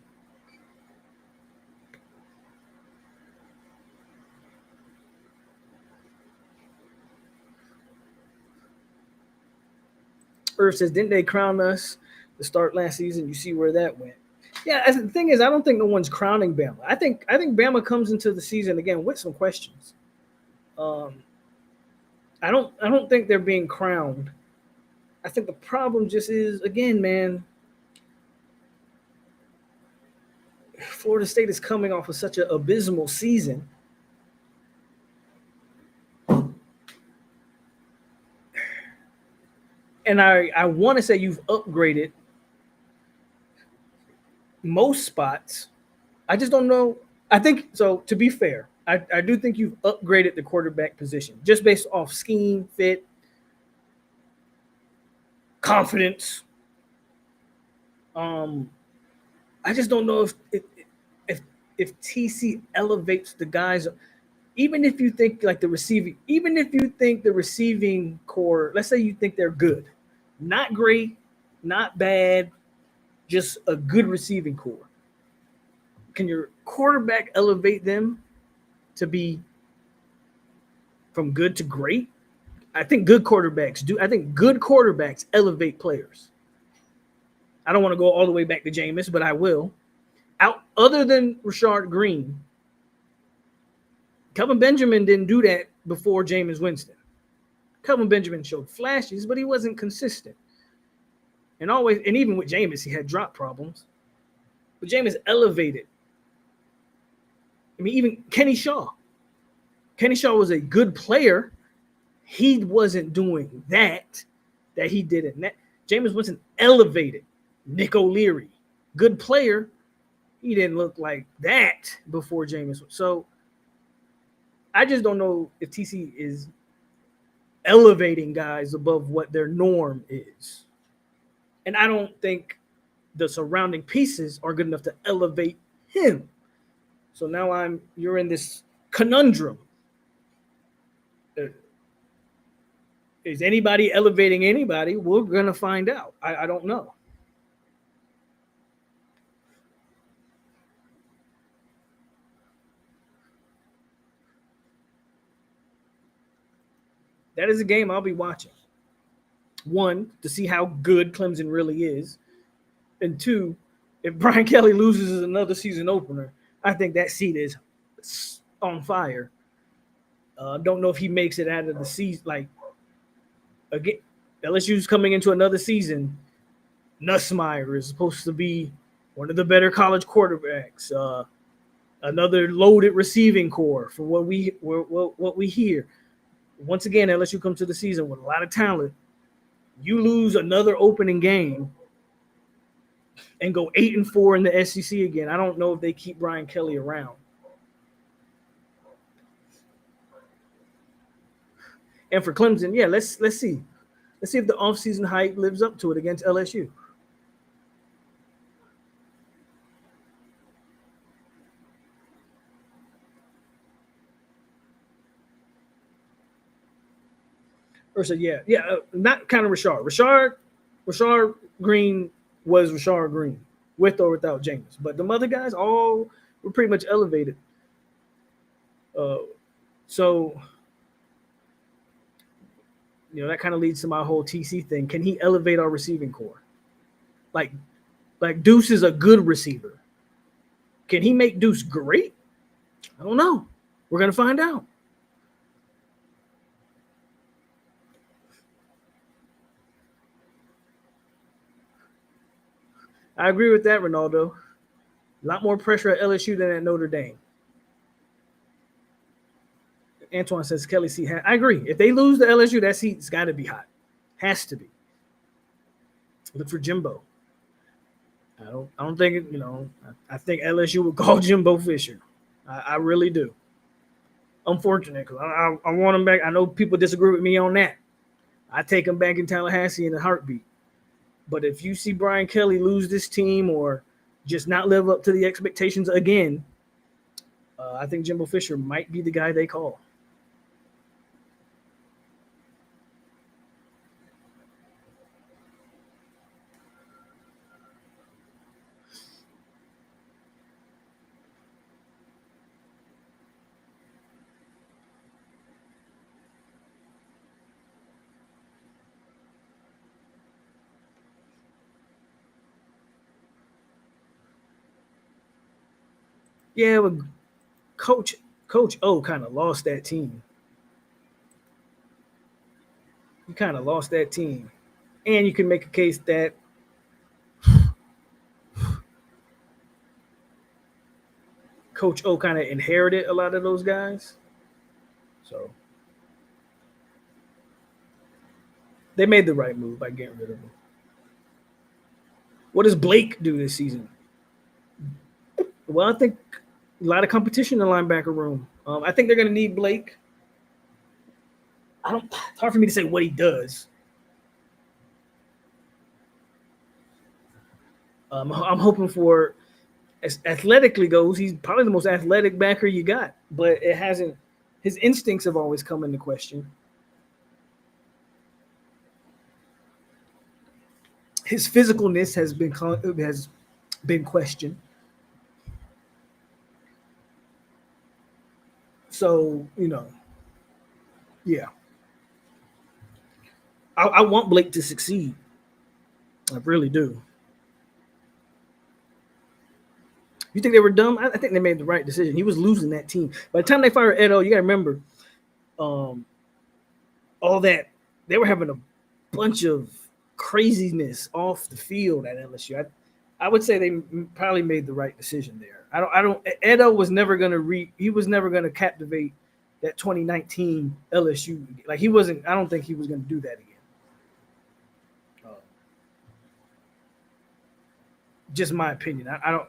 Irv says, didn't they crown us to start last season? You see where that went. Yeah, the thing is, I don't think no one's crowning Bama. I think Bama comes into the season again with some questions. I don't think they're being crowned. I think the problem just is, again, man, Florida State is coming off of such an abysmal season. And I want to say you've upgraded most spots. I just don't know. I think so. To be fair, I do think you've upgraded the quarterback position just based off scheme, fit, confidence. I just don't know if TC elevates the guys. Even if you think like the receiving, even if you think the receiving core, let's say you think they're good, not great, not bad, just a good receiving core. Can your quarterback elevate them to be from good to great? I think good quarterbacks do. I think good quarterbacks elevate players. I don't want to go all the way back to Jameis, but I will. Other than Rashard Green, Kelvin Benjamin didn't do that before Jameis Winston. Kelvin Benjamin showed flashes, but he wasn't consistent. And even with Jameis, he had drop problems. But Jameis elevated. I mean, even Kenny Shaw. Kenny Shaw was a good player. He wasn't doing that he did in that. Jameis Winston elevated. Nick O'Leary, good player. He didn't look like that before Jameis. So I just don't know if TC is elevating guys above what their norm is. And I don't think the surrounding pieces are good enough to elevate him. So now you're in this conundrum. Is anybody elevating anybody? We're going to find out. I don't know. That is a game I'll be watching. One, to see how good Clemson really is. And two, if Brian Kelly loses another season opener, I think that seat is on fire. Don't know if he makes it out of the season. Like, again, LSU's coming into another season. Nussmeier is supposed to be one of the better college quarterbacks. Another loaded receiving core for what we hear. Once again, LSU comes to the season with a lot of talent. You lose another opening game and go 8-4 in the SEC again. I don't know if they keep Brian Kelly around. And for Clemson, yeah, let's see. Let's see if the offseason hype lives up to it against LSU. Ursa, not kind of Rashard. Rashard Green was Rashard Green, with or without James. But the other guys all were pretty much elevated. So that kind of leads to my whole TC thing. Can he elevate our receiving core? Like Deuce is a good receiver. Can he make Deuce great? I don't know. We're going to find out. I agree with that, Ronaldo. A lot more pressure at LSU than at Notre Dame. Antoine says Kelly seat. I agree. If they lose to LSU, that seat's got to be hot. Has to be. Look for Jimbo. I don't. I don't think you know. I think LSU would call Jimbo Fisher. I really do. Unfortunate because I want him back. I know people disagree with me on that. I take him back in Tallahassee in a heartbeat. But if you see Brian Kelly lose this team or just not live up to the expectations again, I think Jimbo Fisher might be the guy they call. Yeah, but Coach Coach O kind of lost that team. He kind of lost that team, and you can make a case that Coach O kind of inherited a lot of those guys. So they made the right move by getting rid of him. What does Blake do this season? Well, I think a lot of competition in the linebacker room. I think they're going to need Blake. I don't. It's hard for me to say what he does. I'm hoping for, as athletically goes, he's probably the most athletic backer you got. But it hasn't. His instincts have always come into question. His physicalness has been questioned. So yeah, I want Blake to succeed. I really do. You think they were dumb? I think they made the right decision. He was losing that team. By the time they fired Edo, you got to remember, um, all that they were having a bunch of craziness off the field at LSU. I would say they probably made the right decision there. I don't. Edo was never gonna He was never gonna captivate that 2019 LSU. Like he wasn't. I don't think he was gonna do that again. Uh, just my opinion. I don't.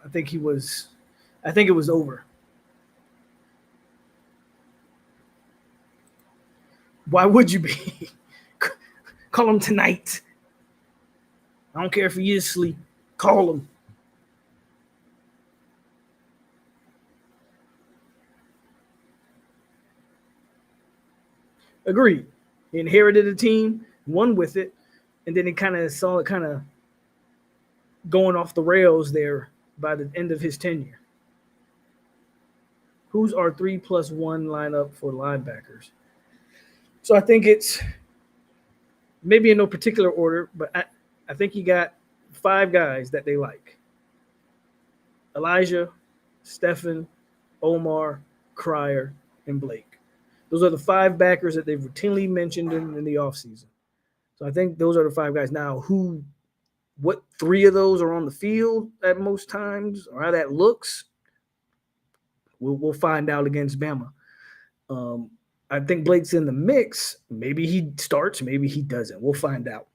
I think he was. I think it was over. Why would you be? Call him tonight. I don't care if he is asleep. Call him. Agreed. He inherited a team, won with it, and then he kind of saw it kind of going off the rails there by the end of his tenure. Who's our 3+1 lineup for linebackers? So I think it's maybe in no particular order, but I think you got five guys that they like: Elijah, Stephen, Omar, Cryer, and Blake. Those are the five backers that they've routinely mentioned in the offseason. So I think those are the five guys. Now, what three of those are on the field at most times, or how that looks, we'll find out against Bama. Um, I think Blake's in the mix. Maybe he starts, maybe he doesn't. We'll find out.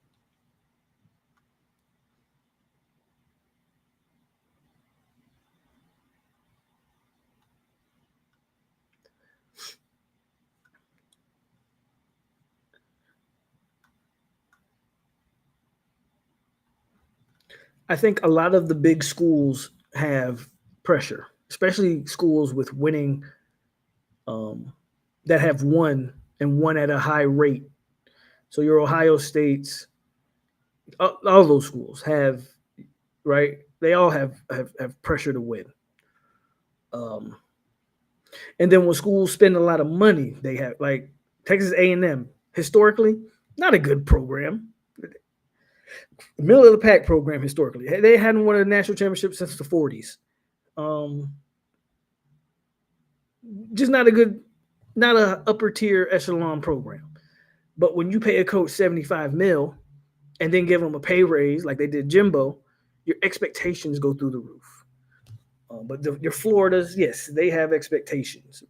I think a lot of the big schools have pressure, especially schools with winning, um, that have won and won at a high rate. So your Ohio States, all those schools have, right. They all have pressure to win. Um, and then when schools spend a lot of money, they have like Texas A&M historically not a good program, middle of the pack program historically. They hadn't won a national championship since the 40s. Um, just not a good, not a upper tier echelon program. But when you pay a coach 75 mil and then give him a pay raise like they did Jimbo, your expectations go through the roof. But your Floridas, yes, they have expectations.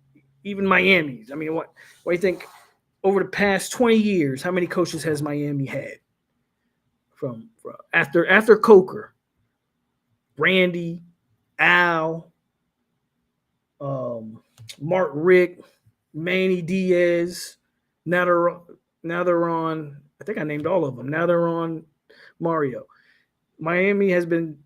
Even Miami's. I mean, what do you think? Over the past 20 years, how many coaches has Miami had? From after Coker, Randy, Al, um, Mark Rick, Manny Diaz. Now they're on. I think I named all of them. Now they're on Mario. Miami has been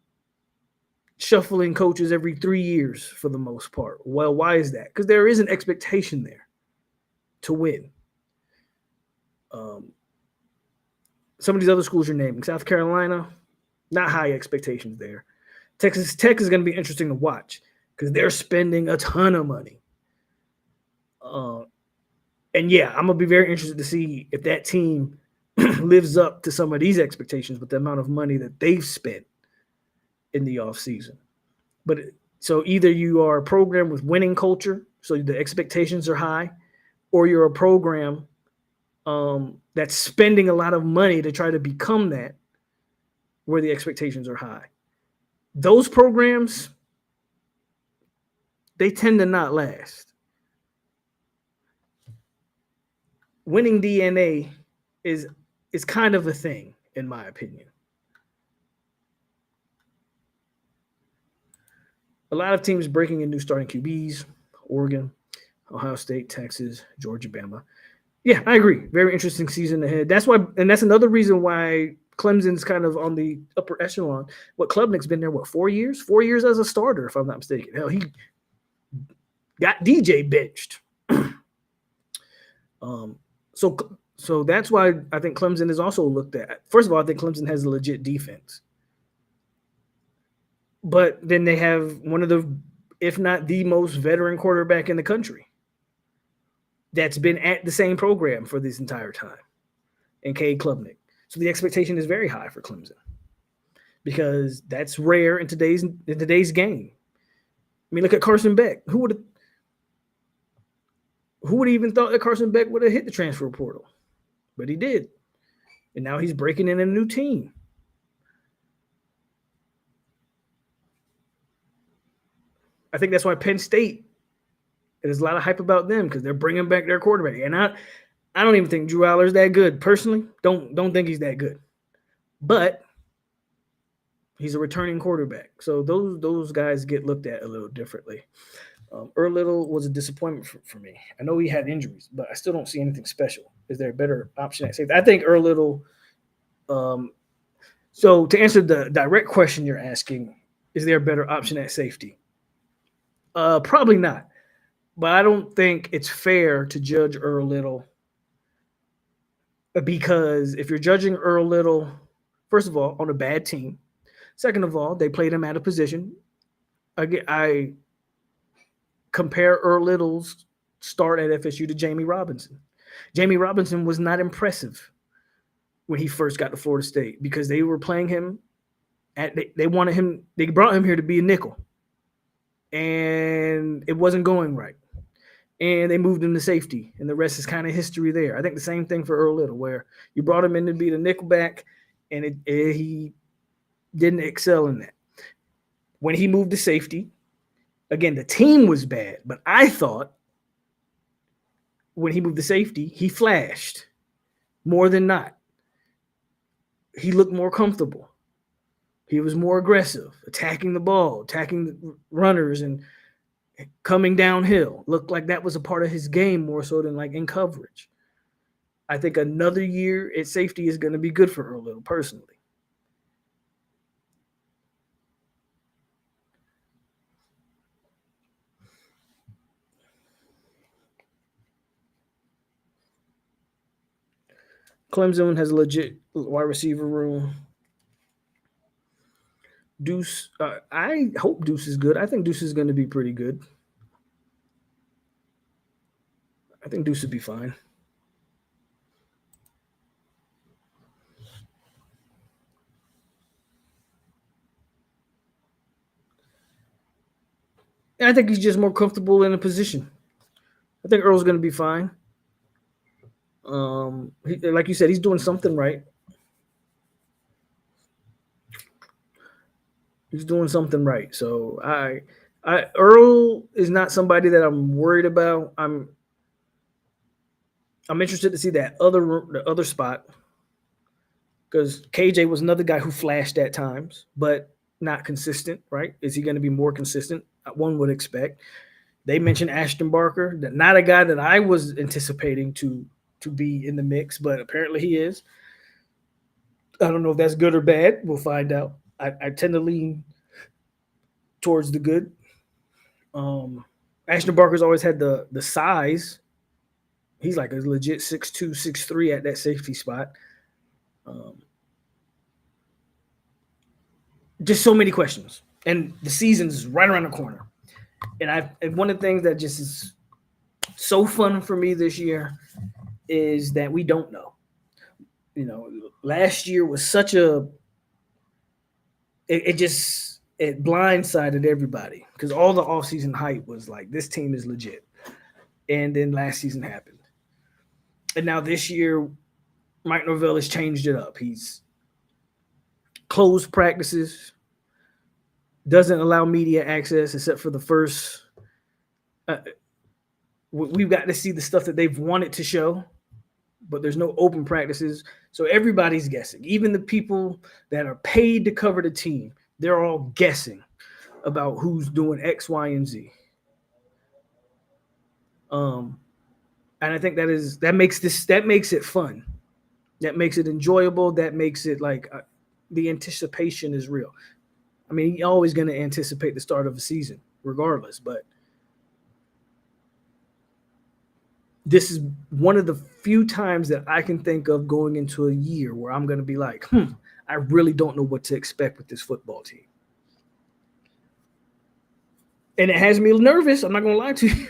shuffling coaches every 3 years for the most part. Well, why is that? Because there is an expectation there to win. Um, some of these other schools you're naming, South Carolina, not high expectations there. Texas Tech is going to be interesting to watch because they're spending a ton of money. Uh, and yeah, I'm gonna be very interested to see if that team lives up to some of these expectations with the amount of money that they've spent in the off season. But so either you are a program with winning culture, so the expectations are high, or you're a program that's spending a lot of money to try to become that, where the expectations are high. Those programs, they tend to not last. Winning DNA is is kind of a thing, in my opinion. A lot of teams breaking in new starting QBs, Oregon, Ohio State, Texas, Georgia, Bama. Yeah, I agree. Very interesting season ahead. That's why, and that's another reason why Clemson's kind of on the upper echelon. What Klubnik's been there, what, 4 years? 4 years as a starter, if I'm not mistaken. Hell, he got DJ benched. um, so so that's why I think Clemson is also looked at. First of all, I think Clemson has a legit defense. But then they have one of the, if not the most veteran quarterback in the country that's been at the same program for this entire time, and a.k.a. Klubnik. So the expectation is very high for Clemson because that's rare in today's game. I mean, look at Carson Beck. Who would even thought that Carson Beck would have hit the transfer portal? But he did. And now he's breaking in a new team. I think that's why Penn State, there's a lot of hype about them because they're bringing back their quarterback. And I don't even think Drew Aller's that good. Personally, don't think he's that good. But he's a returning quarterback. So those guys get looked at a little differently. Earl Little was a disappointment for me. I know he had injuries, but I still don't see anything special. Is there a better option at safety? I think Earl Little. So to answer the direct question you're asking, is there a better option at safety? Probably not. But I don't think it's fair to judge Earl Little because if you're judging Earl Little, first of all, on a bad team, second of all, they played him at a position. I compare Earl Little's start at FSU to Jamie Robinson. Jamie Robinson was not impressive when he first got to Florida State because they were playing him they wanted him, they brought him here to be a nickel. And it wasn't going right. And they moved him to safety, and the rest is kind of history there. I think the same thing for Earl Little, where you brought him in to be the nickelback, and he didn't excel in that. When he moved to safety, again, the team was bad, but I thought when he moved to safety, he flashed more than not. He looked more comfortable. He was more aggressive, attacking the ball, attacking the runners, and coming downhill. Looked like that was a part of his game more so than like in coverage. I think another year at safety is going to be good for Earl Little personally. Clemson has a legit wide receiver room. Deuce, I hope Deuce is good. I think Deuce is going to be pretty good. I think Deuce would be fine. And I think he's just more comfortable in a position. I think Earl's going to be fine. Like you said, he's doing something right. He's doing something right. So Earl is not somebody that I'm worried about. I'm interested to see the other spot because KJ was another guy who flashed at times, but not consistent. Right? Is he going to be more consistent? One would expect. They mentioned Ashton Barker, not a guy that I was anticipating to be in the mix, but apparently he is. I don't know if that's good or bad. We'll find out. I tend to lean towards the good. Um, Ashton Barker's always had the size. He's like a legit 6'2", 6'3" at that safety spot. Um, just so many questions, and the season's right around the corner. And one of the things that just is so fun for me this year is that we don't know. Last year was such a it blindsided everybody because all the offseason hype was like this team is legit, and then last season happened, and now this year Mike Norvell has changed it up. He's closed practices, doesn't allow media access except for the first. We've got to see the stuff that they've wanted to show, but there's no open practices. So everybody's guessing. Even the people that are paid to cover the team, they're all guessing about who's doing X, Y, and Z. And I think that makes it fun. That makes it enjoyable. That makes it like the anticipation is real. I mean, you're always going to anticipate the start of a season, regardless. But this is one of the few times that I can think of going into a year where I'm going to be like, I really don't know what to expect with this football team. And it has me nervous. I'm not going to lie to you.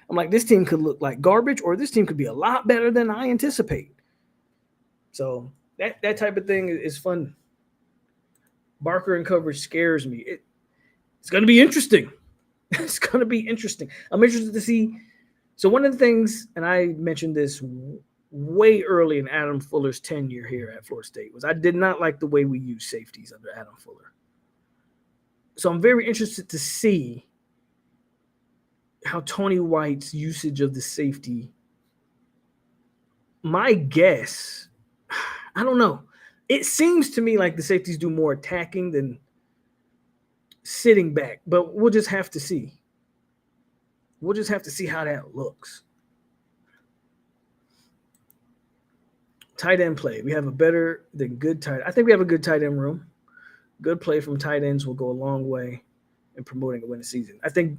I'm like, this team could look like garbage, or this team could be a lot better than I anticipate. So that type of thing is fun. Barker and coverage scares me. It's going to be interesting. It's going to be interesting. I'm interested to see. So one of the things, and I mentioned this way early in Adam Fuller's tenure here at Florida State, was I did not like the way we used safeties under Adam Fuller. So I'm very interested to see how Tony White's usage of the safety. My guess, I don't know. It seems to me like the safeties do more attacking than sitting back, but we'll just have to see. We'll just have to see how that looks. Tight end play. We have a better than good tight. I think we have a good tight end room. Good play from tight ends will go a long way in promoting a winning season. I think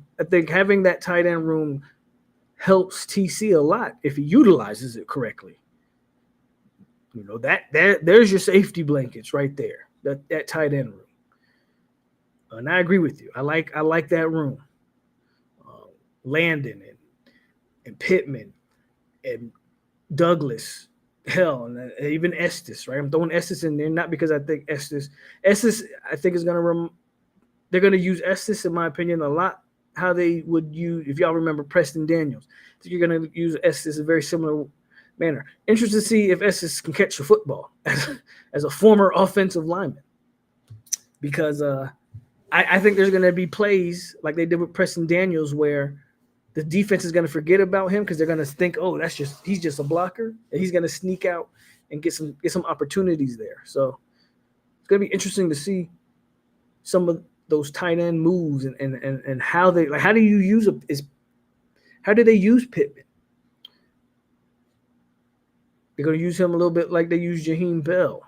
having that tight end room helps TC a lot if he utilizes it correctly. There's your safety blankets right there. That tight end room. And I agree with you. I like that room. Landon and Pittman and Douglas, hell, and even Estes, right? I'm throwing Estes in there not because I think Estes I think is they're gonna use Estes, in my opinion, a lot how they would use, if y'all remember Preston Daniels. I think you're gonna use Estes in a very similar manner. Interested to see if Estes can catch a football as a former offensive lineman, because I think there's going to be plays like they did with Preston Daniels where the defense is going to forget about him because they're going to think, oh, he's just a blocker, and he's going to sneak out and get some opportunities there. So it's going to be interesting to see some of those tight end moves and how they like. How do you use how do they use Pittman? They're going to use him a little bit like they use Jaheim Bell.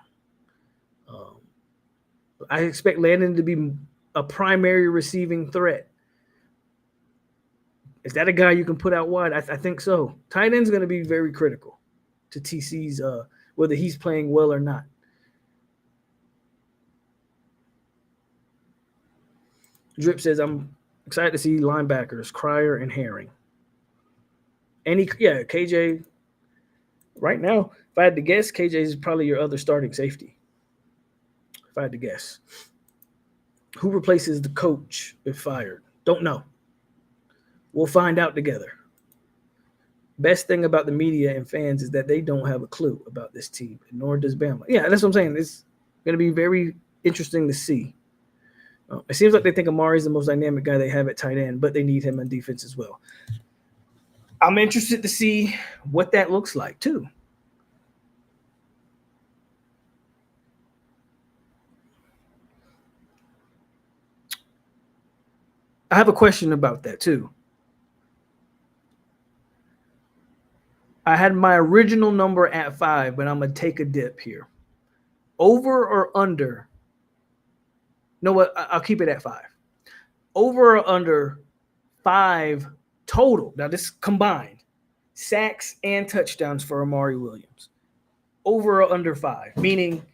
I expect Landon to be a primary receiving threat. Is that a guy you can put out wide? I think so. Tight end's going to be very critical to TC's whether he's playing well or not. Drip says, I'm excited to see linebackers, Cryer and Herring. KJ. Right now, if I had to guess, KJ is probably your other starting safety. If I had to guess. Who replaces the coach if fired? Don't know. We'll find out together. Best thing about the media and fans is that they don't have a clue about this team, nor does Bama. Yeah, that's what I'm saying. It's going to be very interesting to see. It seems like they think Amari's the most dynamic guy they have at tight end, but they need him in defense as well. I'm interested to see what that looks like too. I have a question about that too. I had my original number at 5, but I'm gonna take a dip here. Over or under? No, what? I'll keep it at 5. Over or under 5 total. Now this combined sacks and touchdowns for Amari Williams. Over or under 5, meaning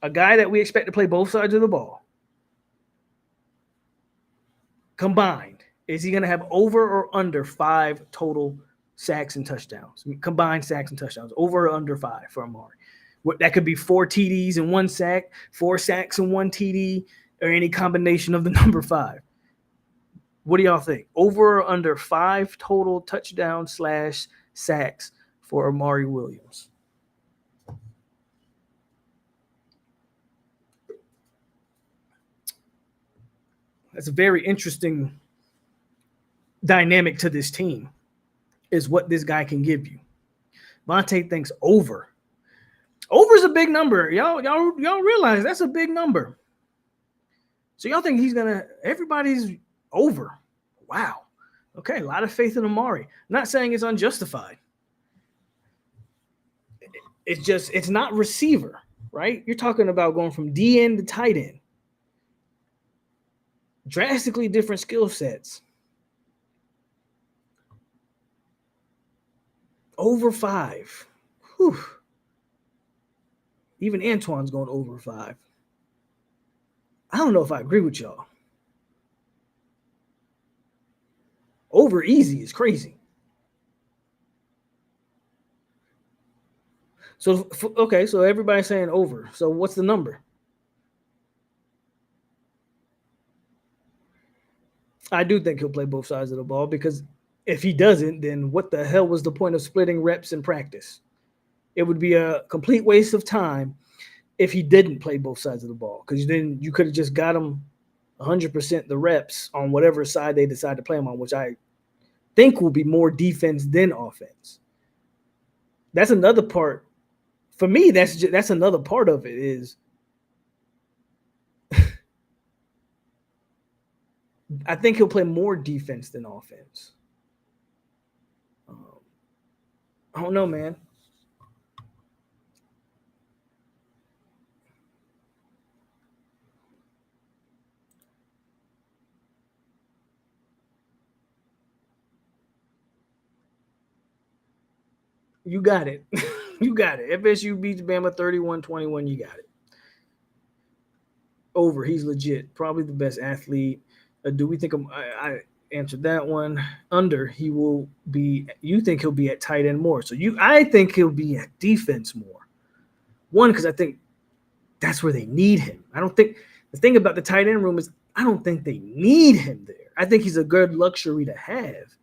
a guy that we expect to play both sides of the ball. Combined, is he going to have over or under 5 total sacks and touchdowns? Combined sacks and touchdowns, over or under 5 for Amari. That could be 4 TDs and 1 sack, 4 sacks and 1 TD, or any combination of the number 5. What do y'all think? Over or under 5 total touchdowns / sacks for Amari Williams? That's a very interesting dynamic to this team, is what this guy can give you. Vontae thinks over. Over is a big number. Y'all realize that's a big number. So y'all think he's gonna? Everybody's over. Wow. Okay, a lot of faith in Amari. I'm not saying it's unjustified. It's not receiver, right? You're talking about going from DN to tight end. Drastically different skill sets. Over 5. Whew. Even Antoine's going over 5. I don't know if I agree with y'all. Over easy is crazy. So, okay, so everybody's saying over. So what's the number? I do think he'll play both sides of the ball, because if he doesn't, then what the hell was the point of splitting reps in practice? It would be a complete waste of time if he didn't play both sides of the ball, because then you could have just got him 100% the reps on whatever side they decide to play him on, which I think will be more defense than offense. That's another part. For me, that's another part of it is I think he'll play more defense than offense. I don't know, man. You got it. You got it. FSU beats Bama 31-21. You got it. Over. He's legit. Probably the best athlete. Do we think I answered that one? Under. He will be. You think he'll be at tight end more? So I think he'll be at defense more. One, because I think that's where they need him. I don't think the thing about the tight end room is I don't think they need him there. I think he's a good luxury to have.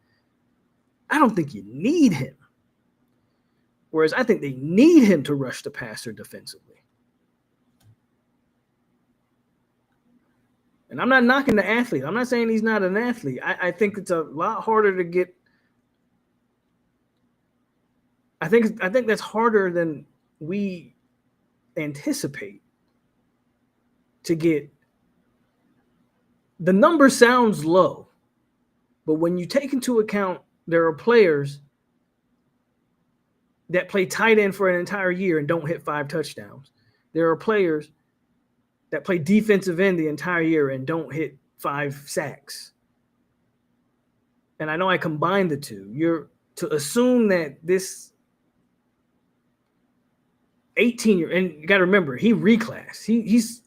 I don't think you need him. Whereas I think they need him to rush the passer defensively. And I'm not knocking the athlete. I'm not saying he's not an athlete. I think it's a lot harder to get. I think that's harder than we anticipate to get. The number sounds low, but when you take into account there are players that play tight end for an entire year and don't hit 5 touchdowns. There are players that play defensive end the entire year and don't hit 5 sacks. And I know I combined the two. You're to assume that this 18-year, and you got to remember, he reclassed. He's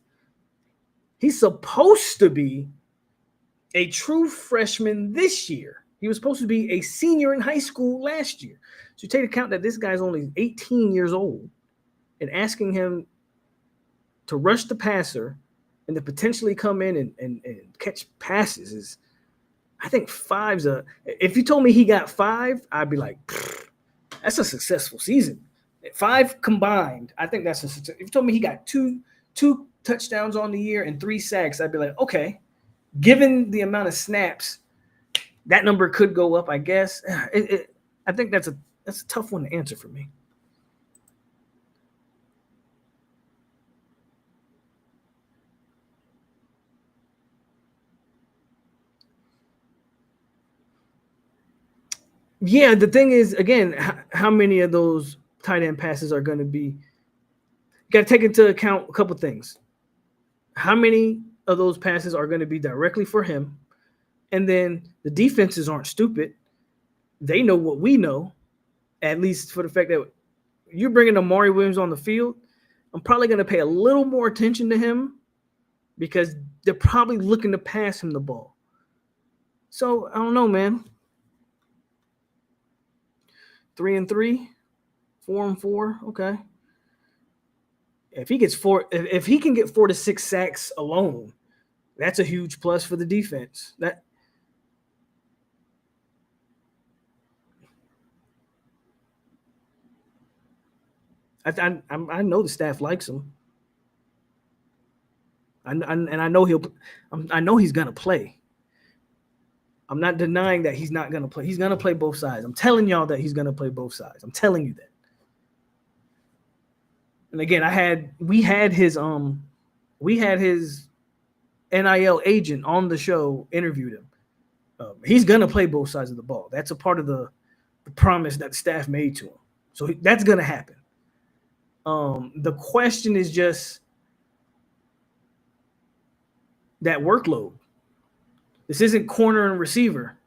supposed to be a true freshman this year. He was supposed to be a senior in high school last year. So you take account that this guy's only 18 years old, and asking him to rush the passer and to potentially come in and catch passes is, I think 5's a. If you told me he got 5, I'd be like, that's a successful season. 5 combined, I think that's a success. If you told me he got two touchdowns on the year and 3 sacks, I'd be like, okay, given the amount of snaps, that number could go up, I guess. I think that's a tough one to answer for me. Yeah, the thing is, again, how many of those tight end passes are going to be? You got to take into account a couple things. How many of those passes are going to be directly for him? And then the defenses aren't stupid. They know what we know, at least for the fact that you're bringing Amari Williams on the field. I'm probably going to pay a little more attention to him because they're probably looking to pass him the ball. So I don't know, man. 3-3, 4-4. Okay. If he gets if he can get 4 to 6 sacks alone, that's a huge plus for the defense. I know the staff likes him. And I know I know he's gonna play. I'm not denying that he's not gonna play. He's gonna play both sides. I'm telling y'all that he's gonna play both sides. I'm telling you that. And again, we had his NIL agent on the show, interviewed him. He's gonna play both sides of the ball. That's a part of the promise that the staff made to him. So that's gonna happen. The question is just that workload. This isn't corner and receiver.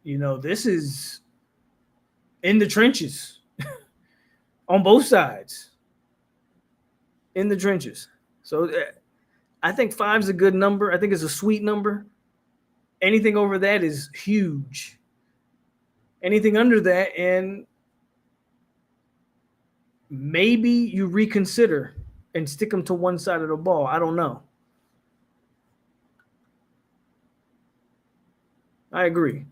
This is in the trenches on both sides. In the trenches. So I think 5 is a good number. I think it's a sweet number. Anything over that is huge. Anything under that, and maybe you reconsider and stick them to one side of the ball. I don't know. I agree.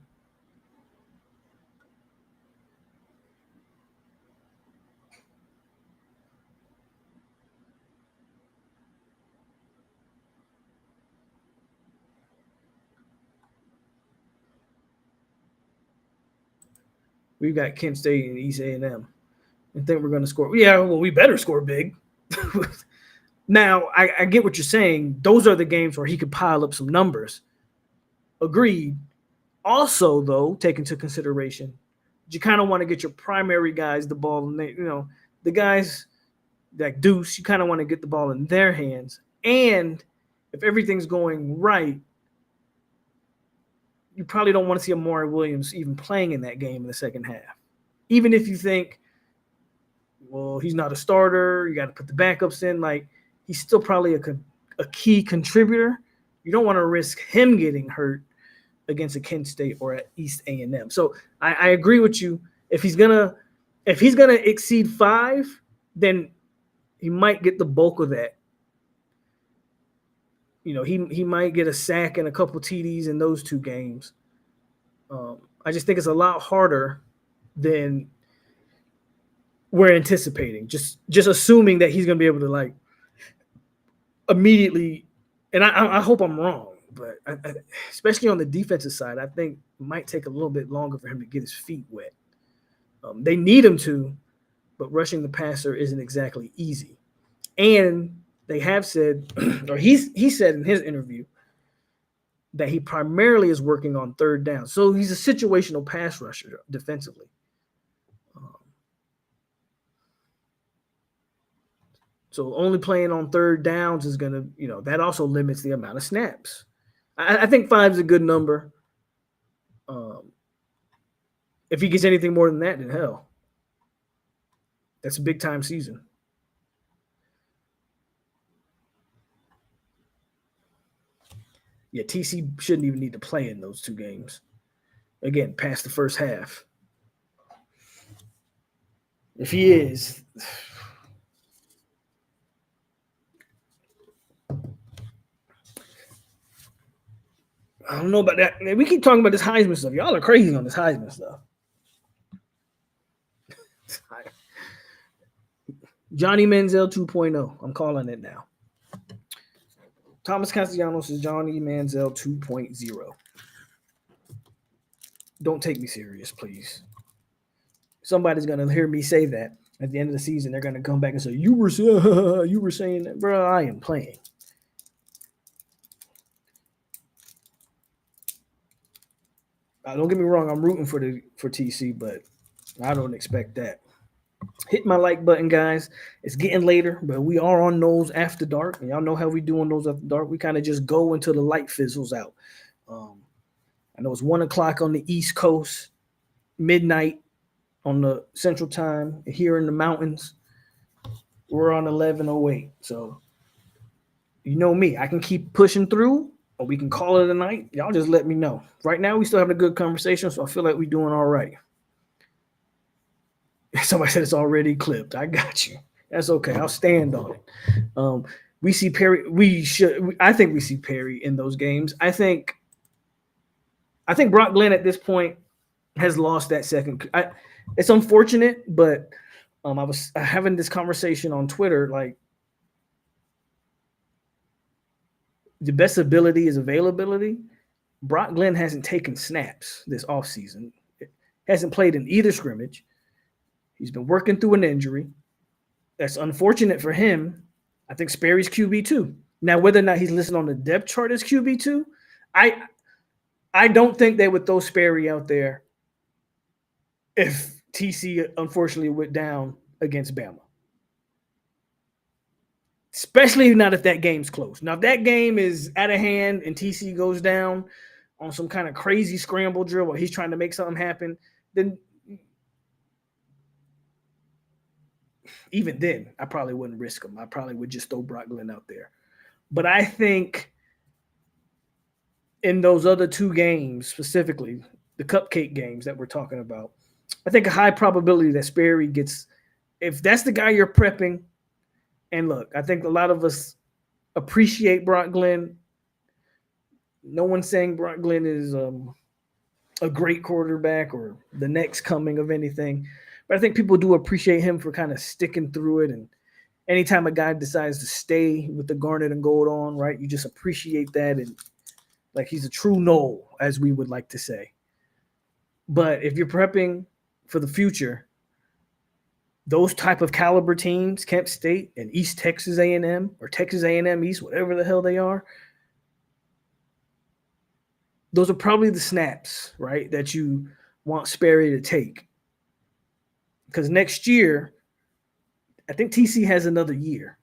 We've got Kent State and East A&M. I think we're going to score. Yeah, well, we better score big. Now, I get what you're saying. Those are the games where he could pile up some numbers. Agreed. Also, though, take into consideration, you kind of want to get your primary guys the ball. And the guys like Deuce, you kind of want to get the ball in their hands. And if everything's going right, you probably don't want to see Amari Williams even playing in that game in the second half. Even if you think, well, he's not a starter, you got to put the backups in. Like, he's still probably a key contributor. You don't want to risk him getting hurt against a Kent State or at East A&M. So I agree with you. If he's gonna exceed 5, then he might get the bulk of that. He might get a sack and a couple TDs in those 2 games. I just think it's a lot harder than we're anticipating. Just assuming that he's going to be able to, like, immediately, and I hope I'm wrong, but especially on the defensive side, I think it might take a little bit longer for him to get his feet wet. They need him to, but rushing the passer isn't exactly easy. And they have said, or he said in his interview, that he primarily is working on third down. So he's a situational pass rusher defensively. So only playing on third downs is going to, that also limits the amount of snaps. I think 5 is a good number. If he gets anything more than that, then hell. That's a big-time season. Yeah, TC shouldn't even need to play in those 2 games. Again, past the first half. If he is, I don't know about that. Man, we keep talking about this Heisman stuff. Y'all are crazy on this Heisman stuff. Johnny Manziel 2.0. I'm calling it now. Thomas Castellanos is Johnny Manziel 2.0. Don't take me serious, please. Somebody's gonna hear me say that at the end of the season. They're gonna come back and say, "You were saying that, bro." I am playing. Don't get me wrong. I'm rooting for TC, but I don't expect that. Hit my like button, guys. It's getting later, but we are on Noles After Dark, and y'all know how we do on Noles After Dark. We kind of just go until the light fizzles out. I know it's 1 o'clock on the East Coast, midnight on the Central Time. Here in the mountains, we're on 11:08. So you know me, I can keep pushing through, or we can call it a night. Y'all just let me know. Right now, we still having a good conversation, so I feel like we're doing all right. Somebody said it's already clipped. I got you. That's okay. I'll stand on it. We see Perry. I think we see Perry in those games. I think Brock Glenn at this point has lost that second. It's unfortunate, but I was having this conversation on Twitter. Like, the best ability is availability. Brock Glenn hasn't taken snaps this offseason. Hasn't played in either scrimmage. He's been working through an injury. That's unfortunate for him. I think Sperry's QB2. Now, whether or not he's listed on the depth chart as QB2, I don't think they would throw Sperry out there if TC unfortunately went down against Bama. Especially not if that game's close. Now, if that game is out of hand and TC goes down on some kind of crazy scramble drill where he's trying to make something happen, then even then, I probably wouldn't risk him. I probably would just throw Brock Glenn out there. But I think in those other two games, specifically the cupcake games that we're talking about, I think a high probability that Sperry gets, if that's the guy you're prepping, and look, I think a lot of us appreciate Brock Glenn. No one's saying Brock Glenn is a great quarterback or the next coming of anything. But I think people do appreciate him for kind of sticking through it. And anytime a guy decides to stay with the garnet and gold on, right, you just appreciate that. And like, he's a true Nole, as we would like to say. But if you're prepping for the future, those type of caliber teams, Kent State and East Texas A&M or Texas A&M East, whatever the hell they are, those are probably the snaps, right, that you want Sperry to take. Because next year, I think TC has another year.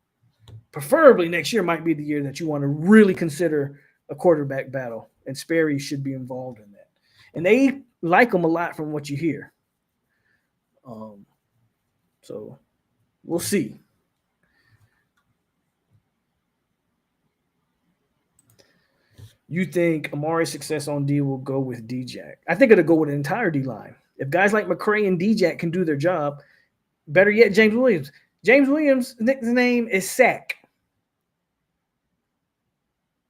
Preferably next year might be the year that you want to really consider a quarterback battle, and Sperry should be involved in that. And they like him a lot from what you hear. So we'll see. You think Amari's success on D will go with D-Jack? I think it'll go with the entire D-line. If guys like McCray and D-Jack can do their job, better yet, James Williams. James Williams' nickname is Sack.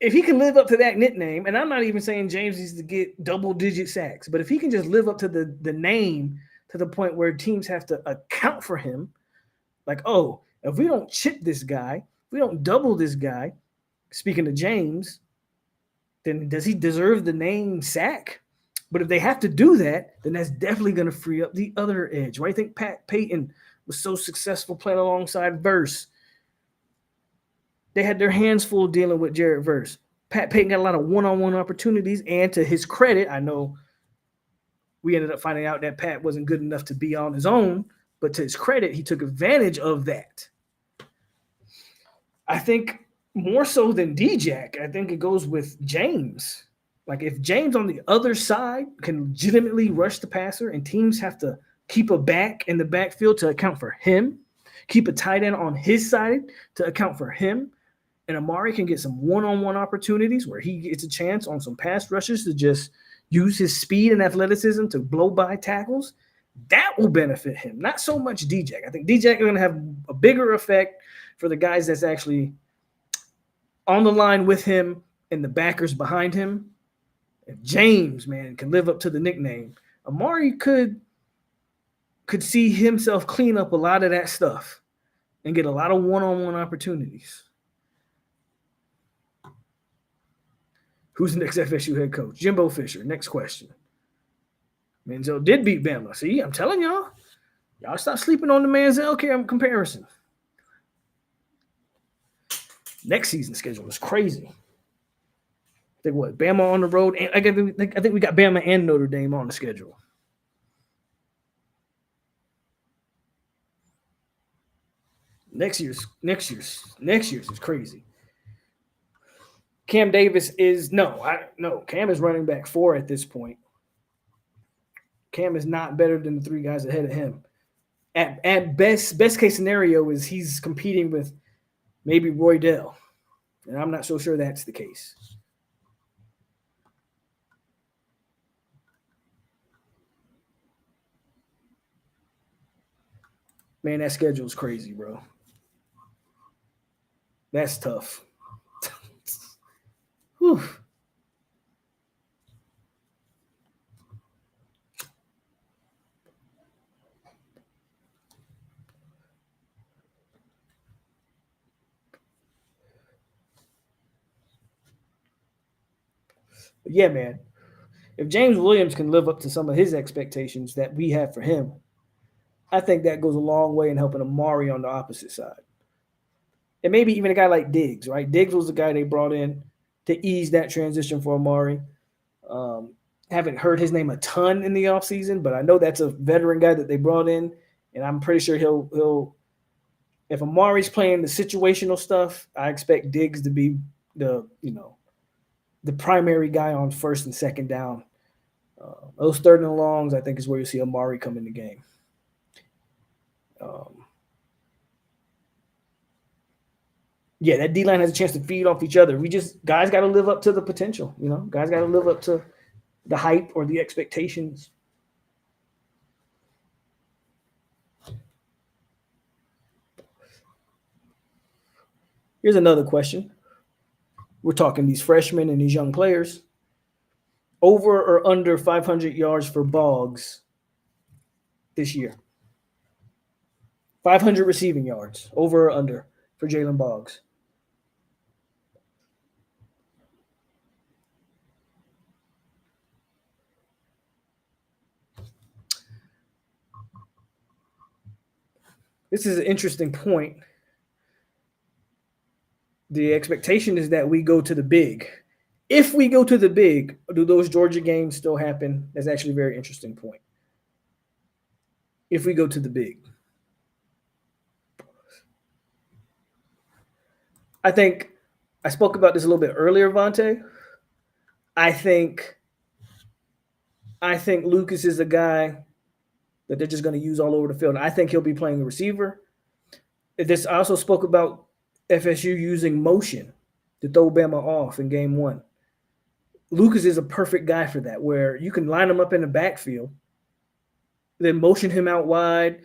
If he can live up to that nickname, and I'm not even saying James needs to get double-digit sacks, but if he can just live up to the name to the point where teams have to account for him, like, oh, if we don't chip this guy, if we don't double this guy, speaking of James, then does he deserve the name Sack? But if they have to do that, then that's definitely going to free up the other edge. Why do you think Pat Payton was so successful playing alongside Verse? They had their hands full dealing with Jared Verse. Pat Payton got a lot of one-on-one opportunities, and to his credit, I know we ended up finding out that Pat wasn't good enough to be on his own, but to his credit, he took advantage of that. I think more so than D-Jack, I think it goes with James. Like, if James on the other side can legitimately rush the passer and teams have to keep a back in the backfield to account for him, keep a tight end on his side to account for him, and Amari can get some one-on-one opportunities where he gets a chance on some pass rushes to just use his speed and athleticism to blow by tackles, that will benefit him. Not so much D-Jack. I think D-Jack is going to have a bigger effect for the guys that's actually on the line with him and the backers behind him. If James, man, can live up to the nickname, Amari could see himself clean up a lot of that stuff and get a lot of one-on-one opportunities. Who's the next FSU head coach? Jimbo Fisher. Next question. Manziel did beat Bama. See, I'm telling y'all. Y'all stop sleeping on the Manziel comparison. Next season schedule is crazy. I think what? Bama on the road. And I think we got Bama and Notre Dame on the schedule. Next year's is crazy. Cam Davis is Cam is running back 4 at this point. Cam is not better than the 3 guys ahead of him. At best case scenario is he's competing with maybe Roy Dell, and I'm not so sure that's the case. Man, that schedule is crazy, bro. That's tough. Whew. But yeah, man. If James Williams can live up to some of his expectations that we have for him, I think that goes a long way in helping Amari on the opposite side. And maybe even a guy like Diggs, right? Diggs was the guy they brought in to ease that transition for Amari. Haven't heard his name a ton in the offseason, but I know that's a veteran guy that they brought in, and I'm pretty sure he'll if Amari's playing the situational stuff, I expect Diggs to be the primary guy on first and second down. Those third and longs, I think, is where you see Amari come in the game. Yeah, that D line has a chance to feed off each other. Guys got to live up to the potential. Guys got to live up to the hype or the expectations. Here's another question. We're talking these freshmen and these young players. Over or under 500 yards for Boggs this year? 500 receiving yards, over or under for Jalen Boggs? This is an interesting point. The expectation is that we go to the big. If we go to the big, do those Georgia games still happen? That's actually a very interesting point. If we go to the big. I think I spoke about this a little bit earlier, Vontae. I think Lucas is a guy that they're just going to use all over the field. I think he'll be playing a receiver. I also spoke about FSU using motion to throw Bama off in game 1. Lucas is a perfect guy for that, where you can line him up in the backfield, then motion him out wide,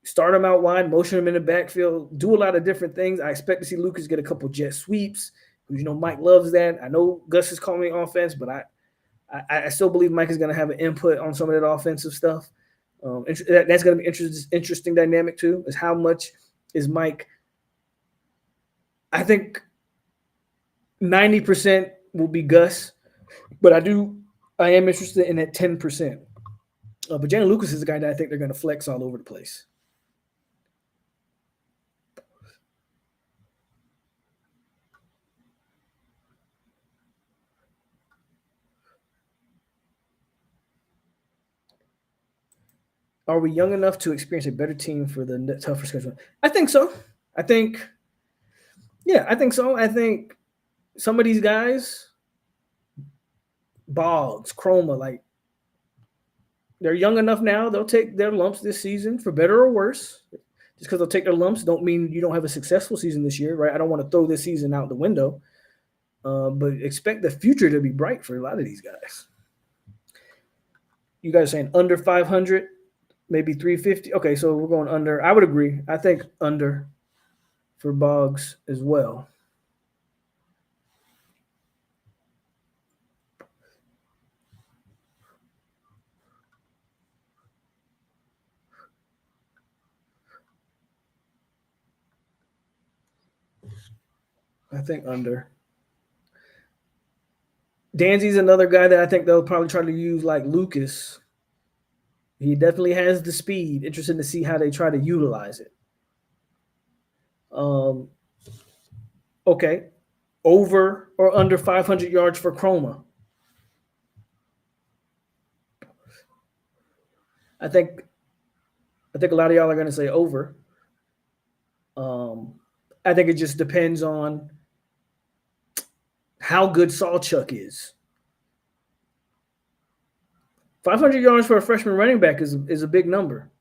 start him out wide, motion him in the backfield, do a lot of different things. I expect to see Lucas get a couple jet sweeps. Mike loves that. I know Gus is calling offense, but I still believe Mike is going to have an input on some of that offensive stuff. That's going to be interesting dynamic too, is how much is Mike. I think 90% will be Gus, but I am interested in that 10%. But Jalen Lucas is a guy that I think they're going to flex all over the place. Are we young enough to experience a better team for the tougher schedule? I think so. I think so. I think some of these guys, Boggs, Chroma, they're young enough now. They'll take their lumps this season, for better or worse. Just because they'll take their lumps don't mean you don't have a successful season this year, right? I don't want to throw this season out the window, but expect the future to be bright for a lot of these guys. You guys are saying under 500, maybe 350. Okay, so we're going under. I would agree. I think under for Boggs as well. I think under. Danzy's another guy that I think they'll probably try to use like Lucas. He definitely has the speed. Interesting to see how they try to utilize it. Um, okay, over or under 500 yards for Chroma. I think I think a lot of y'all are going to say over. Um, I think it just depends on how good Sawchuk is. 500 yards for a freshman running back is a big number.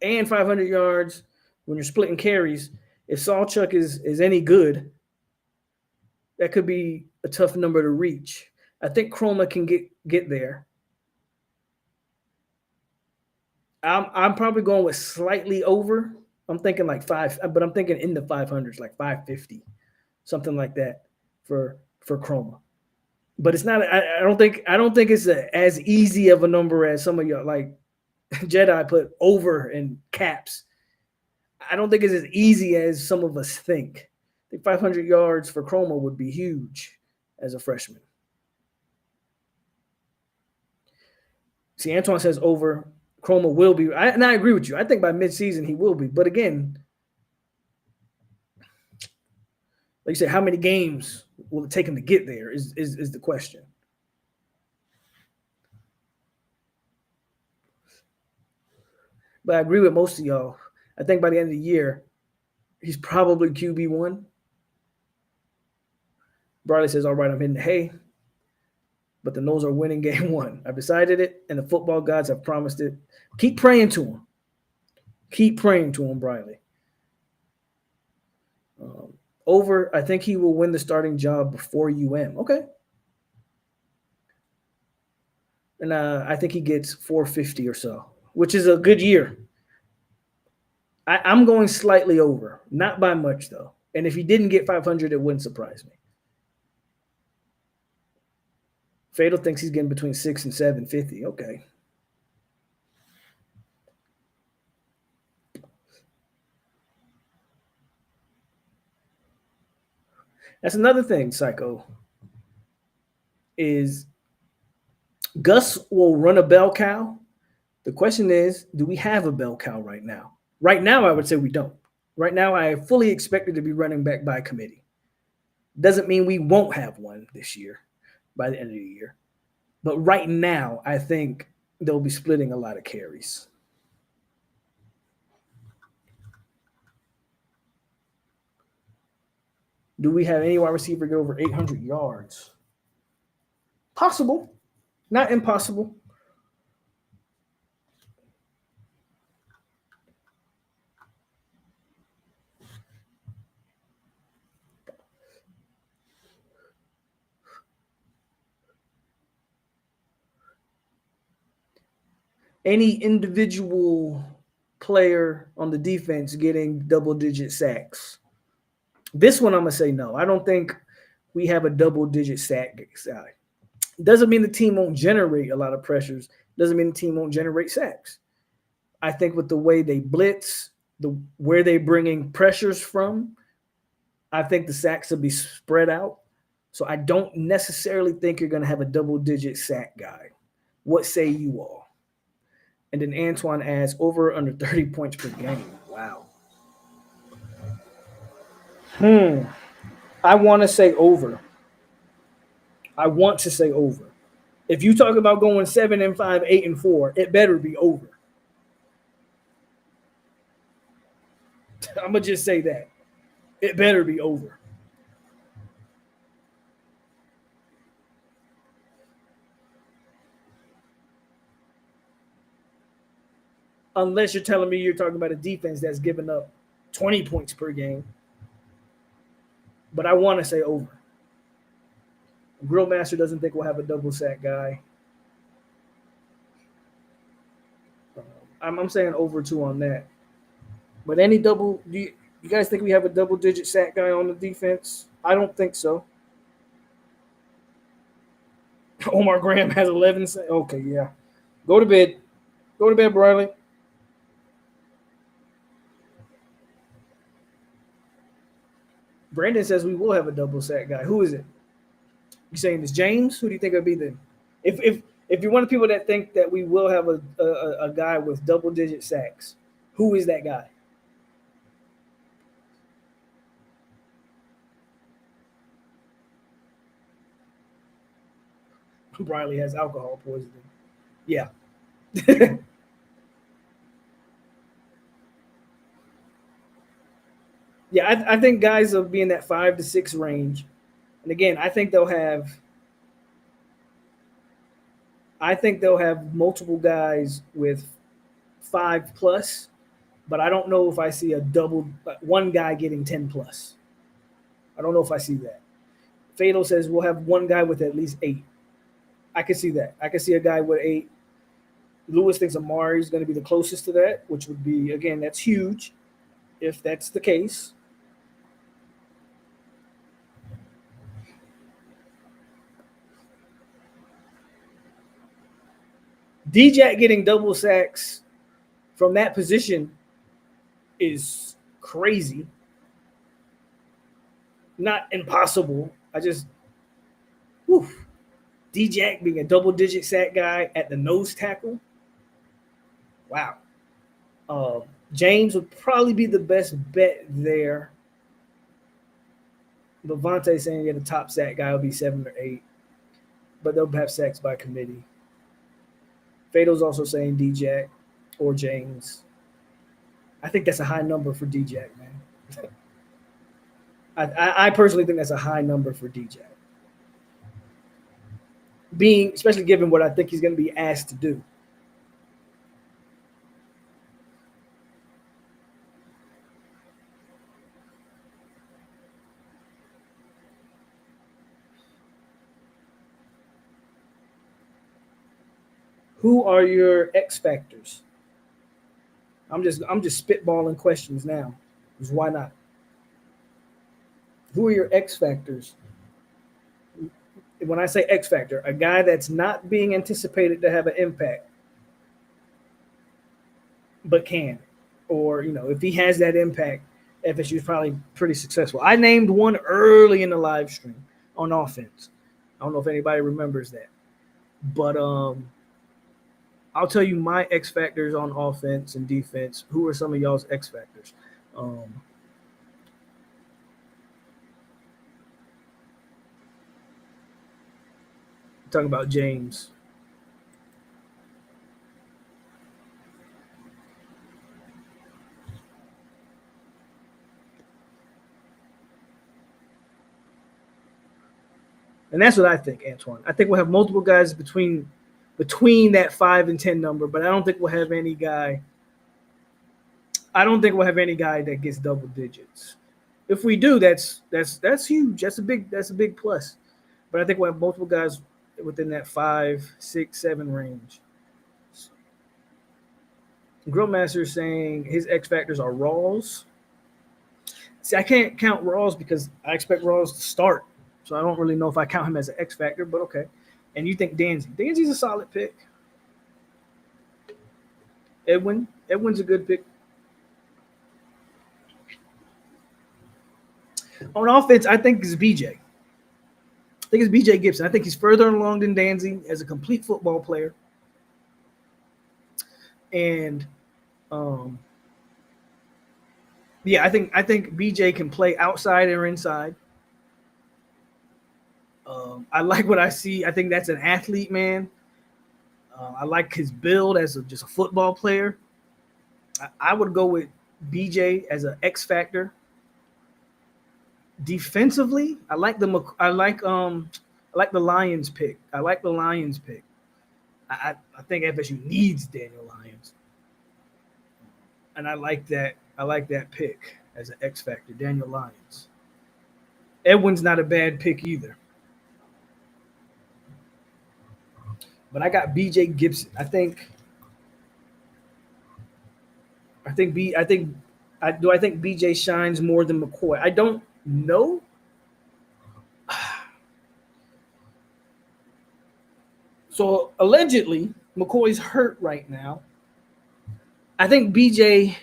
And 500 yards when you're splitting carries. If Sawchuk is any good, that could be a tough number to reach. I think Chroma can get there. I'm probably going with slightly over. I'm thinking like five, but I'm thinking in the 500s, like 550, something like that for Chroma. But it's not. I don't think it's as easy of a number as some of y'all like Jedi put over in caps. I don't think it's as easy as some of us think. I think 500 yards for Chroma would be huge as a freshman. See, Antoine says over. Chroma will be, and I agree with you. I think by midseason he will be. But again, like you said, how many games will it take him to get there is the question. But I agree with most of y'all. I think by the end of the year, he's probably QB1. Bradley says, all right, I'm hitting the hay. But the Noles are winning game one. I've decided it, and the football gods have promised it. Keep praying to him. Keep praying to him, Bradley. Over, I think he will win the starting job before Okay. And I think he gets 450 or so, which is a good year. I'm going slightly over, not by much though. And if he didn't get 500, it wouldn't surprise me. Fatal thinks he's getting between 6 and 750. Okay. That's another thing, Psycho, is Gus will run a bell cow. The question is, do we have a bell cow right now? Right now, I would say we don't. Right now, I fully expect it to be running back by committee. Doesn't mean we won't have one this year by the end of the year. But right now, I think they'll be splitting a lot of carries. Do we have any wide receiver get over 800 yards? Possible. Not impossible. Any individual player on the defense getting double-digit sacks? This one I'm going to say no. I don't think we have a double-digit sack guy. Doesn't mean the team won't generate a lot of pressures. Doesn't mean the team won't generate sacks. I think with the way they blitz, where they're bringing pressures from, I think the sacks will be spread out. So I don't necessarily think you're going to have a double-digit sack guy. What say you all? And then Antoine adds over under 30 points per game. Wow. I want to say over. If you talk about going 7-5, 8-4, it better be over. I'm gonna just say that. It better be over. Unless you're telling me you're talking about a defense that's giving up 20 points per game. But I want to say over. Grillmaster doesn't think we'll have a double sack guy. I'm saying over 2 on that. But any double, do you guys think we have a double-digit sack guy on the defense? I don't think so. Omar Graham has 11 sacks. Okay, yeah. Go to bed. Go to bed, Bradley. Brandon says we will have a double sack guy. Who is it? You saying it's James? Who do you think it'll be then? If you're one of the people that think that we will have a guy with double digit sacks, who is that guy? Briley has alcohol poisoning. Yeah. Yeah, I think guys will be in that 5 to 6 range. And again, I think they'll have multiple guys with 5 plus, but I don't know if I see a double one guy getting 10 plus. I don't know if I see that. Fatal says we'll have one guy with at least 8. I can see that. I can see a guy with 8. Lewis thinks Amari is going to be the closest to that, which would be, again, that's huge if that's the case. DJ getting double sacks from that position is crazy. Not impossible. I just, whew. DJ being a double digit sack guy at the nose tackle. Wow. James would probably be the best bet there. Levante saying the top sack guy will be 7 or 8, but they'll have sacks by committee. Fatal's also saying DJ or James. I think that's a high number for DJ, man. I personally think that's a high number for DJ. Being, especially given what I think he's going to be asked to do. Who are your X factors? I'm just spitballing questions now. Because why not? Who are your X factors? When I say X factor, a guy that's not being anticipated to have an impact, but can, or if he has that impact, FSU is probably pretty successful. I named one early in the live stream on offense. I don't know if anybody remembers that, but I'll tell you my X factors on offense and defense. Who are some of y'all's X factors? Talking about James. And that's what I think, Antoine. I think we'll have multiple guys between that 5 and 10 number, but I don't think we'll have any guy. I don't think we'll have any guy that gets double digits. If we do, that's huge. That's a big plus. But I think we'll have multiple guys within that 5, 6, 7 range. Grillmaster is saying his X factors are Rawls. See, I can't count Rawls because I expect Rawls to start. So I don't really know if I count him as an X factor, but okay. And you think Danzy. Danzy's a solid pick. Edwin's a good pick. On offense, I think it's BJ. I think it's BJ Gibson. I think he's further along than Danzy as a complete football player. And yeah, I think BJ can play outside or inside. I like what I see. I think that's an athlete, man. I like his build as just a football player. I would go with BJ as an X factor. Defensively, I like the Lions pick. I think FSU needs Daniel Lyons, and I like that pick as an X factor, Daniel Lyons. Edwin's not a bad pick either. But I got BJ Gibson. I think BJ shines more than McCoy? I don't know. So allegedly, McCoy's hurt right now. I think BJ.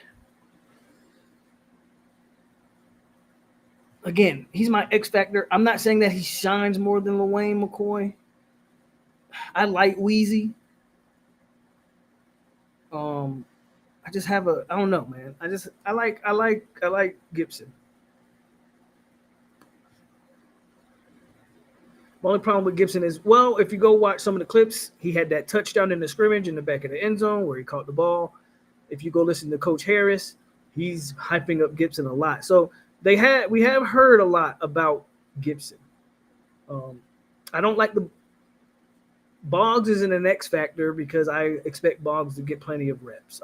again, he's my X factor. I'm not saying that he shines more than LaWayne McCoy. I like Wheezy. I just have a I don't know, man. I like Gibson. My only problem with Gibson is, well, if you go watch some of the clips, he had that touchdown in the scrimmage in the back of the end zone where he caught the ball. If you go listen to Coach Harris, he's hyping up Gibson a lot. So we have heard a lot about Gibson. Um, I don't like the Boggs isn't an X factor because I expect Boggs to get plenty of reps.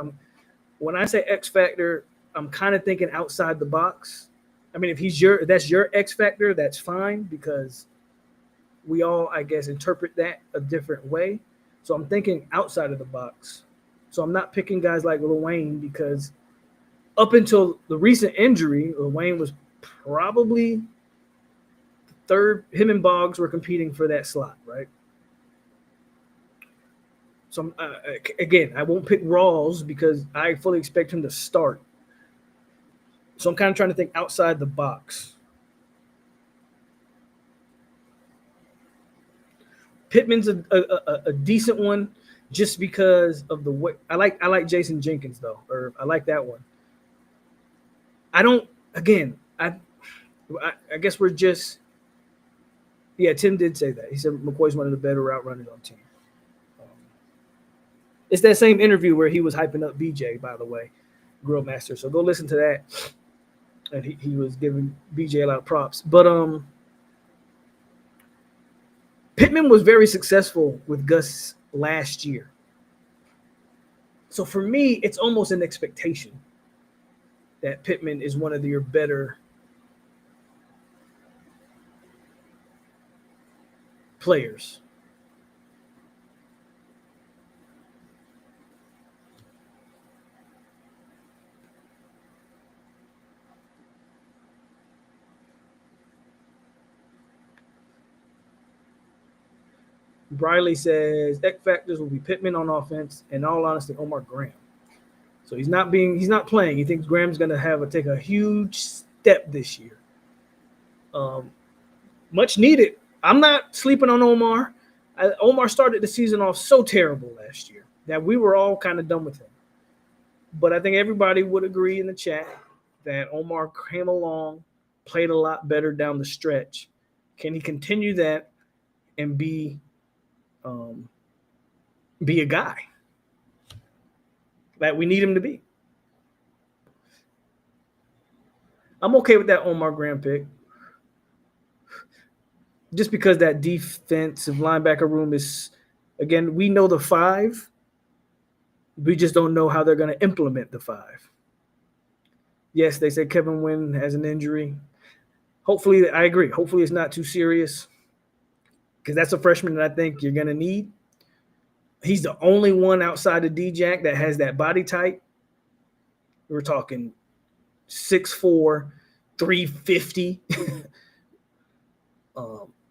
When I say X factor, I'm kind of thinking outside the box. I mean, if that's your X factor, that's fine because we all, I guess, interpret that a different way. So I'm thinking outside of the box. So I'm not picking guys like Lil Wayne because up until the recent injury, Lil Wayne was probably third. Him and Boggs were competing for that slot, right? So again, I won't pick Rawls because I fully expect him to start. So I'm kind of trying to think outside the box. Pittman's a decent one just because of the way I like Jason Jenkins though, or I like that one. I don't again, I guess we're just yeah, Tim did say that. He said McCoy's one of the better route runners on the team. It's that same interview where he was hyping up BJ, by the way, Grill Master. So go listen to that. And he was giving BJ a lot of props. But Pittman was very successful with Gus last year. So for me, it's almost an expectation that Pittman is one of your better players. Briley says X factors will be Pittman on offense, and in all honesty, Omar Graham. So he's not playing. He thinks Graham's going to take a huge step this year. Much needed. I'm not sleeping on Omar. Omar started the season off so terrible last year that we were all kind of done with him. But I think everybody would agree in the chat that Omar came along, played a lot better down the stretch. Can he continue that and be a guy that we need him to be? I'm okay with that Omar Graham pick. Just because that defensive linebacker room is, again, we know the five. We just don't know how they're going to implement the five. Yes, they say Kevin Wynn has an injury. Hopefully, I agree. Hopefully it's not too serious because that's a freshman that I think you're going to need. He's the only one outside of D-Jack that has that body type. We're talking 6'4", 350.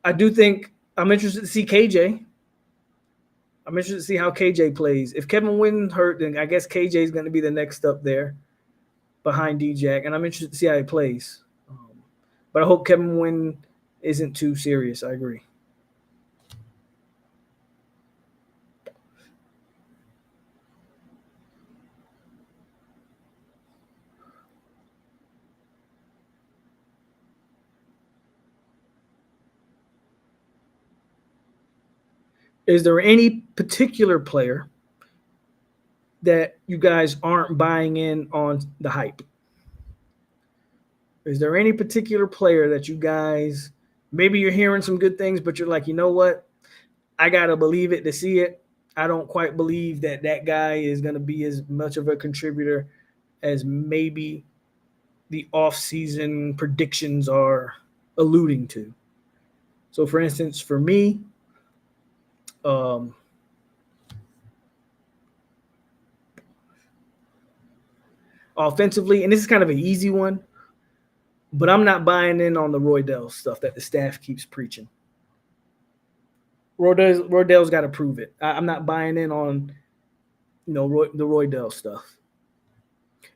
I do think I'm interested to see KJ. I'm interested to see how KJ plays. If Kevin Wynn hurt, then I guess KJ is going to be the next up there behind D-Jack, and I'm interested to see how he plays. But I hope Kevin Wynn isn't too serious. I agree. Is there any particular player that you guys aren't buying in on the hype? Is there any particular player that you guys, maybe you're hearing some good things, but you're like, you know what? I got to believe it to see it. I don't quite believe that guy is going to be as much of a contributor as maybe the off-season predictions are alluding to. So, for instance, for me, offensively, and this is kind of an easy one, but I'm not buying in on the Roydell stuff that the staff keeps preaching. Roydell's got to prove it. I'm not buying in on, the Roydell stuff.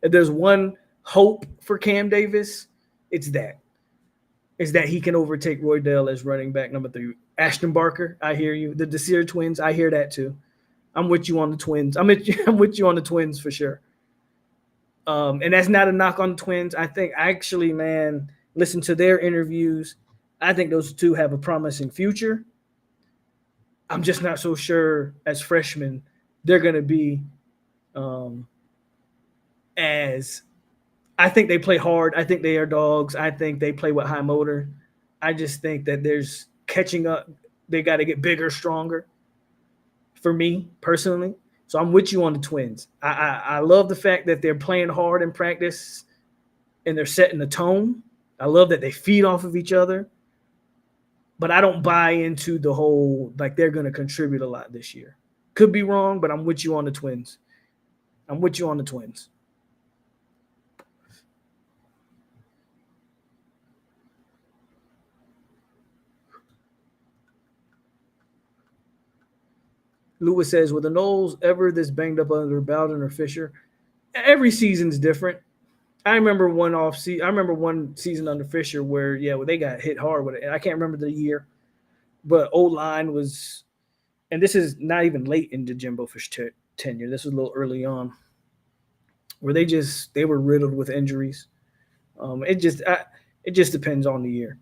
If there's one hope for Cam Davis, it's that. is that he can overtake Roy Dell as running back number 3. Ashton Barker, I hear you. The Desir twins, I hear that too. I'm with you on the twins. I'm with you on the twins for sure. And that's not a knock on the twins. I think actually, man, listen to their interviews. I think those two have a promising future. I'm just not so sure as freshmen they're going to be um, as. I think they play hard. I think they are dogs. I think they play with high motor. I just think that there's catching up. They got to get bigger, stronger. For me personally, so I'm with you on the twins. I love the fact that they're playing hard in practice and they're setting the tone. I love that they feed off of each other. But I don't buy into the whole like they're going to contribute a lot this year. Could be wrong, but I'm with you on the twins. I'm with you on the twins. Lewis says, "Were the Noles ever this banged up under Bowden or Fisher? Every season's different. I remember one season under Fisher where they got hit hard with it. I can't remember the year, but O line was, and this is not even late into Jimbo Fisher tenure. This was a little early on, where they were riddled with injuries. It just depends on the year."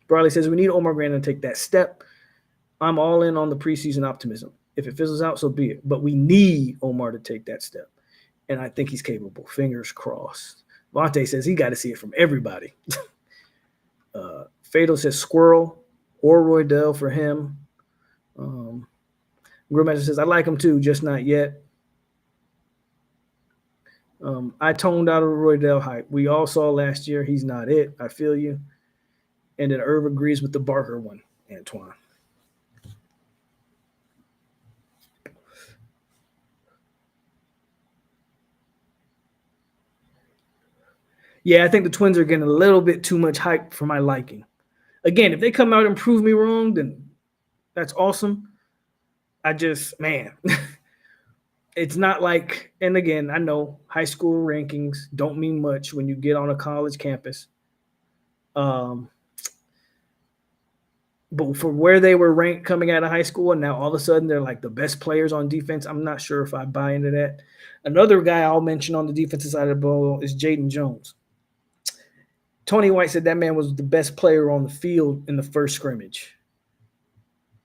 Bradley says, "We need Omar Grant to take that step. I'm all in on the preseason optimism. If it fizzles out, so be it. But we need Omar to take that step. And I think he's capable. Fingers crossed." Vontae says he got to see it from everybody. Fatal says Squirrel or Roydell for him. Grillmaster says, "I like him too, just not yet." I toned out of Roydell hype. We all saw last year he's not it. I feel you. And then Irv agrees with the Barker one, Antoine. Yeah, I think the Twins are getting a little bit too much hype for my liking. Again, if they come out and prove me wrong, then that's awesome. I just, man, it's not like, and again, I know high school rankings don't mean much when you get on a college campus. But for where they were ranked coming out of high school, and now all of a sudden they're like the best players on defense, I'm not sure if I buy into that. Another guy I'll mention on the defensive side of the ball is Jaden Jones. Tony White said that man was the best player on the field in the first scrimmage.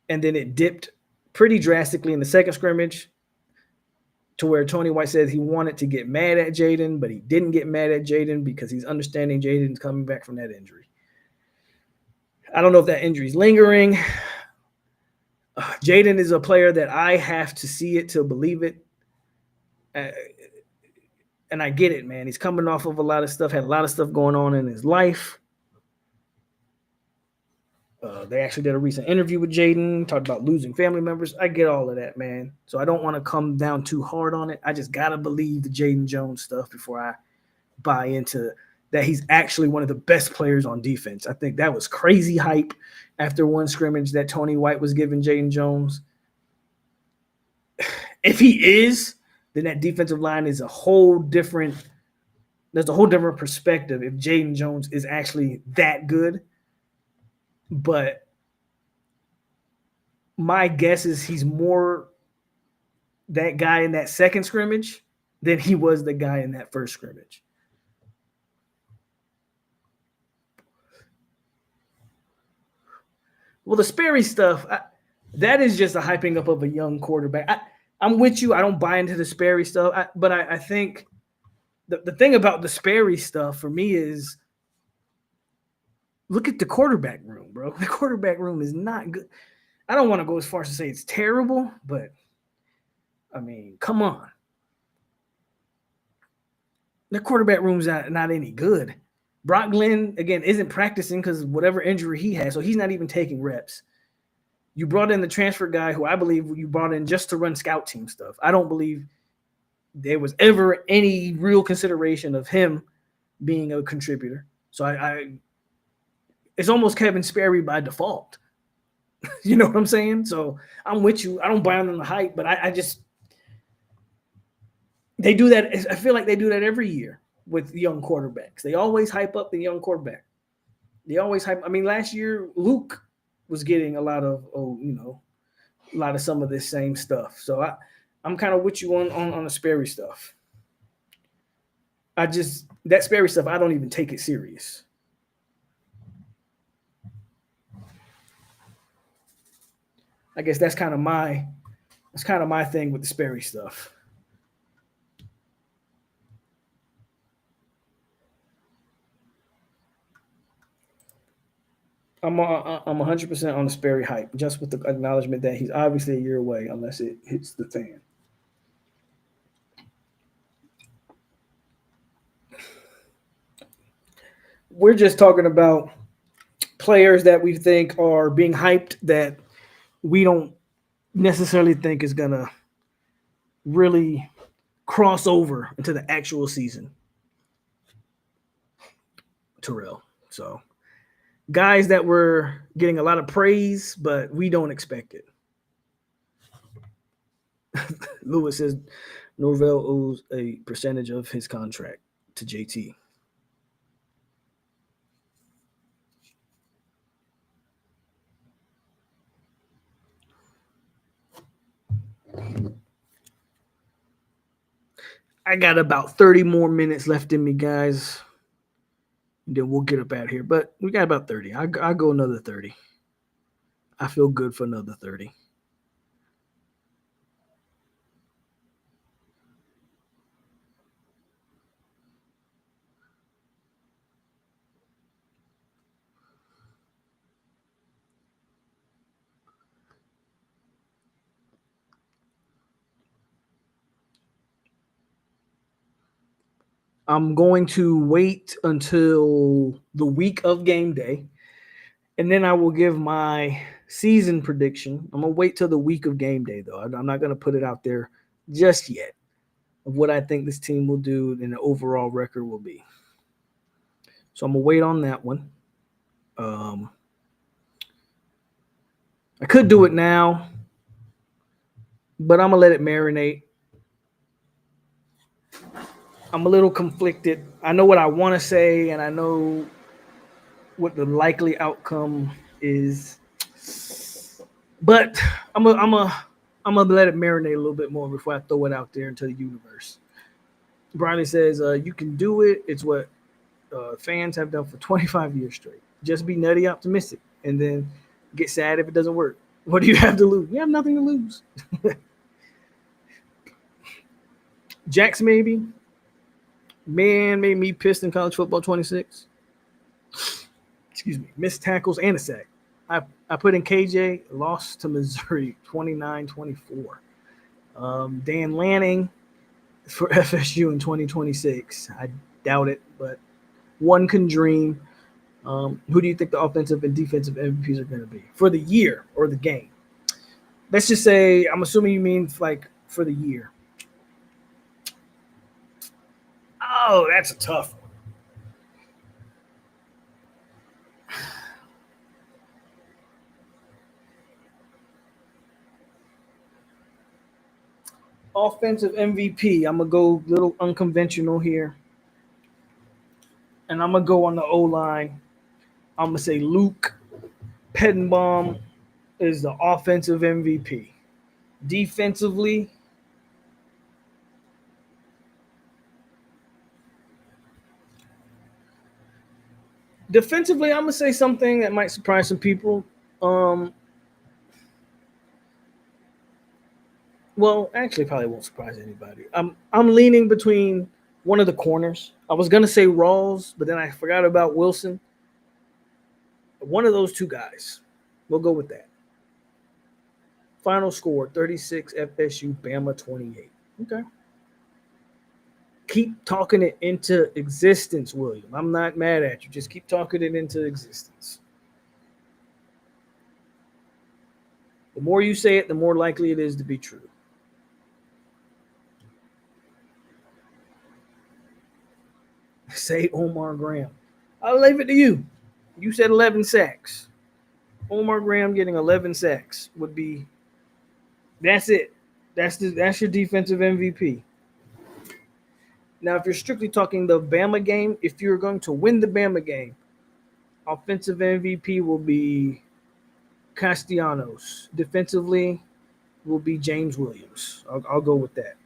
And then it dipped pretty drastically in the second scrimmage to where Tony White said he wanted to get mad at Jaden, but he didn't get mad at Jaden because he's understanding Jaden's coming back from that injury. I don't know if that injury's lingering. Jaden is a player that I have to see it to believe it. And I get it, man. He's coming off of a lot of stuff, had a lot of stuff going on in his life. They actually did a recent interview with Jaden, talked about losing family members. I get all of that, man. So I don't want to come down too hard on it. I just got to believe the Jaden Jones stuff before I buy into that he's actually one of the best players on defense. I think that was crazy hype after one scrimmage that Tony White was giving Jaden Jones. If he is, then that defensive line is there's a whole different perspective if Jaden Jones is actually that good. But my guess is he's more that guy in that second scrimmage than he was the guy in that first scrimmage. Well, the Sperry stuff, that is just a hyping up of a young quarterback. I'm with you. I don't buy into the Sperry stuff. But I think the thing about the Sperry stuff for me is look at the quarterback room, bro. The quarterback room is not good. I don't want to go as far as to say it's terrible, but, I mean, come on. The quarterback room's not any good. Brock Glenn, again, isn't practicing because whatever injury he has, so he's not even taking reps. You brought in the transfer guy who I believe you brought in just to run scout team stuff. I don't believe there was ever any real consideration of him being a contributor. So it's almost Kevin Sperry by default. You know what I'm saying? So I'm with you. I don't buy on the hype, but I just they do that. I feel like they do that every year with young quarterbacks. They always hype up the young quarterback. They always hype. I mean, last year Luke was getting a lot of a lot of some of this same stuff. So I'm kind of with you on the Sperry stuff. I just that Sperry stuff. I don't even take it serious. I guess that's kind of my thing with the Sperry stuff. I'm 100% on the Sperry hype, just with the acknowledgement that he's obviously a year away unless it hits the fan. We're just talking about players that we think are being hyped that we don't necessarily think is gonna really cross over into the actual season. Terrell. So guys that were getting a lot of praise, but we don't expect it. Lewis says Norvell owes a percentage of his contract to JT. I got about 30 more minutes left in me, guys. Then we'll get up out of here. But we got about 30. I'll go another 30. I feel good for another 30. I'm going to wait until the week of game day, and then I will give my season prediction. I'm going to wait till the week of game day, though. I'm not going to put it out there just yet of what I think this team will do and the overall record will be. So I'm going to wait on that one. I could do it now, but I'm going to let it marinate. I'm a little conflicted. I know what I want to say, and I know what the likely outcome is, but I'm gonna let it marinate a little bit more before I throw it out there into the universe. Briley says, "You can do it. It's what fans have done for 25 years straight. Just be nutty optimistic, and then get sad if it doesn't work. What do you have to lose? You have nothing to lose." Jax maybe. Man made me pissed in college football 26. Excuse me. Missed tackles and a sack. I put in KJ, lost to Missouri 29-24. Dan Lanning for FSU in 2026. I doubt it, but one can dream. Who do you think the offensive and defensive MVPs are going to be for the year or the game? Let's just say, I'm assuming you mean like for the year. Oh, that's a tough one. Offensive MVP. I'm gonna go a little unconventional here, and I'm gonna go on the O line. I'm gonna say Luke Pettenbaum is the offensive MVP. Defensively, I'm gonna say something that might surprise some people. Um, well, actually, probably won't surprise anybody. I'm leaning between one of the corners. I was gonna say Rawls, but then I forgot about Wilson. One of those two guys. We'll go with that. Final score 36 FSU, Bama 28. Okay. Keep talking it into existence, William. I'm not mad at you. Just keep talking it into existence. The more you say it, the more likely it is to be true. Say Omar Graham. I'll leave it to you. You said 11 sacks. Omar Graham getting 11 sacks would be. That's it. That's your defensive MVP. Now, if you're strictly talking the Bama game, if you're going to win the Bama game, Offensive MVP will be Castellanos. Defensively will be James Williams. I'll go with that.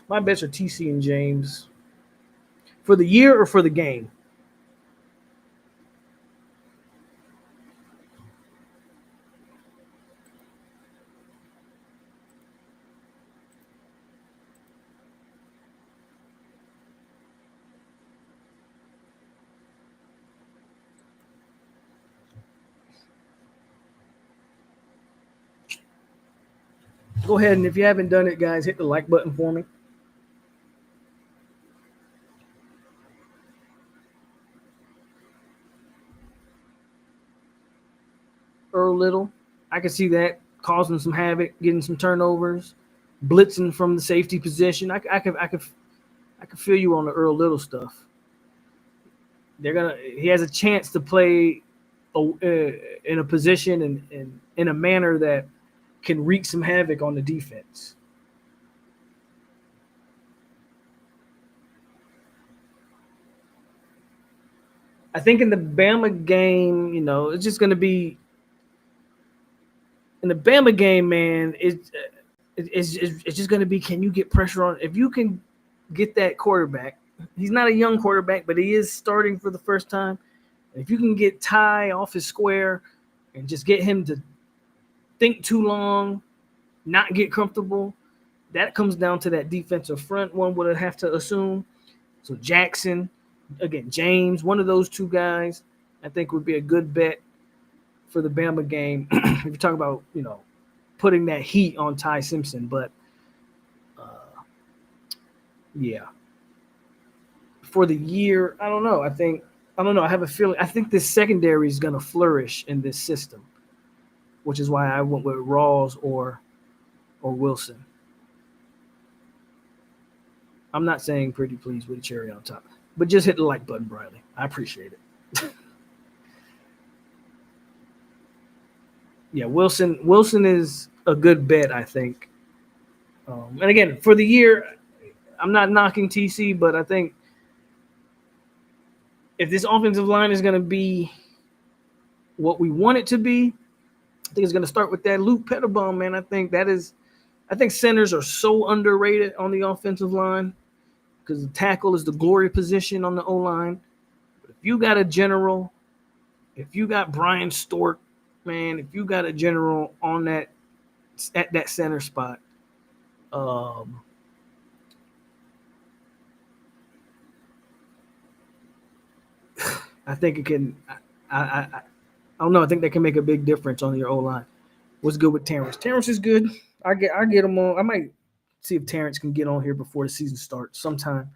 My bets are TC and James. For the year or for the game? Go ahead, and if you haven't done it, guys, hit the like button for me. Earl Little, I can see that causing some havoc, getting some turnovers, blitzing from the safety position. I could feel you on the Earl Little stuff. He has a chance to play in a position and in a manner that can wreak some havoc on the defense. I think in the Bama game, it's just going to be in the Bama game, man. It's just going to be, can you get pressure on? If you can get that quarterback, he's not a young quarterback, but he is starting for the first time. If you can get Ty off his square and just get him to think too long, not get comfortable, that comes down to that defensive front. One would have to assume. So Jackson, again, James, one of those two guys, I think would be a good bet for the Bama game. If you talk about, putting that heat on Ty Simpson, but yeah. For the year, I don't know. I don't know. I have a feeling. I think this secondary is going to flourish in this system, which is why I went with Rawls or Wilson. I'm not saying pretty please with a cherry on top, but just hit the like button, Briley. I appreciate it. Yeah, Wilson is a good bet, I think. And again, for the year, I'm not knocking TC, but I think if this offensive line is going to be what we want it to be, I think it's going to start with that Luke Petterbone, man. I think centers are so underrated on the offensive line because the tackle is the glory position on the O line. But if you got a general, if you got Brian Stork, man, if you got a general on that at that center spot, I think it can. I don't know. I think that can make a big difference on your O line. What's good with Terrence? Terrence is good. I get him on. I might see if Terrence can get on here before the season starts sometime.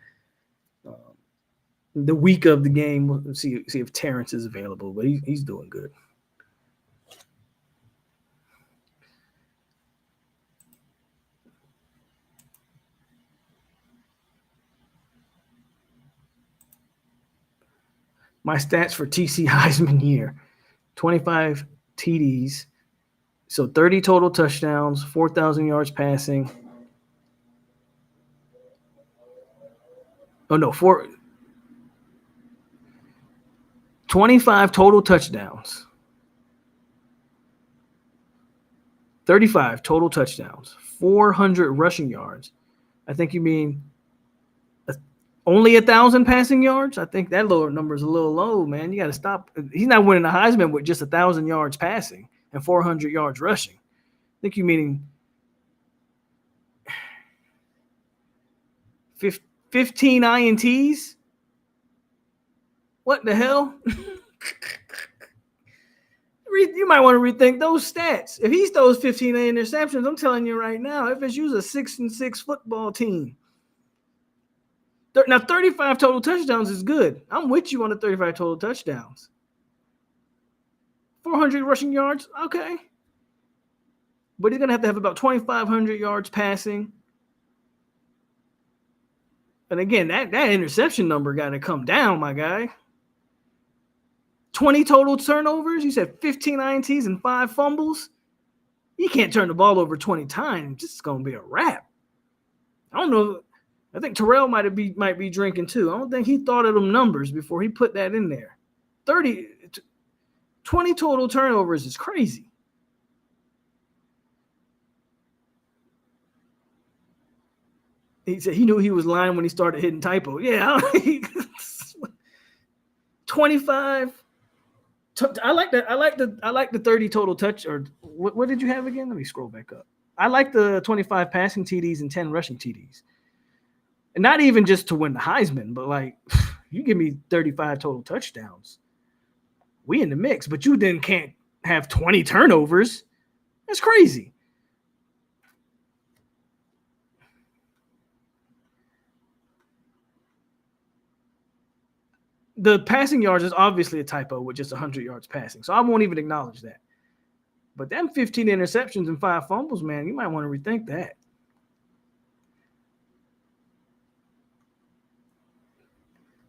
The week of the game, we'll see if Terrence is available, but he's doing good. My stats for TC Heisman year: 25 TDs, so 30 total touchdowns, 4,000 yards passing. Oh no, 25 total touchdowns, 35 total touchdowns, 400 rushing yards. I think you mean only 1,000 passing yards. I think that lower number is a little low, man. You got to stop. He's not winning the Heisman with just 1,000 yards passing and 400 yards rushing. I think you meaning 15 INTs. What the hell? You might want to rethink those stats. If he throws 15 interceptions, I'm telling you right now, FSU's a 6-6 football team. Now, 35 total touchdowns is good. I'm with you on the 35 total touchdowns. 400 rushing yards, okay. But he's going to have about 2,500 yards passing. And again, that interception number got to come down, my guy. 20 total turnovers. You said 15 INTs and 5 fumbles. You can't turn the ball over 20 times. It's going to be a wrap. I don't know. I think Terrell might be drinking too. I don't think he thought of them numbers before he put that in there. 20 total turnovers is crazy. He said he knew he was lying when he started hitting typo. Yeah. 25. I like the 30 total touch, or what did you have again? Let me scroll back up. I like the 25 passing TDs and 10 rushing TDs. And not even just to win the Heisman, but like, you give me 35 total touchdowns, we in the mix. But you then can't have 20 turnovers. That's crazy. The passing yards is obviously a typo with just 100 yards passing, so I won't even acknowledge that. But them 15 interceptions and 5 fumbles, man, you might want to rethink that.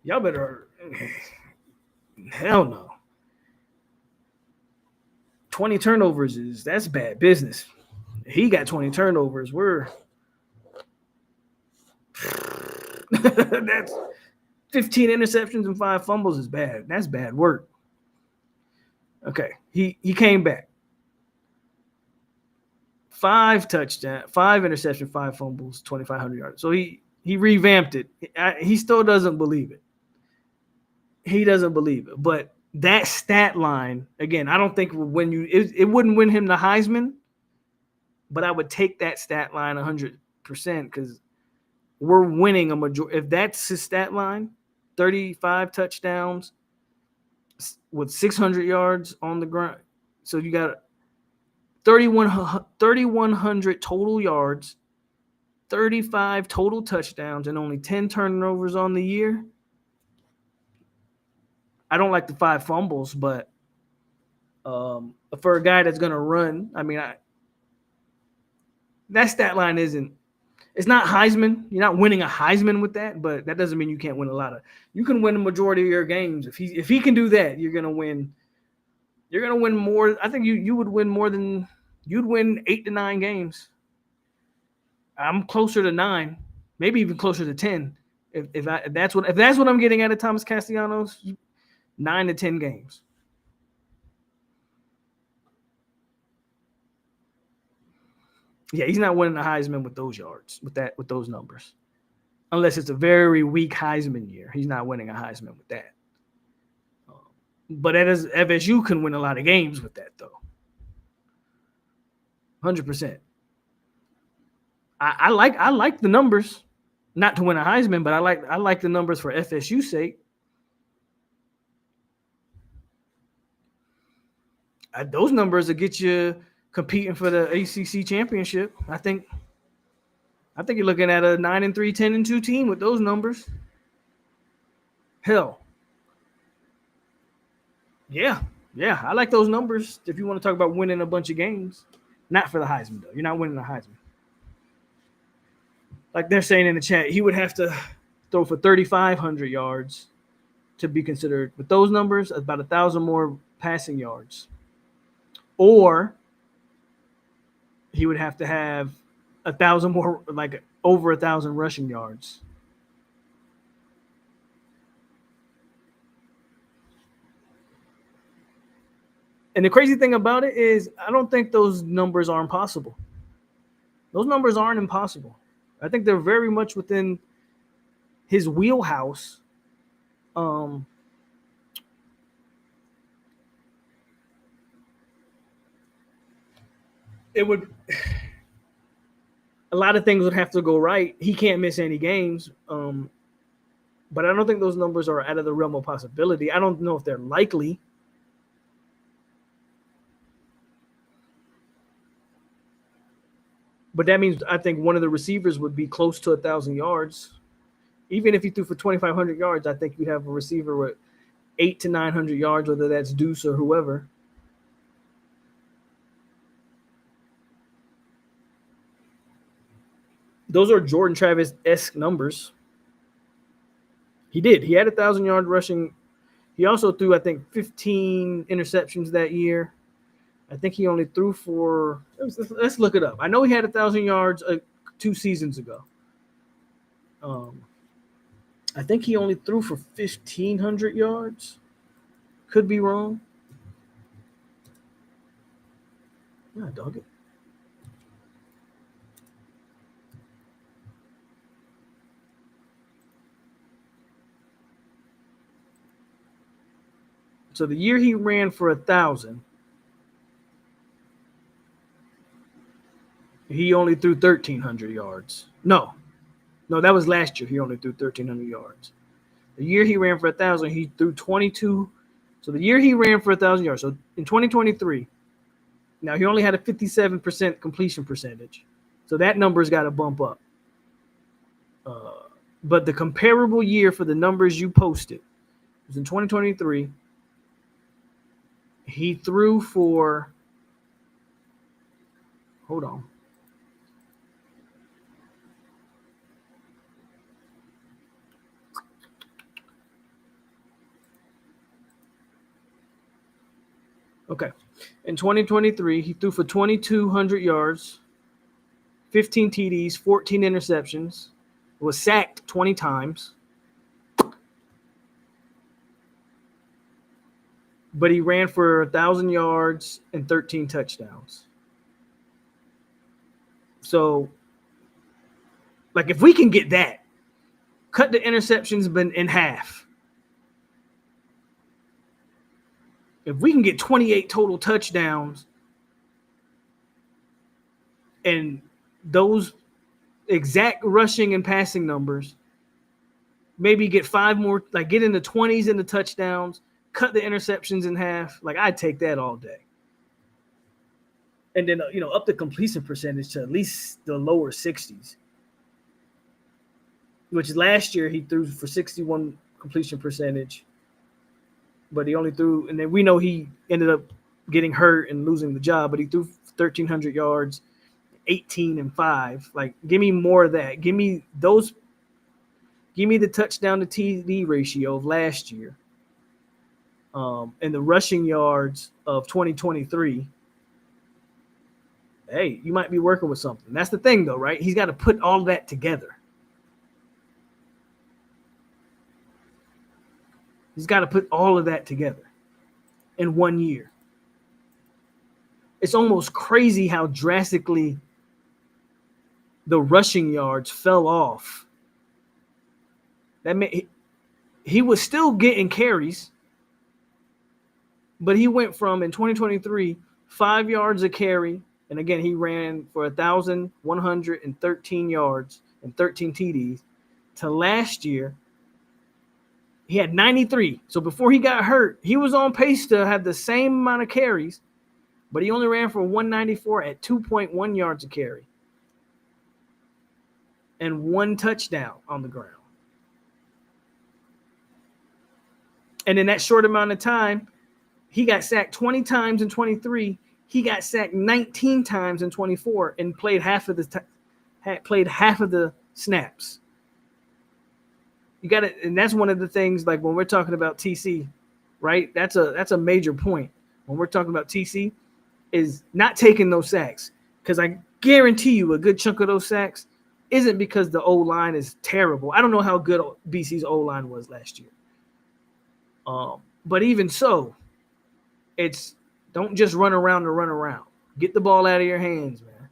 Y'all better, hell no. 20 turnovers that's bad business. He got 20 turnovers. That's 15 interceptions and 5 fumbles is bad. That's bad work. Okay, he came back. 5 touchdowns, 5 interceptions, 5 fumbles, 2,500 yards. So he revamped it. He still doesn't believe it. He doesn't believe it. But that stat line, again, I don't think it wouldn't win him the Heisman, but I would take that stat line 100% because we're winning a majority. If that's his stat line, 35 touchdowns with 600 yards on the ground. So you got 3,100 total yards, 35 total touchdowns, and only 10 turnovers on the year. I don't like the 5 fumbles, but for a guy that's going to run, I mean, that stat line it's not Heisman. You're not winning a Heisman with that, but that doesn't mean you can't win a lot of. You can win the majority of your games. If he can do that, you're going to win. You're going to win more. I think you would win more than you'd win 8 to 9 games. I'm closer to 9, maybe even closer to 10. If that's what I'm getting at Thomas Castellanos, 9 to 10 games. Yeah, he's not winning the Heisman with those yards, with those numbers. Unless it's a very weak Heisman year. He's not winning a Heisman with that. But FSU can win a lot of games with that, though. 100%. I like the numbers, not to win a Heisman, but I like the numbers for FSU's sake. Those numbers will get you competing for the ACC championship. I think you're looking at a 9-3, 10-2 team with those numbers. Hell, yeah, I like those numbers. If you want to talk about winning a bunch of games, not for the Heisman though. You're not winning the Heisman. Like they're saying in the chat, he would have to throw for 3,500 yards to be considered. With those numbers, about 1,000 more passing yards, or he would have to have 1,000 more, like over 1,000 rushing yards. And the crazy thing about it is, I don't think those numbers are impossible. Those numbers aren't impossible. I think they're very much within his wheelhouse. It would. A lot of things would have to go right. He can't miss any games. But I don't think those numbers are out of the realm of possibility. I don't know if they're likely. But that means I think one of the receivers would be close to 1,000 yards. Even if he threw for 2,500 yards, I think you'd have a receiver with 800 to 900 yards, whether that's Deuce or whoever. Those are Jordan Travis-esque numbers. He did. He had 1,000 yards rushing. He also threw, I think, 15 interceptions that year. I think he only threw for. Let's look it up. I know he had 1,000 yards 2 seasons ago. I think he only threw for 1,500 yards. Could be wrong. Yeah, dog it. So the year he ran for 1,000, he only threw 1,300 yards. No, that was last year. He only threw 1,300 yards. The year he ran for 1,000, he threw 22. So the year he ran for 1,000 yards. So in 2023, now he only had a 57% completion percentage. So that number's got to bump up. But the comparable year for the numbers you posted was in 2023. He threw for. Hold on. Okay. In 2023, he threw for 2,200 yards, 15 TDs, 14 interceptions, was sacked 20 times. But he ran for 1,000 yards and 13 touchdowns. So, like, if we can get that, cut the interceptions in half. If we can get 28 total touchdowns and those exact rushing and passing numbers, maybe get 5 more, like get in the 20s in the touchdowns, cut the interceptions in half, like I'd take that all day. And then, up the completion percentage to at least the lower 60s, which last year he threw for 61 completion percentage, but he only threw, and then we know he ended up getting hurt and losing the job, but he threw 1,300 yards, 18 and 5. Like, give me more of that. Give me the touchdown to TD ratio of last year, and the rushing yards of 2023. Hey, you might be working with something. That's the thing, though, right? He's got to put all that together. He's got to put all of that together in 1 year. It's almost crazy how drastically the rushing yards fell off. That meant he was still getting carries, but he went from, in 2023, 5 yards a carry, and again, he ran for 1,113 yards and 13 TDs, to last year, he had 93. So before he got hurt, he was on pace to have the same amount of carries, but he only ran for 194 at 2.1 yards a carry and 1 touchdown on the ground. And in that short amount of time, he got sacked 20 times in 23. He got sacked 19 times in 24 and played half of the snaps. You got it, and that's one of the things. Like when we're talking about TC, right? That's a major point when we're talking about TC, is not taking those sacks, because I guarantee you a good chunk of those sacks isn't because the O line is terrible. I don't know how good BC's O line was last year, but even so, it's don't just run around to run around. Get the ball out of your hands, man.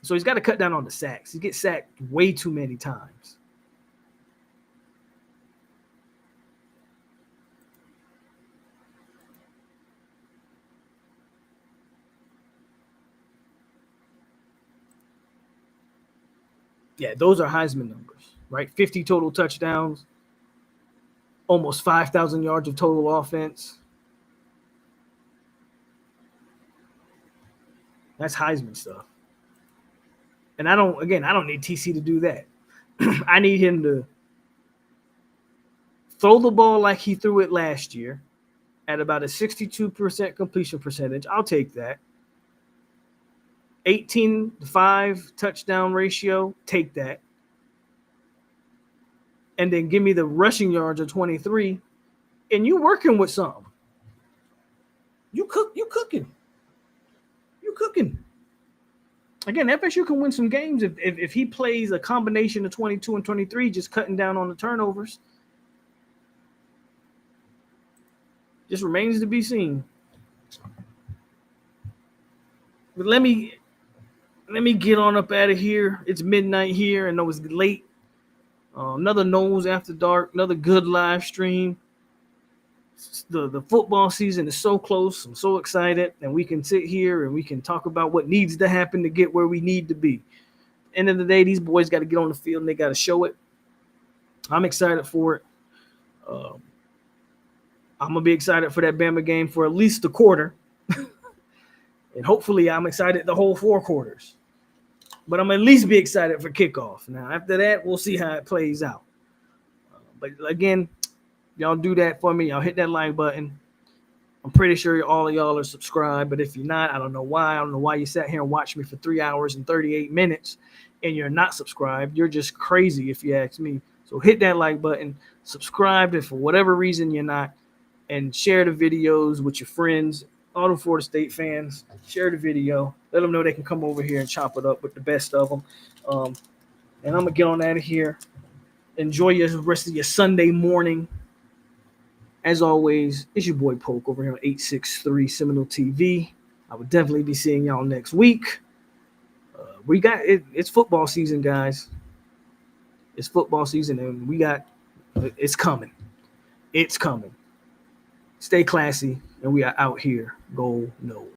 So he's got to cut down on the sacks. He gets sacked way too many times. Yeah, those are Heisman numbers, right? 50 total touchdowns, almost 5,000 yards of total offense. That's Heisman stuff. And I don't need TC to do that. I need him to throw the ball like he threw it last year at about a 62% completion percentage. I'll take that. 18-5 touchdown ratio, take that. And then give me the rushing yards of 23, and you working with something. You cooking. Again, FSU can win some games if he plays a combination of 22 and 23, just cutting down on the turnovers. Just remains to be seen. But let me get on up out of here. It's midnight here. I know it's late. Another Noles After Dark, another good live stream. The football season is so close. I'm so excited, and we can sit here and we can talk about what needs to happen to get where we need to be. End of the day, these boys got to get on the field and they got to show it. I'm excited for it. I'm gonna be excited for that Bama game for at least the quarter, and hopefully, I'm excited the whole 4 quarters. But I'm at least be excited for kickoff. Now, after that, we'll see how it plays out. But again, y'all do that for me. Y'all hit that like button. I'm pretty sure all of y'all are subscribed, but if you're not, I don't know why. I don't know why you sat here and watched me for 3 hours and 38 minutes and you're not subscribed. You're just crazy if you ask me. So hit that like button, subscribe if for whatever reason you're not, and share the videos with your friends, all the Florida State fans. Share the video. Let them know they can come over here and chop it up with the best of them. And I'm going to get on out of here. Enjoy the rest of your Sunday morning. As always, it's your boy POLK over here on 863 Seminole TV. I will definitely be seeing y'all next week. We got it. It's football season, guys. It's football season, and it's coming. It's coming. Stay classy, and we are out here. Go Noles.